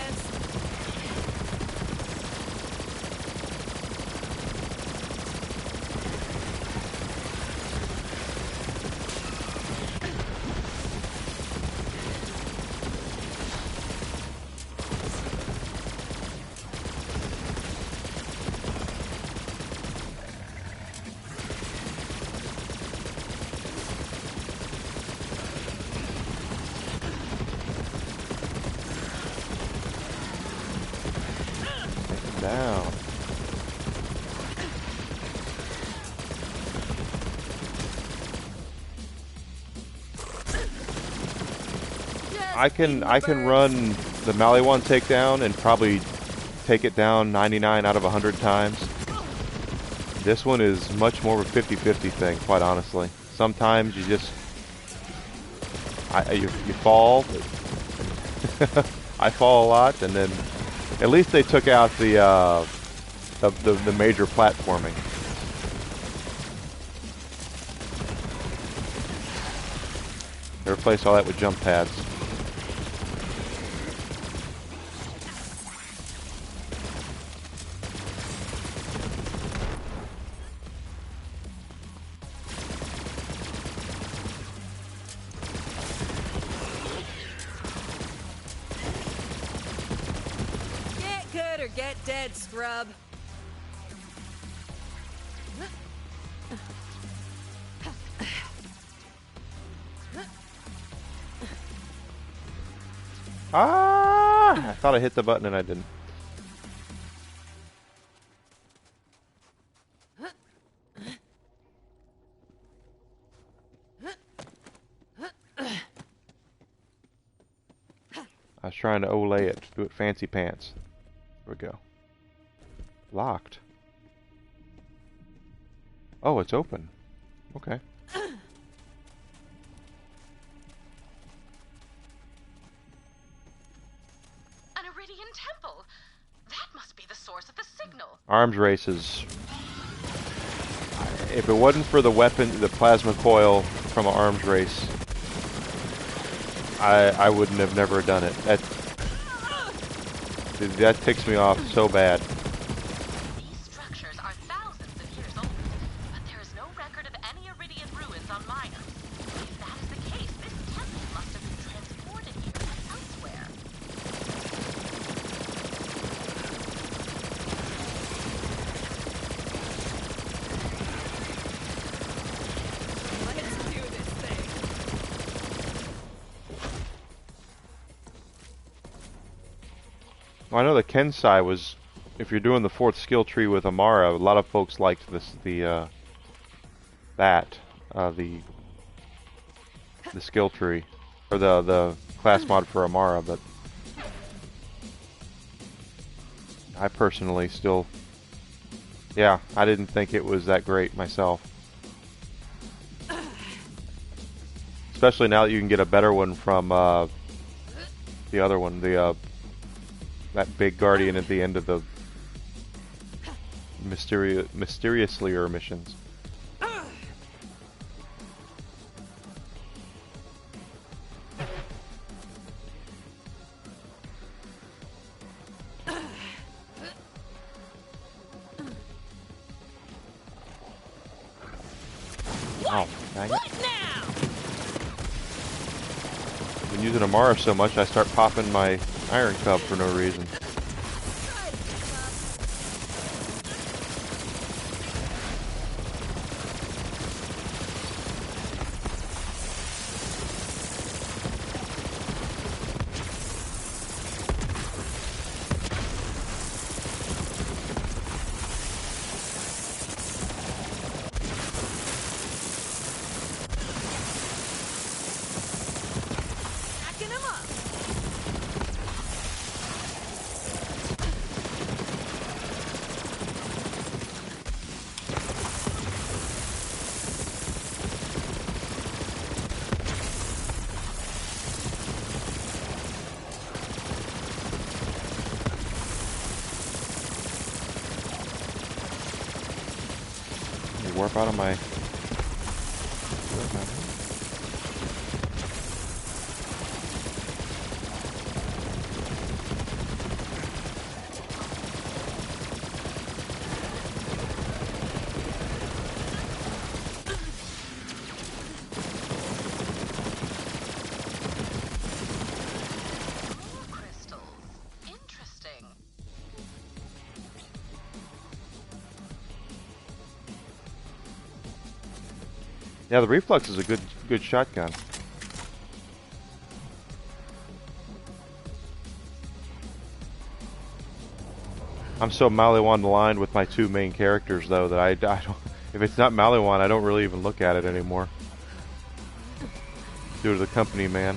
S1: Down. I can run the Maliwan takedown and probably take it down 99 out of 100 times. This one is much more of a 50-50 thing, quite honestly. Sometimes you just you fall. I fall a lot, and then at least they took out the major platforming. They replaced all that with jump pads.
S2: Get good or get dead, scrub.
S1: Ah! I thought I hit the button and I didn't. I was trying to olay it, do it fancy pants. There we go. Locked. Oh, it's open. Okay.
S2: An Iridian temple. That must be the source of the signal.
S1: Arms races. If it wasn't for the weapon, the plasma coil from an arms race, I wouldn't have never done it. That ticks me off so bad.
S2: These structures are thousands of years old, but there is no record of any Iridian ruins on Minos. If that is the case, this temple must have been transported here from elsewhere.
S1: Well, I know the Kensai was, if you're doing the 4th skill tree with Amara, a lot of folks liked this, the skill tree, or the class mod for Amara, but I personally still, yeah, I didn't think it was that great myself. Especially now that you can get a better one from the other one, that big guardian at the end of the mysteriously missions. Oh, dang it. I've been using Amara so much I start popping my Iron Cub for no reason. Warp out of my... Yeah, the Reflex is a good shotgun. I'm so Maliwan aligned with my 2 main characters, though, that I don't... If it's not Maliwan, I don't really even look at it anymore. Due to the company, man.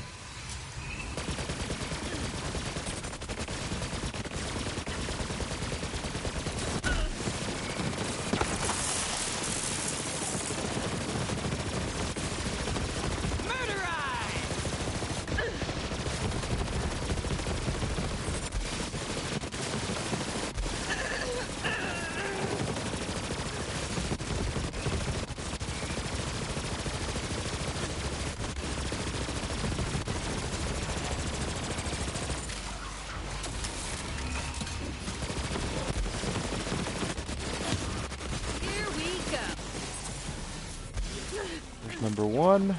S1: Number 1.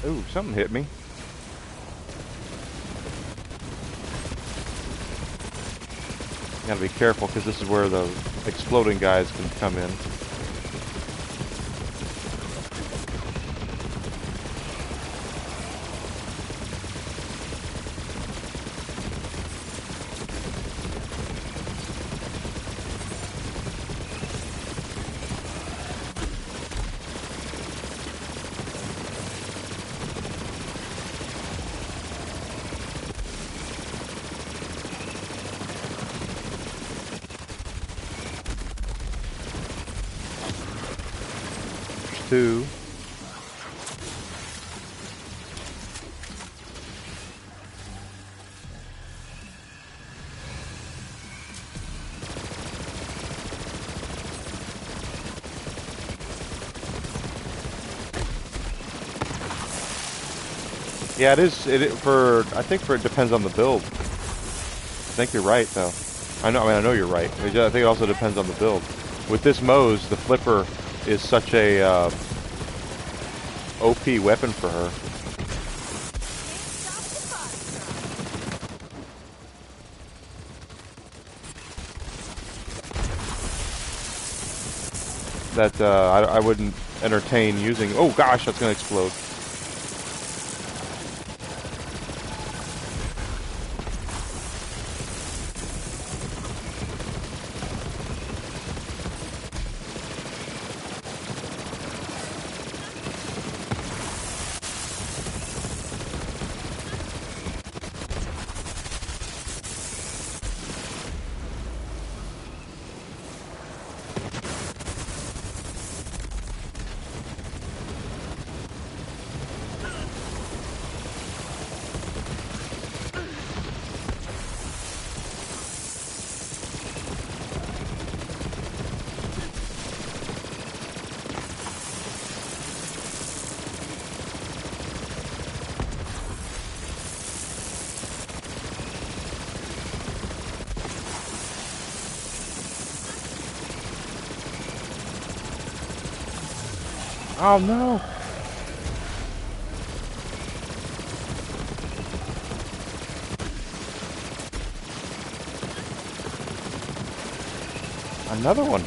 S1: Ooh, something hit me. Gotta be careful because this is where the exploding guys can come in. Two. Yeah, it is. I think it depends on the build. I think you're right, though. I know you're right. I think it also depends on the build. With this Mose, the flipper is such a OP weapon for her. That I wouldn't entertain using. Oh gosh, that's gonna explode. Oh no! Another one.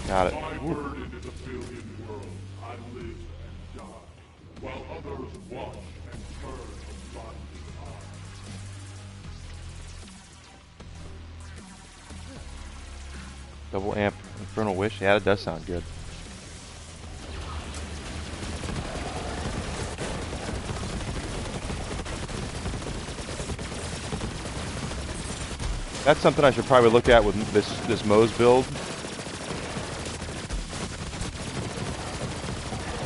S1: Got it.
S4: My burden is a billion worlds. I live and die, while others watch and turn a blinded eye.
S1: Double amp Infernal Wish. Yeah, it does sound good. That's something I should probably look at with this Moe's build.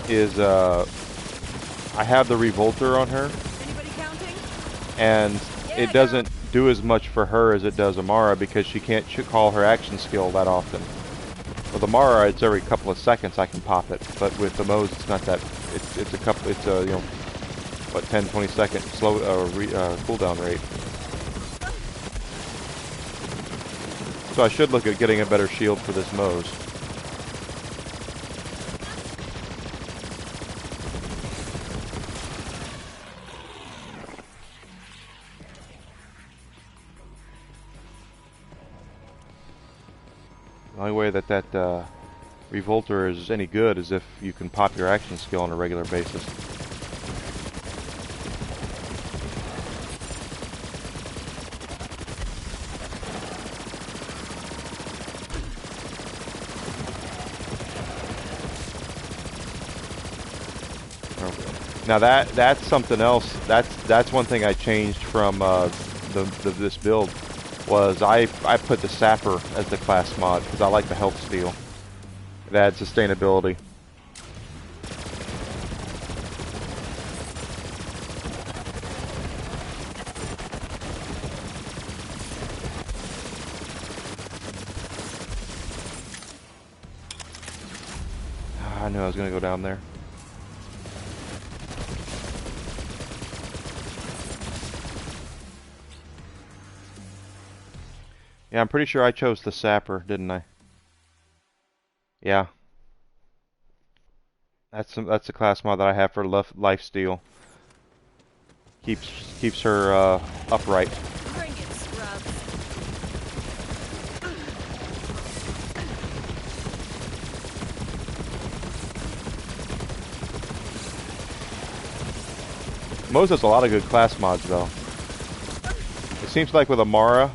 S1: Is I have the Revolter on her,
S2: Anybody counting?
S1: and it doesn't do as much for her as it does Amara because she can't call her action skill that often. With Amara, it's every couple of seconds I can pop it, but with the Moe's, it's not that. It's a couple. It's a, you know, what, 10-20 second slow cooldown rate. So I should look at getting a better shield for this Moe's. The only way that Revolter is any good is if you can pop your action skill on a regular basis. Now that's something else. That's one thing I changed from this build. Was I put the Sapper as the class mod because I like the health steal. It adds sustainability. I knew I was gonna go down there. Yeah, I'm pretty sure I chose the Sapper, didn't I? Yeah. That's the class mod that I have for life steal. Keeps her upright.
S2: Bring it, scrubs.
S1: Moe's has a lot of good class mods though. It seems like with Amara,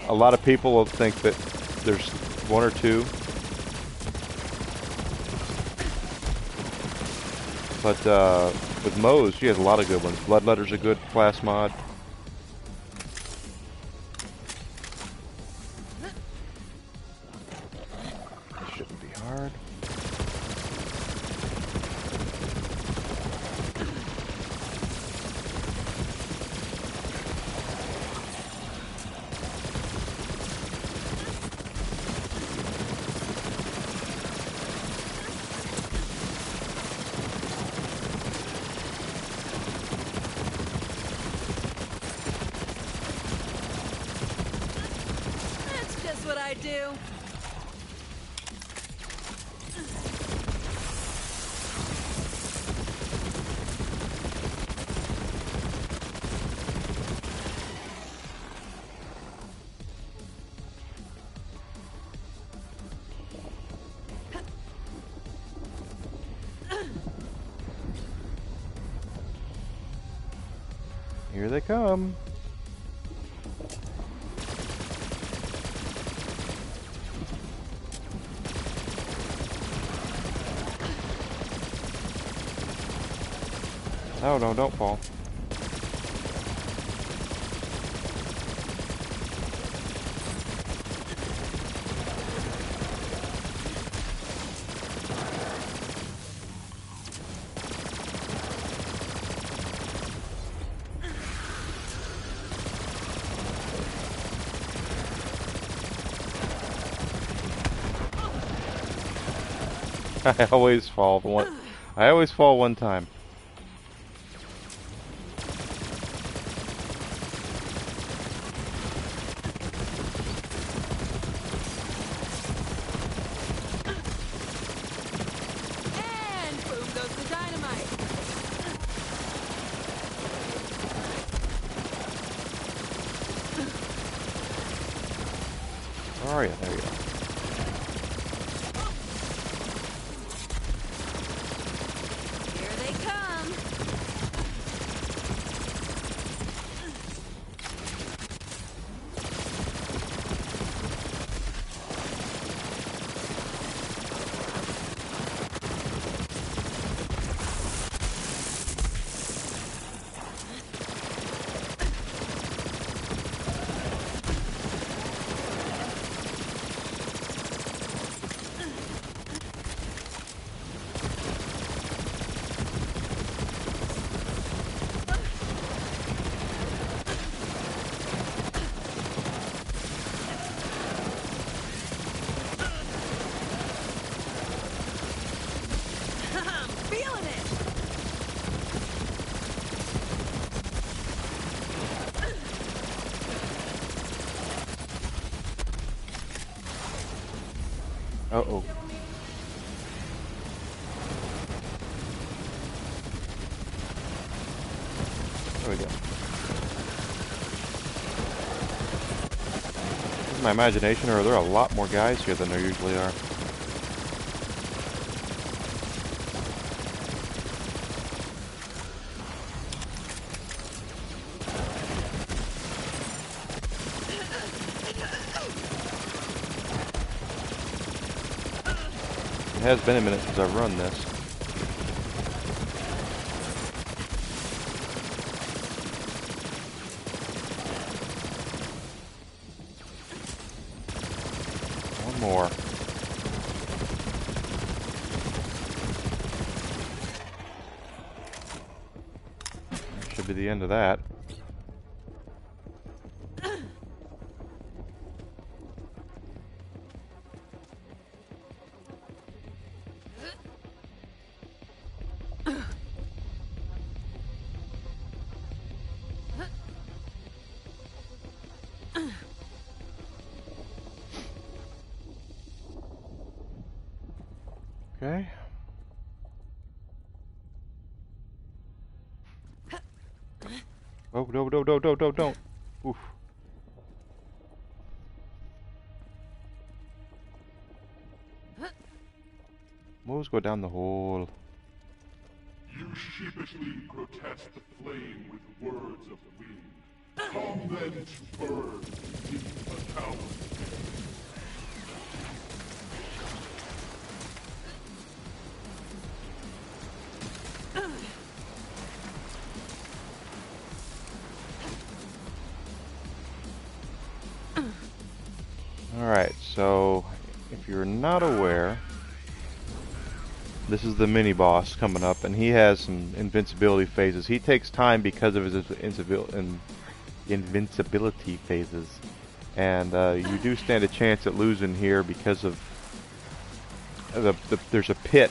S1: a lot of people will think that there's one or two. But with Moe's, she has a lot of good ones. Bloodletter's a good class mod. This shouldn't be hard.
S2: do.
S1: Here they come. Oh no, don't fall. I always fall one. I always fall one time.
S2: And boom goes the dynamite.
S1: Where are you? There you go.
S2: Here they come. I'm feeling it.
S1: Uh-oh. There we go. This is my imagination, or are there a lot more guys here than there usually are? It has been a minute since I've run this. One more. Should be the end of that. Okay. Oh, no, don't. Oof. Moves go down the hole.
S4: You sheepishly protest the flame with words of wind. Come then to burn beneath the tower.
S1: Alright, so if you're not aware, this is the mini boss coming up, and he has some invincibility phases. He takes time because of his invincibility phases, and you do stand a chance at losing here because of there's a pit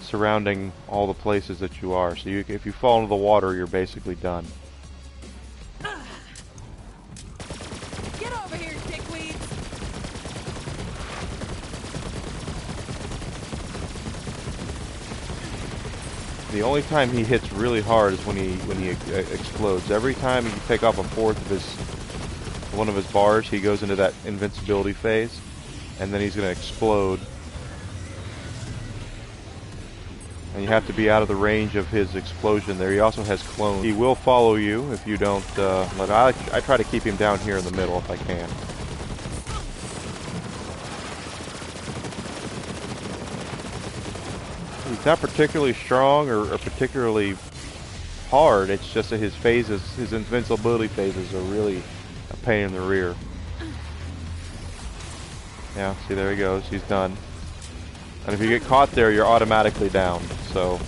S1: surrounding all the places that you are. So if you fall into the water, you're basically done.
S2: Get over here, dickweeds.
S1: The only time he hits really hard is when he explodes. Every time you take off a fourth of one of his bars, he goes into that invincibility phase, and then he's going to explode. And you have to be out of the range of his explosion there. He also has clones. He will follow you if you don't let... I try to keep him down here in the middle if I can. He's not particularly strong or particularly hard. It's just that his phases, his invincibility phases, are really a pain in the rear. Yeah, see, there he goes. He's done. And if you get caught there, you're automatically down. So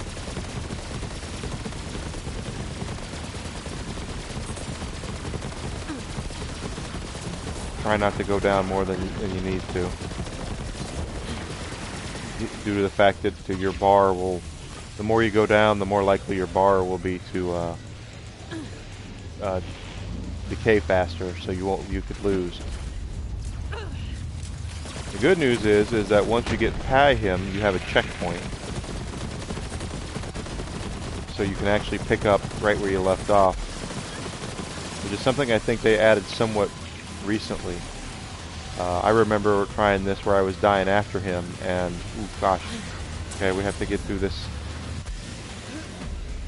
S1: try not to go down more than you need to, due to the fact that your bar will, the more you go down, the more likely your bar will be to decay faster. So you could lose. The good news is that once you get past him, you have a checkpoint. So you can actually pick up right where you left off. Which is something I think they added somewhat recently. I remember trying this where I was dying after him, and ooh, gosh. Okay, we have to get through this.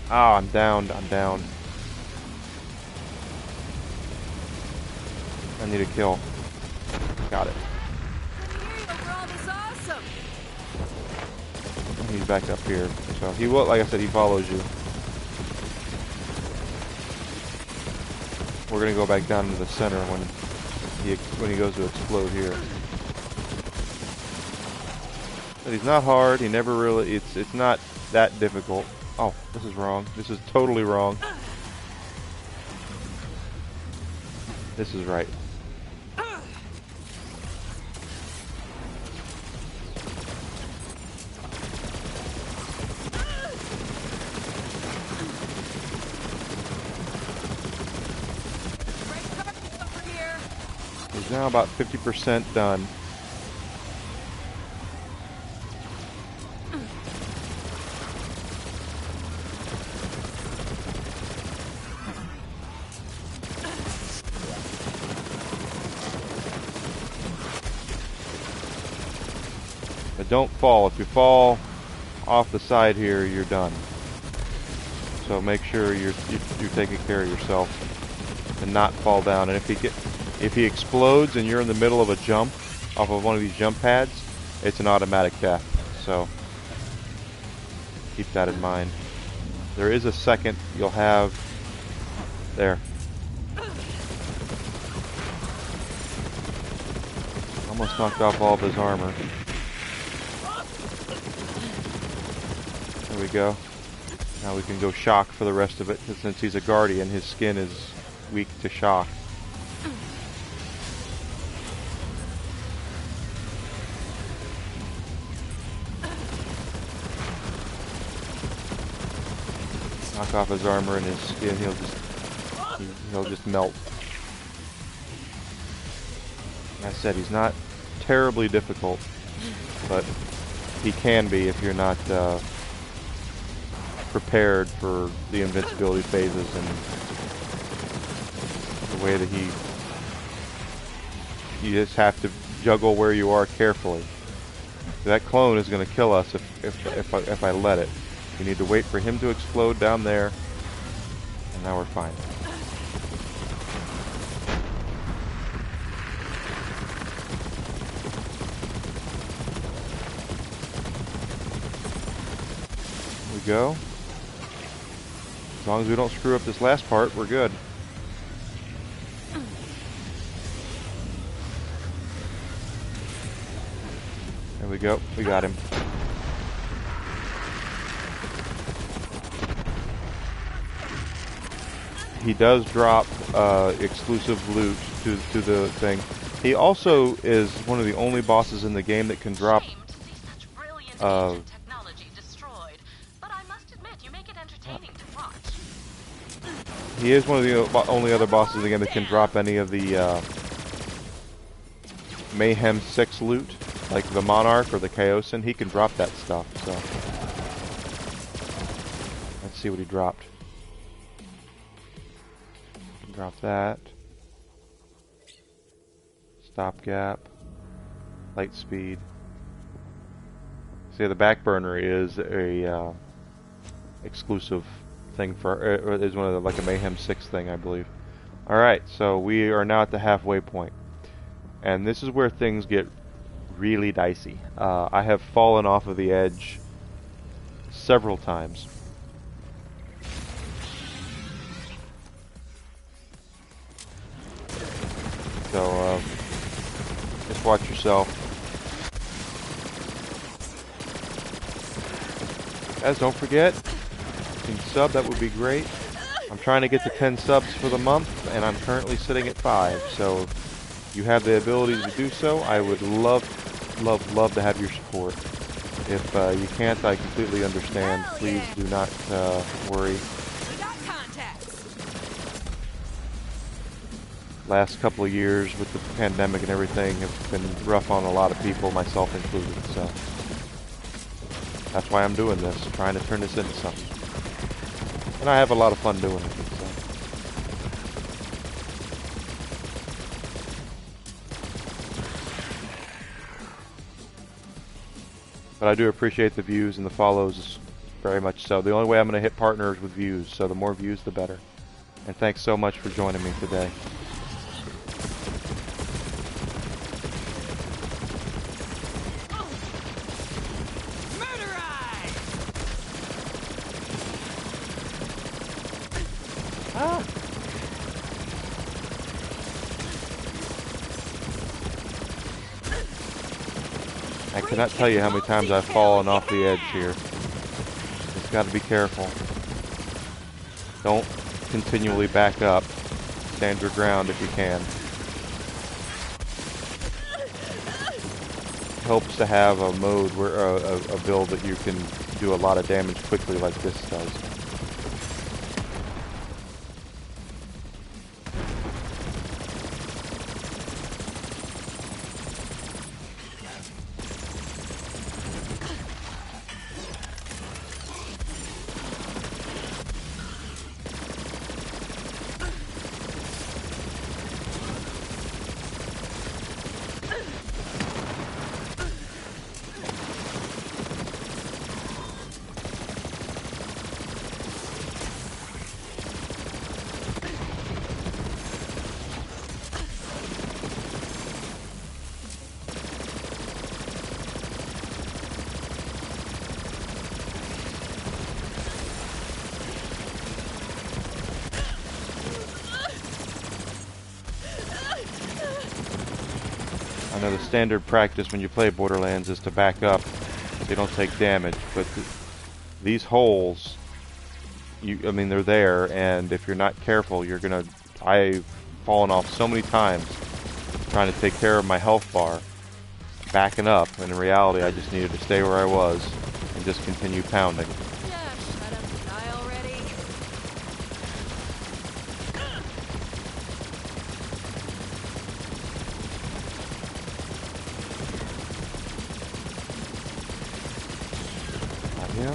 S1: Ah, I'm down. I need a kill. Got it. He's back up here, so he will. Like I said, he follows you. We're gonna go back down to the center when he goes to explode here. But he's not hard. He never really. It's not that difficult. Oh, this is wrong. This is totally wrong. This is right. He's now about 50% done. But don't fall. If you fall off the side here, you're done. So make sure you're taking care of yourself and not fall down. And if he explodes and you're in the middle of a jump off of one of these jump pads, it's an automatic death. So keep that in mind. There is a second you'll have there. Almost knocked off all of his armor. There we go. Now we can go shock for the rest of it, because since he's a guardian, his skin is weak to shock. Knock off his armor and his skin, he'll just melt. Like I said, he's not terribly difficult, but he can be if you're not prepared for the invincibility phases and the way that you just have to juggle where you are carefully. That clone is going to kill us if I let it. We need to wait for him to explode down there, and now we're fine. There we go. As long as we don't screw up this last part, we're good. There we go. We got him. He does drop exclusive loot to the thing. He also is one of the only bosses in the game that can drop he is one of the only other bosses in the game that can drop any of the Mayhem 6 loot, like the Monarch or the Chaosin. He can drop that stuff, so Let's see what he dropped. Drop that. Stopgap. Light speed. See, the back burner is a exclusive thing for, is one of the, like a Mayhem 6 thing, I believe. Alright, so we are now at the halfway point. And this is where things get really dicey. I have fallen off of the edge several times. So, just watch yourself. Guys, don't forget, if you can sub, that would be great. I'm trying to get to 10 subs for the month, and I'm currently sitting at 5. So, if you have the ability to do so, I would love to have your support. If you can't, I completely understand. Please do not worry. Last couple of years with the pandemic and everything have been rough on a lot of people, myself included, so that's why I'm doing this, trying to turn this into something. And I have a lot of fun doing it, so. But I do appreciate the views and the follows very much so. The only way I'm going to hit partner is with views, so the more views the better. And thanks so much for joining me today. I cannot tell you how many times I've fallen off the edge here. Just got to be careful. Don't continually back up. Stand your ground if you can. It helps to have a mode where a build that you can do a lot of damage quickly like this does. I know the standard practice when you play Borderlands is to back up so you don't take damage, but these holes, I mean, they're there, and if you're not careful, you're gonna... I've fallen off so many times trying to take care of my health bar, backing up, and in reality I just needed to stay where I was and just continue pounding.
S2: Yeah, shut up and die already.
S1: Him.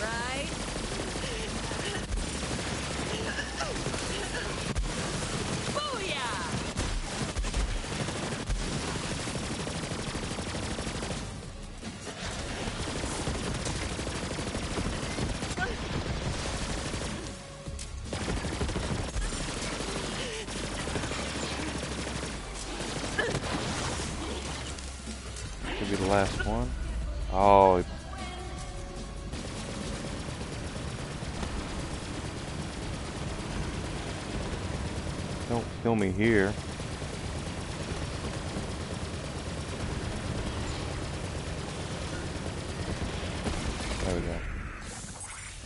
S2: Right? Booyah!
S1: Could be the last one. Oh. Don't kill me here. There we go.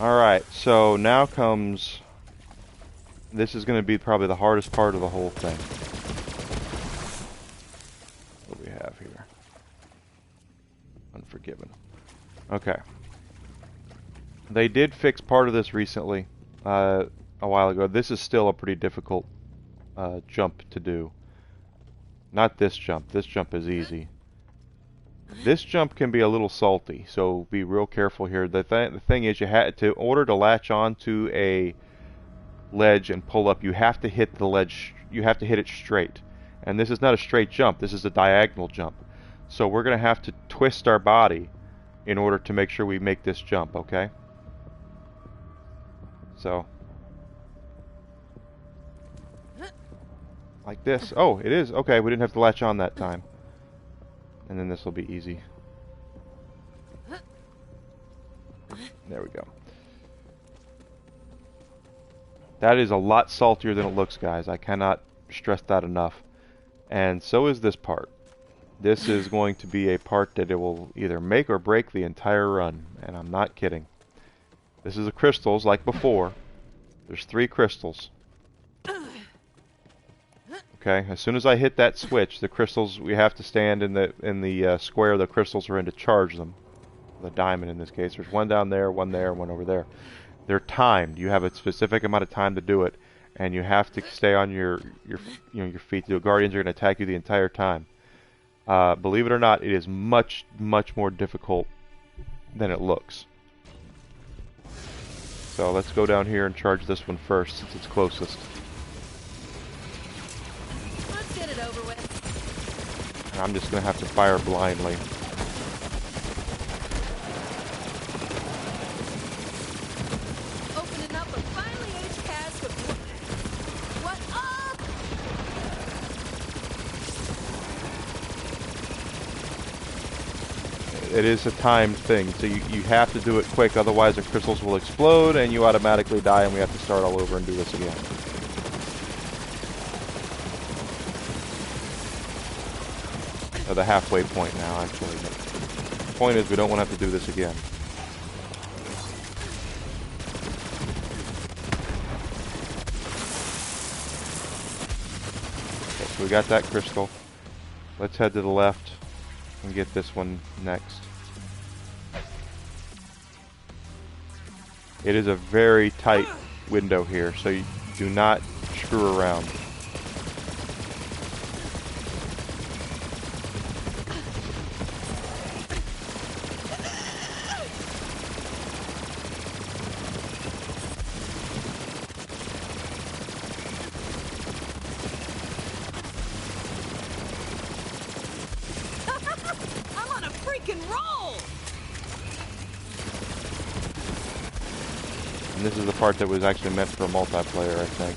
S1: Alright, so now comes... This is going to be probably the hardest part of the whole thing. What do we have here? Unforgiven. Okay. They did fix part of this recently, a while ago. This is still a pretty difficult jump to do. Not this jump. This jump is easy. This jump can be a little salty, so be real careful here. The thing is, in order to latch onto a ledge and pull up, you have to hit the ledge. You have to hit it straight. And this is not a straight jump. This is a diagonal jump. So we're going to have to twist our body in order to make sure we make this jump, okay? So, like this. Oh, it is. Okay, we didn't have to latch on that time. And then this will be easy. There we go. That is a lot saltier than it looks, guys. I cannot stress that enough. And so is this part. This is going to be a part that it will either make or break the entire run. And I'm not kidding. This is the crystals, like before. There's 3 crystals. Okay, as soon as I hit that switch, the crystals, we have to stand in the square the crystals are in to charge them. The diamond in this case. There's one down there, one over there. They're timed. You have a specific amount of time to do it, and you have to stay on your feet. The guardians are going to attack you the entire time. Believe it or not, it is much more difficult than it looks. So let's go down here and charge this one first, since it's closest.
S2: Let's get it over with.
S1: And I'm just going to have to fire blindly.
S2: Opening up a finely aged cask of what up?
S1: It is a timed thing, so you have to do it quick, otherwise the crystals will explode and you automatically die and we have to start all over and do this again. The halfway point now, actually. The point is, we don't want to have to do this again. Okay, so we got that crystal. Let's head to the left and get this one next. It is a very tight window here, so you do not screw around.
S2: I'm on a freaking roll!
S1: And this is the part that was actually meant for multiplayer, I think.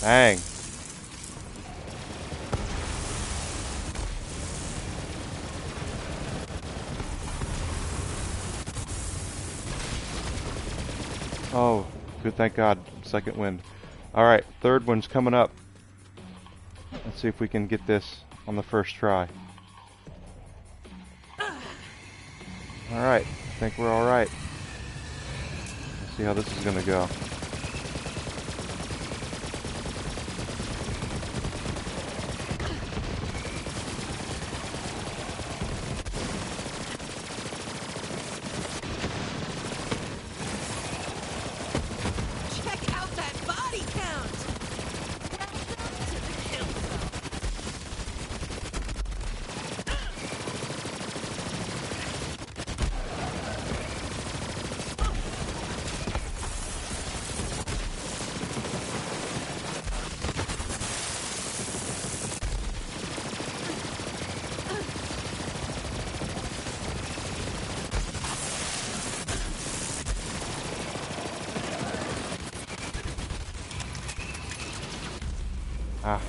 S1: Dang. Oh, good, thank God. Second wind. Alright, third one's coming up. Let's see if we can get this on the first try. Alright, I think we're alright. Let's see how this is gonna go.
S2: Check out that body count! Welcome to the kill zone.
S1: Ah.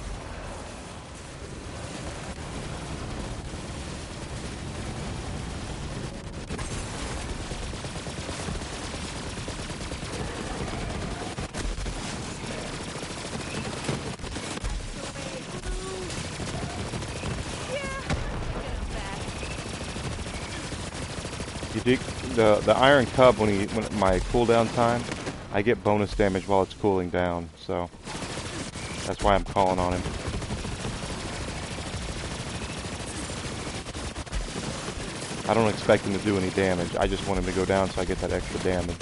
S1: You dig the Iron Cub when my cooldown time, I get bonus damage while it's cooling down, so that's why I'm calling on him. I don't expect him to do any damage. I just want him to go down so I get that extra damage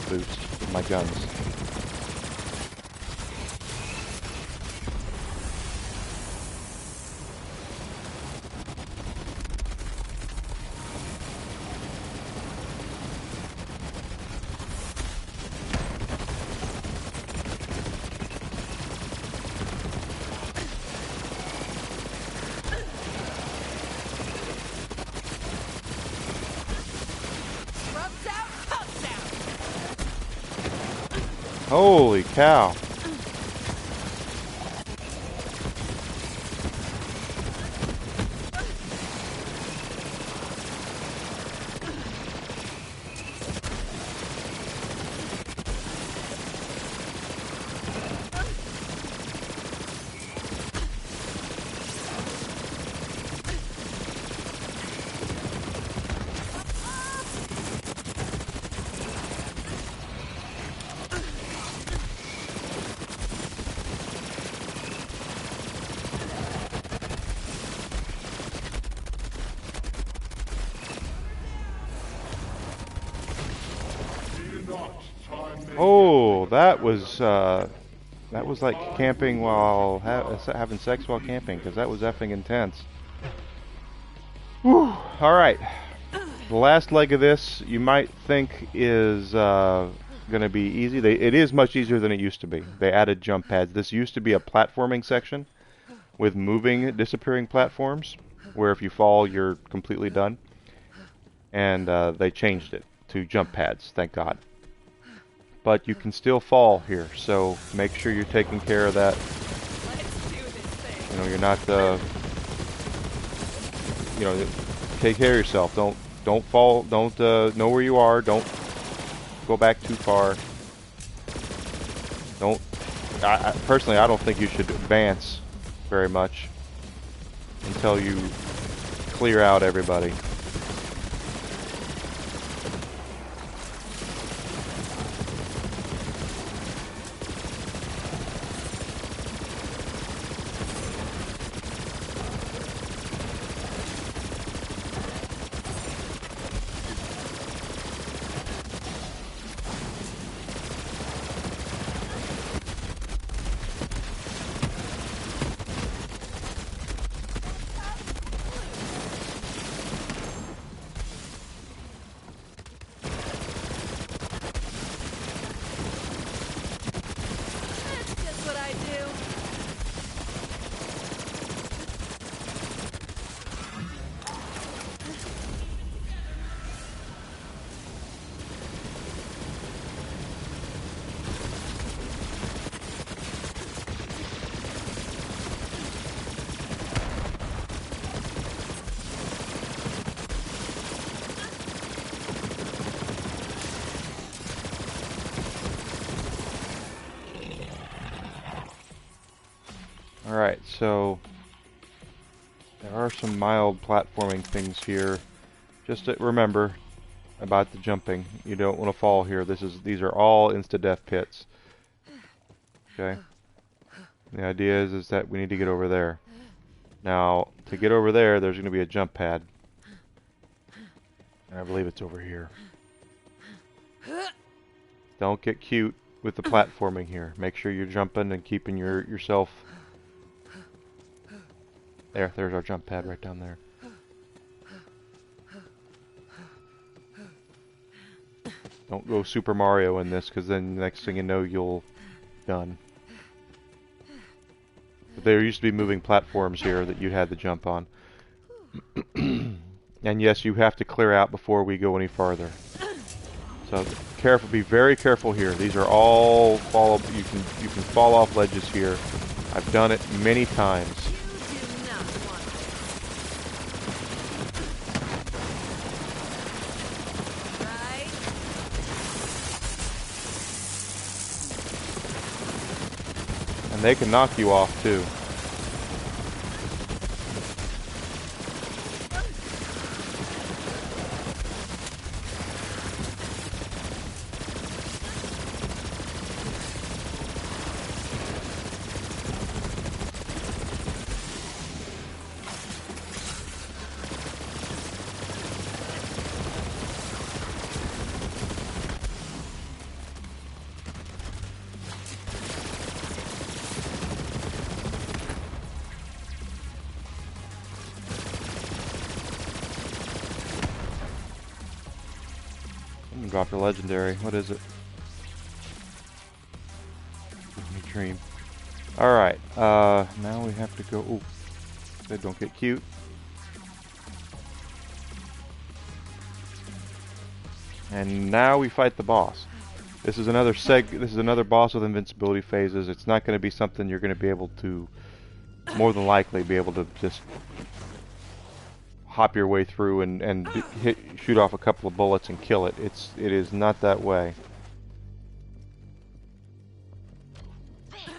S1: boost with my guns. Holy cow. Oh, that was like camping while having sex while camping, because that was effing intense. Whew. All right, the last leg of this you might think is going to be easy. It is much easier than it used to be. They added jump pads. This used to be a platforming section with moving, disappearing platforms, where if you fall, you're completely done. And they changed it to jump pads, thank God. But you can still fall here, so make sure you're taking care of that. You know, you're not, you know, take care of yourself. Don't fall. Don't know where you are. Don't go back too far. Don't. Personally, I don't think you should advance very much until you clear out everybody. Alright, so there are some mild platforming things here. Just to remember about the jumping. You don't want to fall here. These are all insta-death pits. Okay? The idea is that we need to get over there. Now, to get over there, there's going to be a jump pad. And I believe it's over here. Don't get cute with the platforming here. Make sure you're jumping and keeping yourself... There's our jump pad right down there. Don't go Super Mario in this, because then the next thing you know, you'll... done. But there used to be moving platforms here that you had to jump on. And yes, you have to clear out before we go any farther. So careful, be very careful here. These are all you can fall off ledges here. I've done it many times.
S2: You do not want this. Right?
S1: And they can knock you off too. Drop your legendary. What is it? Disney Dream. Alright, now we have to go. Ooh, they don't get cute. And now we fight the boss. This is another boss with invincibility phases. It's not going to be something you're going to be able to, more than likely, be able to just hop your way through and shoot off a couple of bullets and kill it. It is not that way.
S9: There,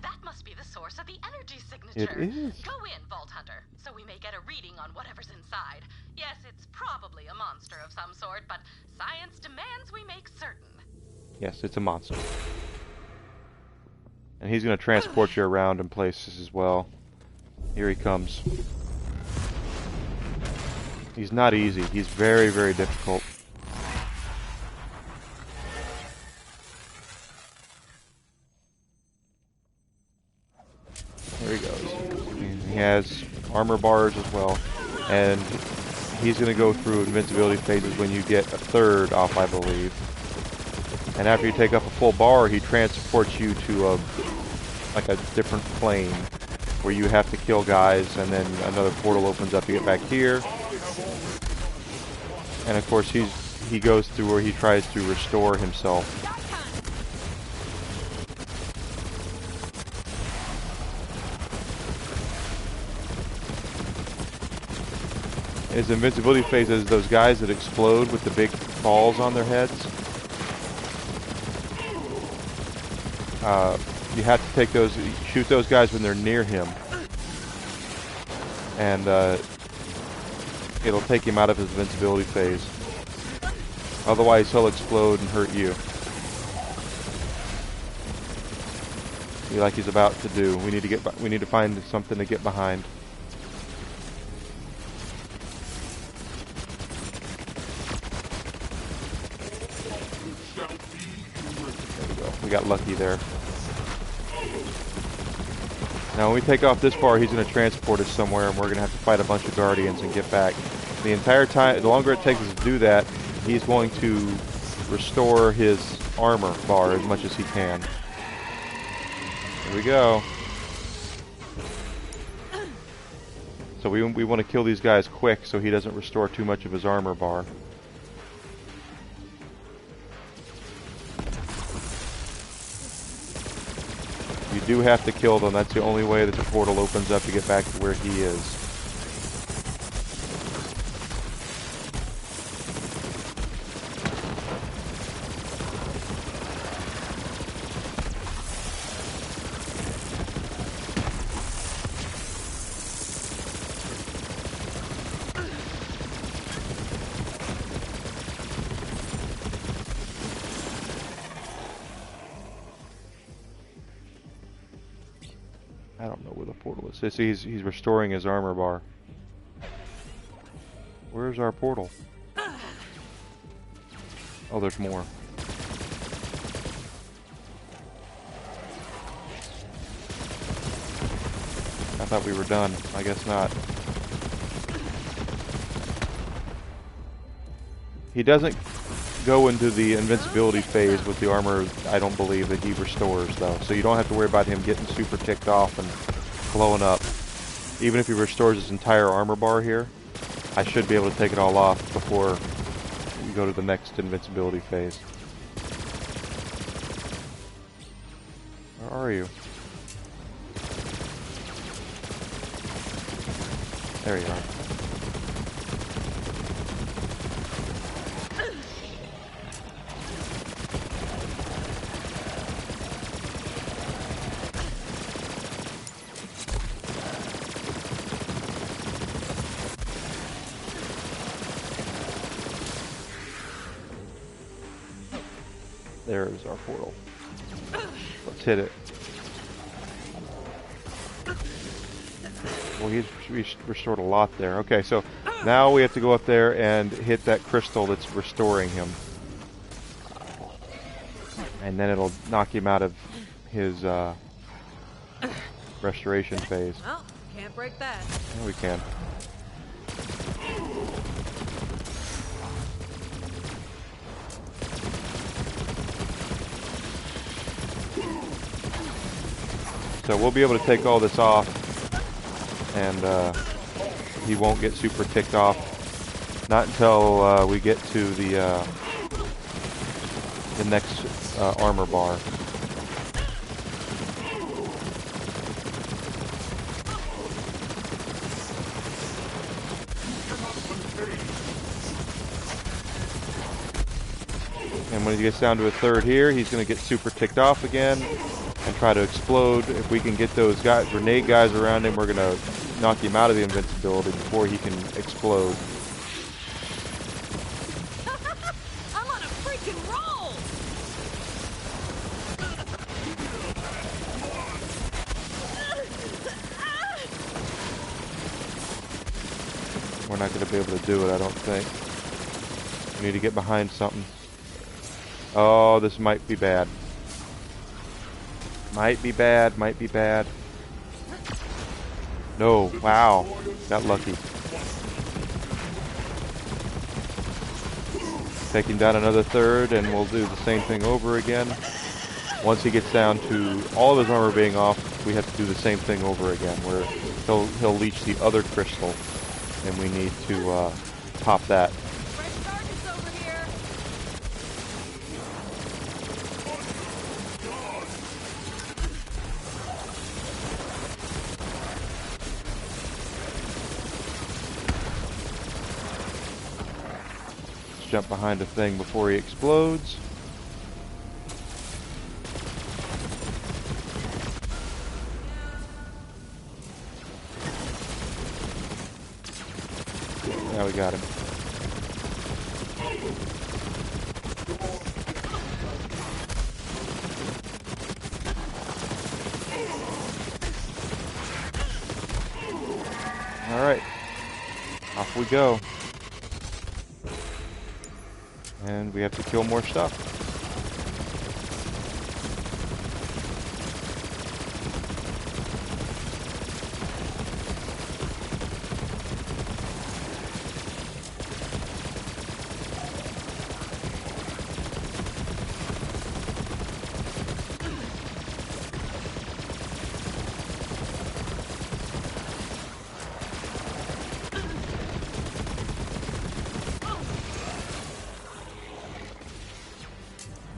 S9: that must be the source of the energy signature.
S1: It is.
S9: Go in, Vault Hunter, so we may get a reading on whatever's inside. Yes, it's probably a monster of some sort, but science demands we make certain.
S1: Yes, it's a monster. And he's going to transport you around in places as well. Here he comes. He's not easy. He's very, very difficult. There he goes. And he has armor bars as well. And he's going to go through invincibility phases when you get a third off, I believe. And after you take up a full bar, he transports you to like a different plane where you have to kill guys, and then another portal opens up. You get back here. And of course he goes through where he tries to restore himself. His invincibility phase is those guys that explode with the big balls on their heads. You have to take those, shoot those guys when they're near him. And it'll take him out of his invincibility phase. Otherwise, he'll explode and hurt you. Like he's about to do. We need to find something to get behind. There we go. We got lucky there. Now when we take off this bar, he's going to transport us somewhere, and we're going to have to fight a bunch of guardians and get back. The entire time, the longer it takes us to do that, he's going to restore his armor bar as much as he can. Here we go. So we want to kill these guys quick so he doesn't restore too much of his armor bar. You do have to kill them. That's the only way that the portal opens up to get back to where he is. I don't know where the portal is. He's restoring his armor bar. Where's our portal? Oh, there's more. I thought we were done. I guess not. He doesn't go into the invincibility phase with the armor, I don't believe, that he restores, though. So you don't have to worry about him getting super ticked off and blowing up. Even if he restores his entire armor bar here, I should be able to take it all off before we go to the next invincibility phase. Where are you? There you are. There's our portal. Let's hit it. Well, he's restored a lot there. Okay, so now we have to go up there and hit that crystal that's restoring him. And then it'll knock him out of his restoration phase.
S2: Well, can't break that.
S1: Yeah, we can. So we'll be able to take all this off, and he won't get super ticked off. Not until we get to the next armor bar. And when he gets down to a third here, he's going to get super ticked off again and try to explode. If we can get those guys, grenade guys around him, we're going to knock him out of the invincibility before he can explode.
S2: I'm on a freaking roll!
S1: We're not going to be able to do it, I don't think. We need to get behind something. Oh, this might be bad. Might be bad, might be bad. No, wow. Got lucky. Take him down another third, and we'll do the same thing over again. Once he gets down to all of his armor being off, we have to do the same thing over again, where he'll leech the other crystal, and we need to pop that.
S2: Fresh targets over here.
S1: Let's jump behind a thing before he explodes. Now we got him. Alright. Off we go. And we have to kill more stuff.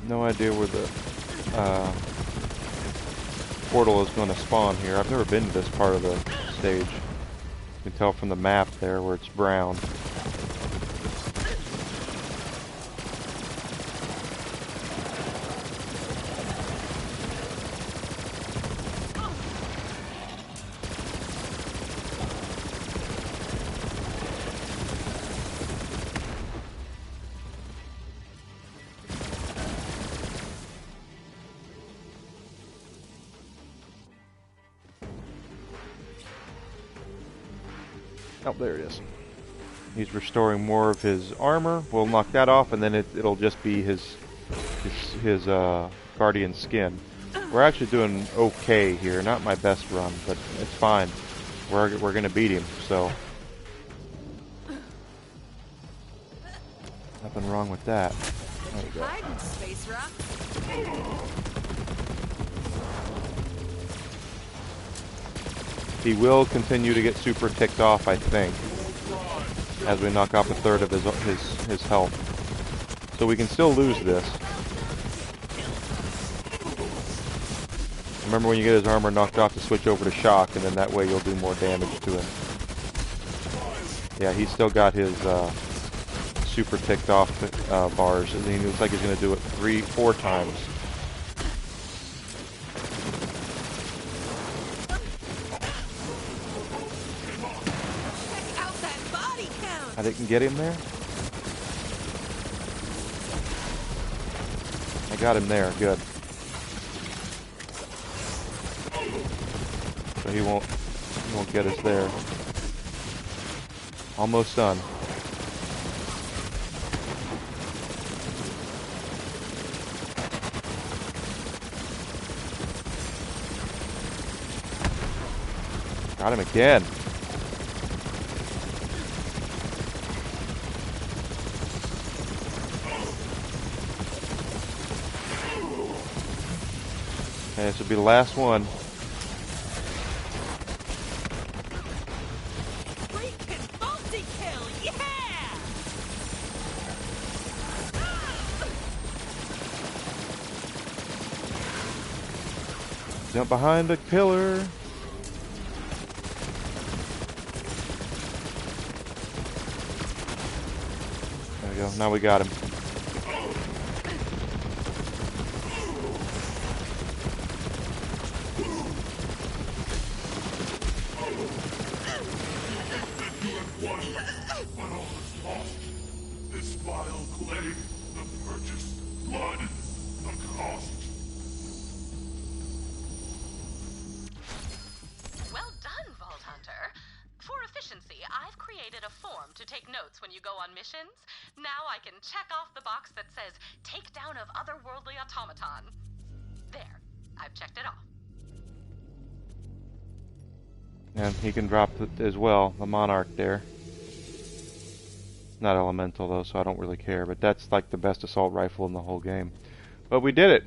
S1: No idea where the portal is going to spawn here. I've never been to this part of the stage. You can tell from the map there where it's brown. Oh, there it is. He's restoring more of his armor. We'll knock that off, and then it'll just be his guardian skin. We're actually doing okay here. Not my best run, but it's fine. We're gonna beat him. So nothing wrong with that. There we go.
S2: Hide, space rock.
S1: He will continue to get super ticked off, I think, as we knock off a third of his health. So we can still lose this. Remember when you get his armor knocked off to switch over to shock, and then that way you'll do more damage to him. Yeah, he's still got his super ticked off bars, and he looks like he's going to do it 4 times.
S2: Check out that body count.
S1: I didn't get him there. I got him there. Good. So he won't get us there. Almost done. Got him again. Okay, this will be the last one.
S2: Freaking multi-kill, yeah!
S1: Jump behind the pillar. There we go. Now we got him.
S4: This vile clay, the purchase, blood, the cost.
S9: Well done, Vault Hunter. For efficiency, I've created a form to take notes when you go on missions. Now I can check off the box that says, takedown of otherworldly automaton. There, I've checked it off.
S1: And he can drop it as well, the Monarch there. Not elemental though, so I don't really care, but that's like the best assault rifle in the whole game. But we did it!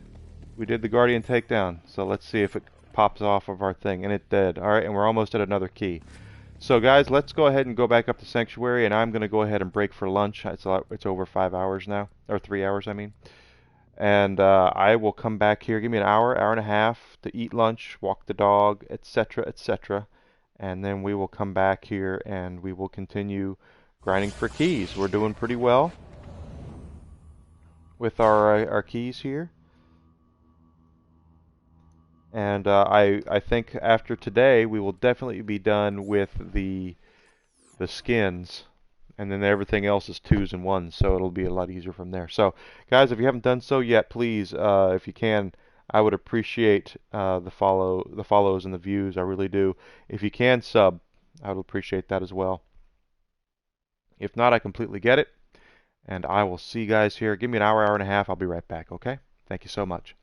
S1: We did the Guardian takedown, so let's see if it pops off of our thing, and it did. Alright, and we're almost at another key. So guys, let's go ahead and go back up to Sanctuary, and I'm going to go ahead and break for lunch. It's over 5 hours now, or 3 hours I mean. And I will come back here, give me an hour, hour and a half to eat lunch, walk the dog, etc., etc. And then we will come back here and we will continue grinding for keys. We're doing pretty well with our keys here. And I think after today we will definitely be done with the skins, and then everything else is 2s and 1s, so it'll be a lot easier from there. So guys, if you haven't done so yet, please, if you can, I would appreciate the follows and the views. I really do. If you can sub, I would appreciate that as well. If not, I completely get it, and I will see you guys here. Give me an hour, hour and a half. I'll be right back, okay? Thank you so much.